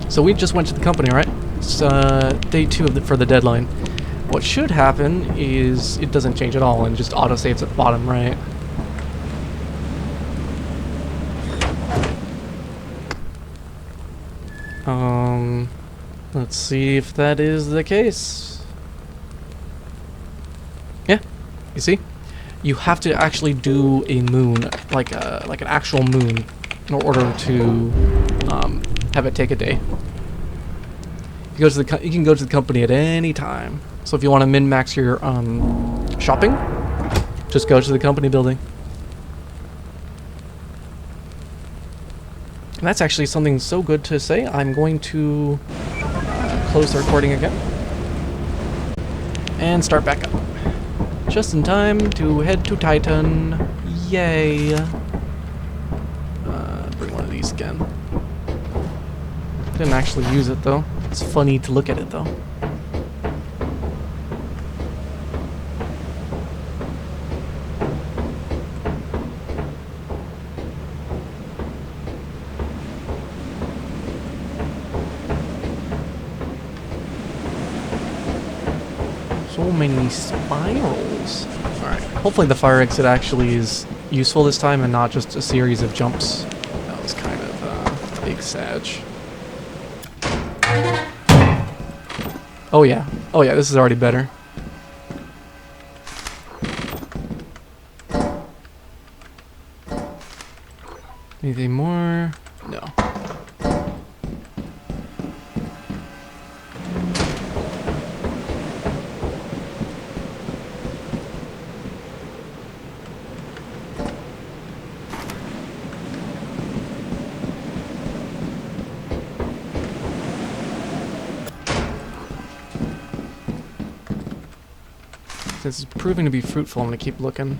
So we just went to the company, right? It's day 2 of for the deadline. What should happen is it doesn't change at all and just auto saves at the bottom right. Let's see if that is the case. Yeah, you see? You have to actually do a moon, like an actual moon, in order to have it take a day. You can go to the company at any time. So if you want to min-max your shopping, just go to the company building. And that's actually something so good to say. I'm going to close the recording again and start back up. Just in time to head to Titan. Yay! Bring one of these again. Didn't actually use it though. It's funny to look at it though. So many spirals. Alright, hopefully the fire exit actually is useful this time and not just a series of jumps. That was kind of big sag. Oh yeah, this is already better. Anything more? No. This is proving to be fruitful. I'm gonna keep looking.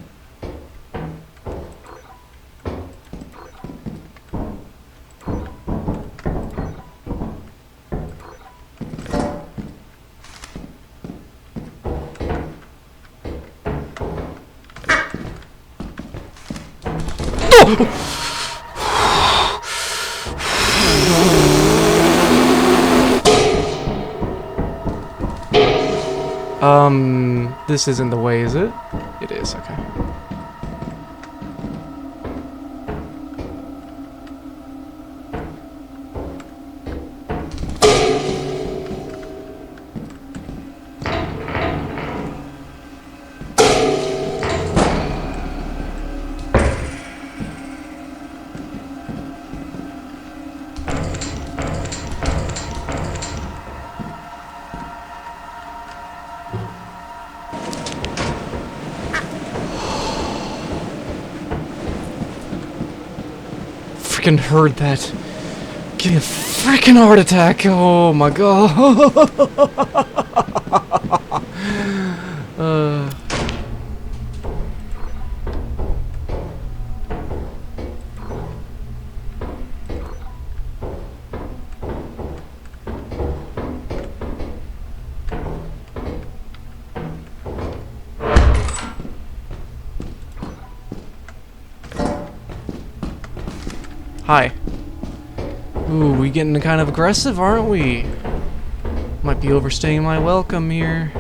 This isn't the way, is it? It is, okay. Freaking heard that. Give me a freaking heart attack. Oh my god. Hi. Ooh, we getting kind of aggressive, aren't we? Might be overstaying my welcome here.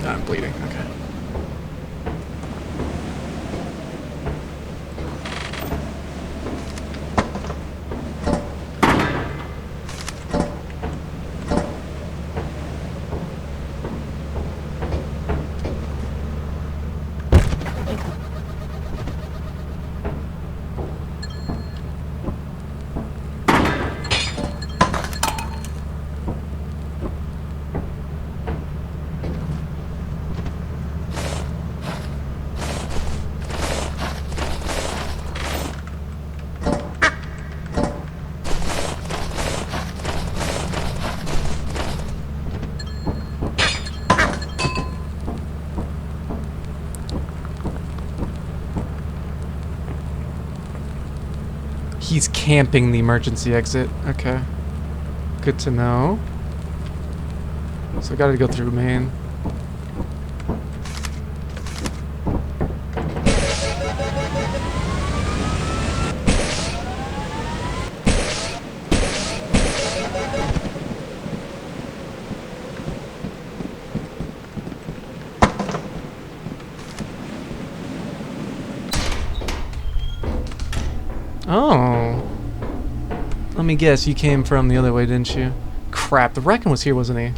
I'm bleeding, okay. He's camping the emergency exit. Okay. Good to know. So I gotta go through main. Oh. Let me guess, you came from the other way, didn't you? Crap, the Reckon was here, wasn't he?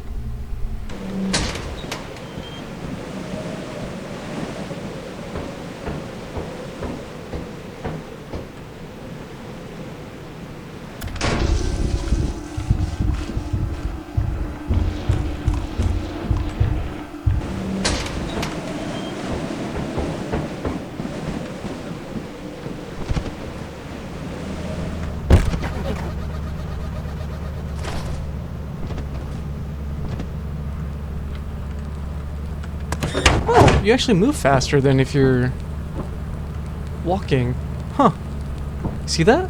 You actually move faster than if you're walking. Huh. See that?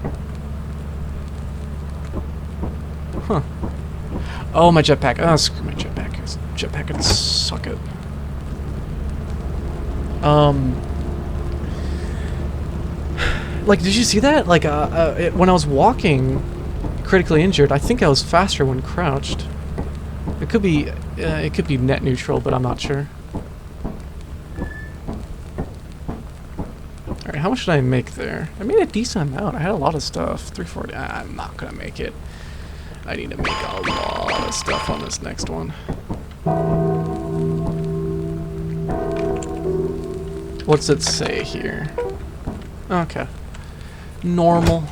Huh. Oh, my jetpack. Oh, screw my jetpack. Jetpack can suck it. Like, did you see that? Like, when I was walking, critically injured, I think I was faster when crouched. It could be net neutral, but I'm not sure. Alright, how much did I make there? I made a decent amount. I had a lot of stuff. 340. I'm not gonna make it. I need to make a lot of stuff on this next one. What's it say here? Okay. Normal.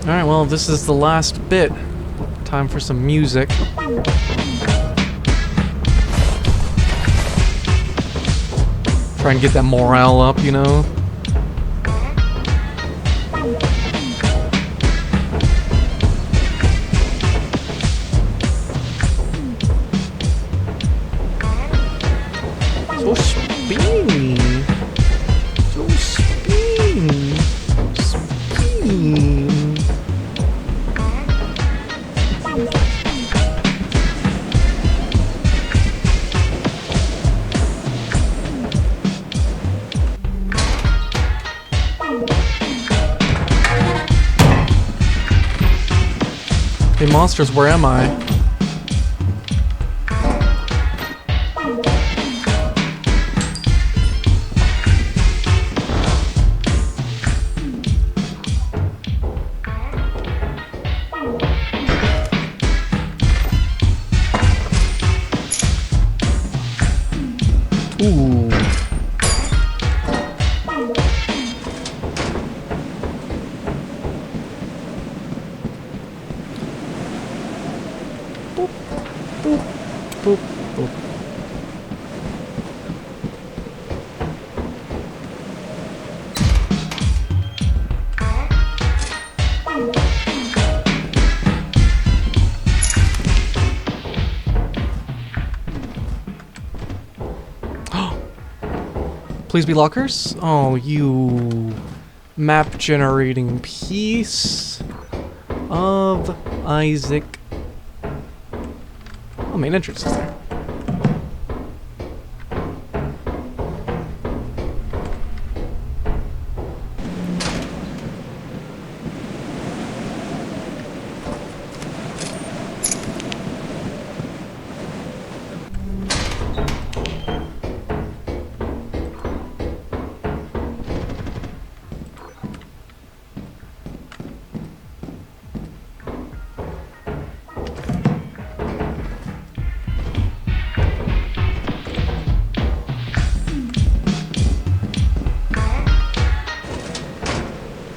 Alright, well, this is the last bit. Time for some music. Try and get that morale up, you know? So spinny. So spinny. Spinny. Hey monsters, where am I? Ooh. Boop, boop, boop, boop. Please be lockers. Oh, you map generating piece of Isaac. Oh, main entrance is there.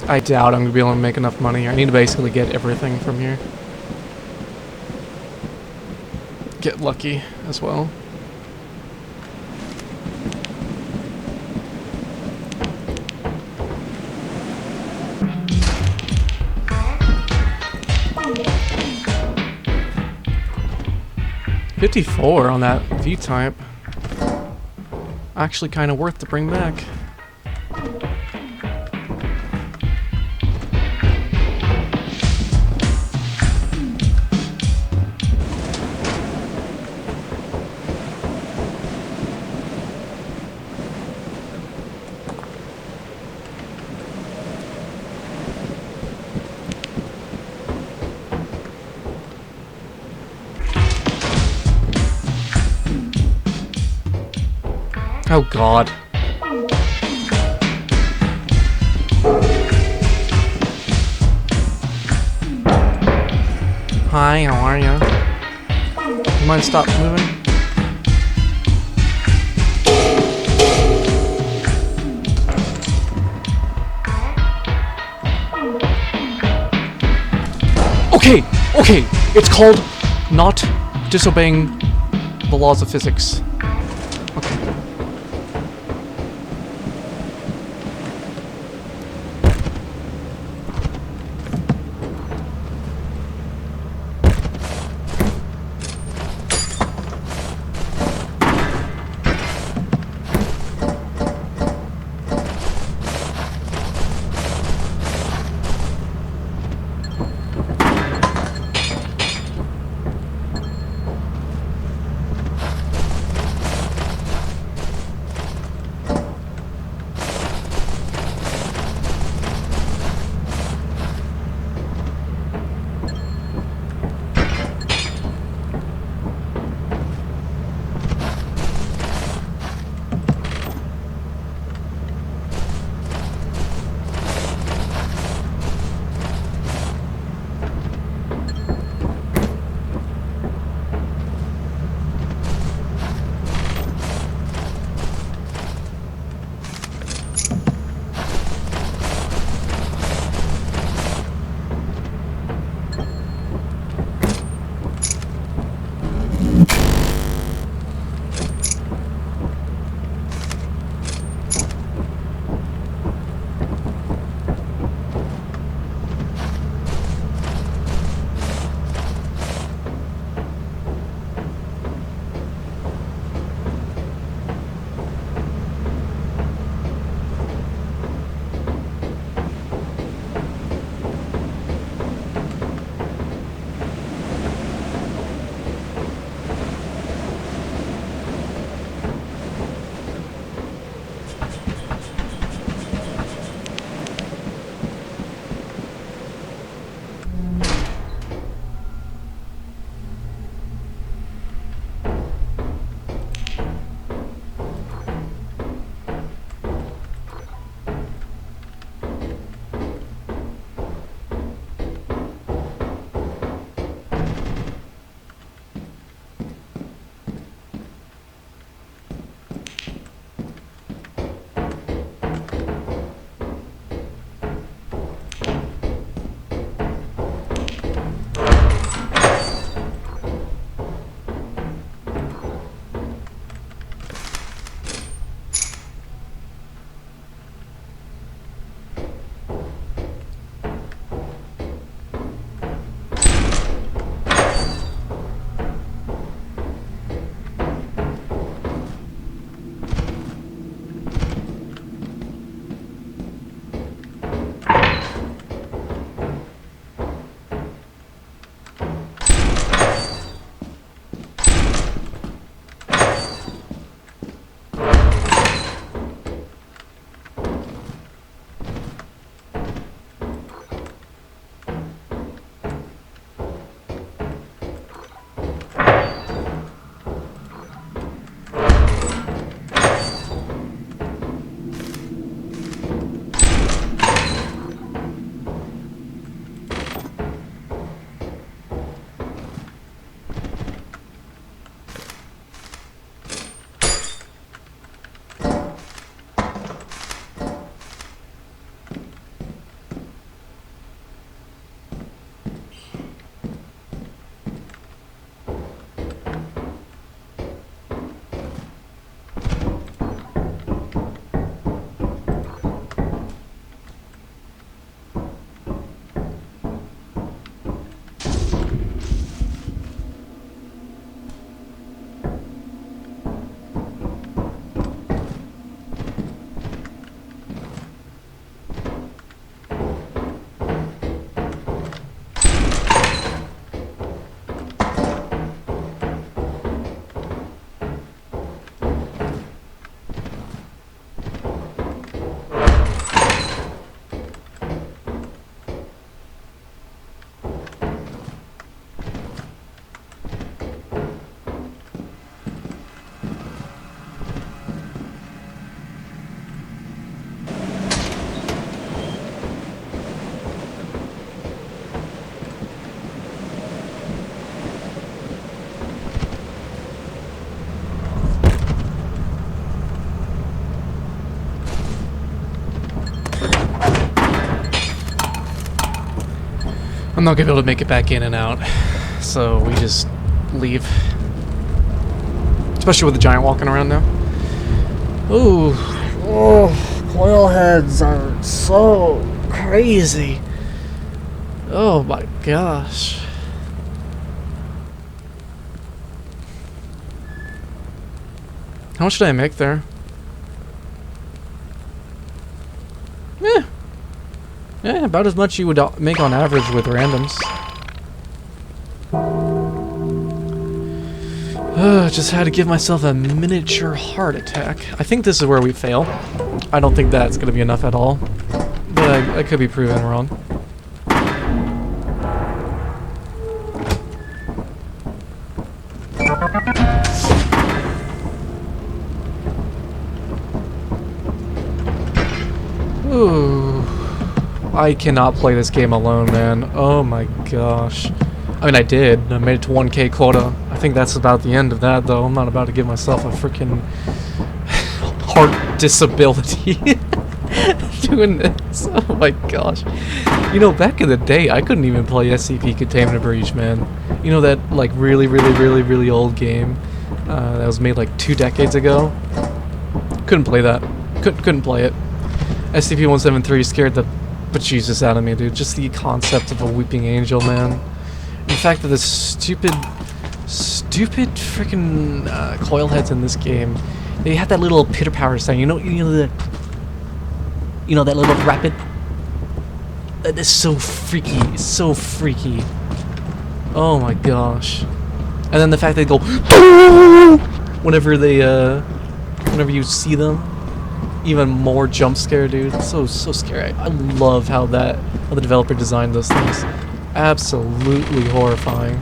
I doubt I'm gonna be able to make enough money here. I need to basically get everything from here. Get lucky as well. $54 on that V-type. Actually kind of worth to bring back. Oh god. Hi, how are ya? You mind stop moving? Okay, okay, it's called not disobeying the laws of physics. Okay. I'm not gonna be able to make it back in and out, so we just leave. Especially with the giant walking around now. Ooh. Oh, coil heads are so crazy. Oh my gosh. How much did I make there? Yeah, about as much you would make on average with randoms. Just had to give myself a miniature heart attack. I think this is where we fail. I don't think that's going to be enough at all. But I could be proven wrong. Ooh. I cannot play this game alone, man. Oh my gosh. I mean, I did. I made it to 1K quota. I think that's about the end of that, though. I'm not about to give myself a freaking heart disability doing this. Oh my gosh. You know, back in the day, I couldn't even play SCP Containment Breach, man. You know that, like, really old game that was made, like, 2 decades ago? Couldn't play that. Couldn't play it. SCP-173 scared the bejesus out of me, dude. Just the concept of a weeping angel, man. The fact that the stupid freaking coil heads in this game, they had that little pitter power sound. You know that little rapid. That is so freaky, so freaky. Oh my gosh! And then the fact they go whenever you see them. Even more jump scare, dude. So scary. I love how the developer designed those things. Absolutely horrifying.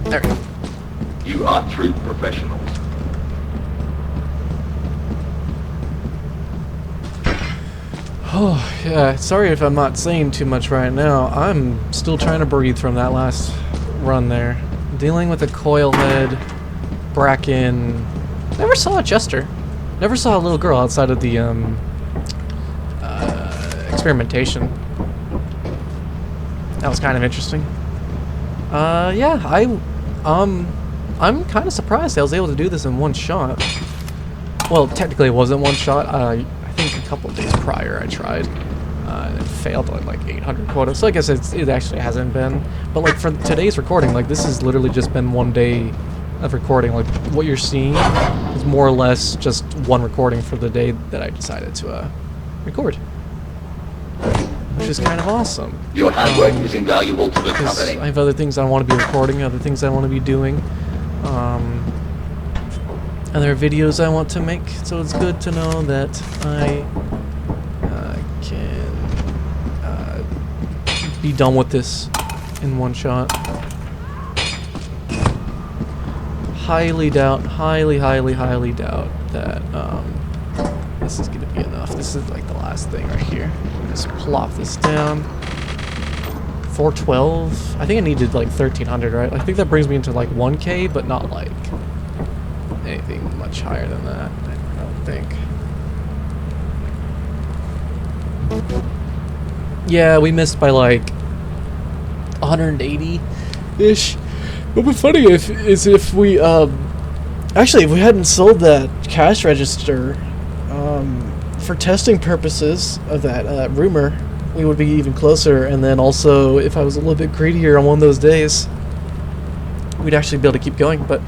There we go. You are true professionals. Oh, yeah, sorry if I'm not saying too much right now. I'm still trying to breathe from that last run there. Dealing with a coil head, Bracken. Never saw a jester. Never saw a little girl outside of the experimentation. That was kind of interesting. Yeah, I'm kind of surprised I was able to do this in one shot. Well, technically it wasn't one shot. I think a couple of days prior I tried. And it failed at like 800 quota. So I guess it actually hasn't been. But like for today's recording, like this has literally just been 1 day of recording. Like what you're seeing is more or less just one recording for the day that I decided to record. Which is kind of awesome. Your hard work is invaluable to the company. I have other things I want to be recording, other things I want to be doing. Other videos I want to make, so it's good to know that I can be done with this in one shot. Highly doubt that this is gonna be enough. This is like the last thing right here. Just plop this down. 412. I think I needed like 1300, right? I think that brings me into like 1K, but not like anything much higher than that, I don't think. Yeah, we missed by like 180-ish. What would be funny if we actually if we hadn't sold that cash register for testing purposes of that rumor, we would be even closer. And then also, if I was a little bit greedier on one of those days, we'd actually be able to keep going. But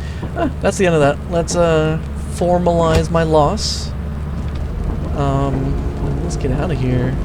that's the end of that. Let's formalize my loss. Let's get out of here.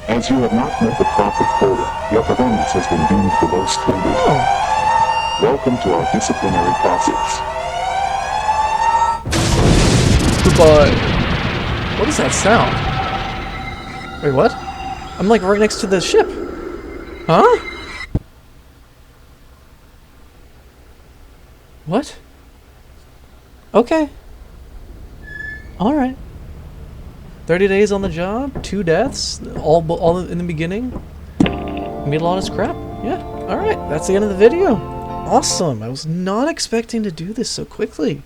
As you have not met the profit quota, your performance has been deemed below standard. Welcome to our disciplinary process. Goodbye. What is that sound? Wait, what? I'm like right next to the ship. Huh? What? Okay. Alright. 30 days on the job, 2 deaths, all in the beginning. Made a lot of scrap. Yeah, alright. That's the end of the video. Awesome. I was not expecting to do this so quickly.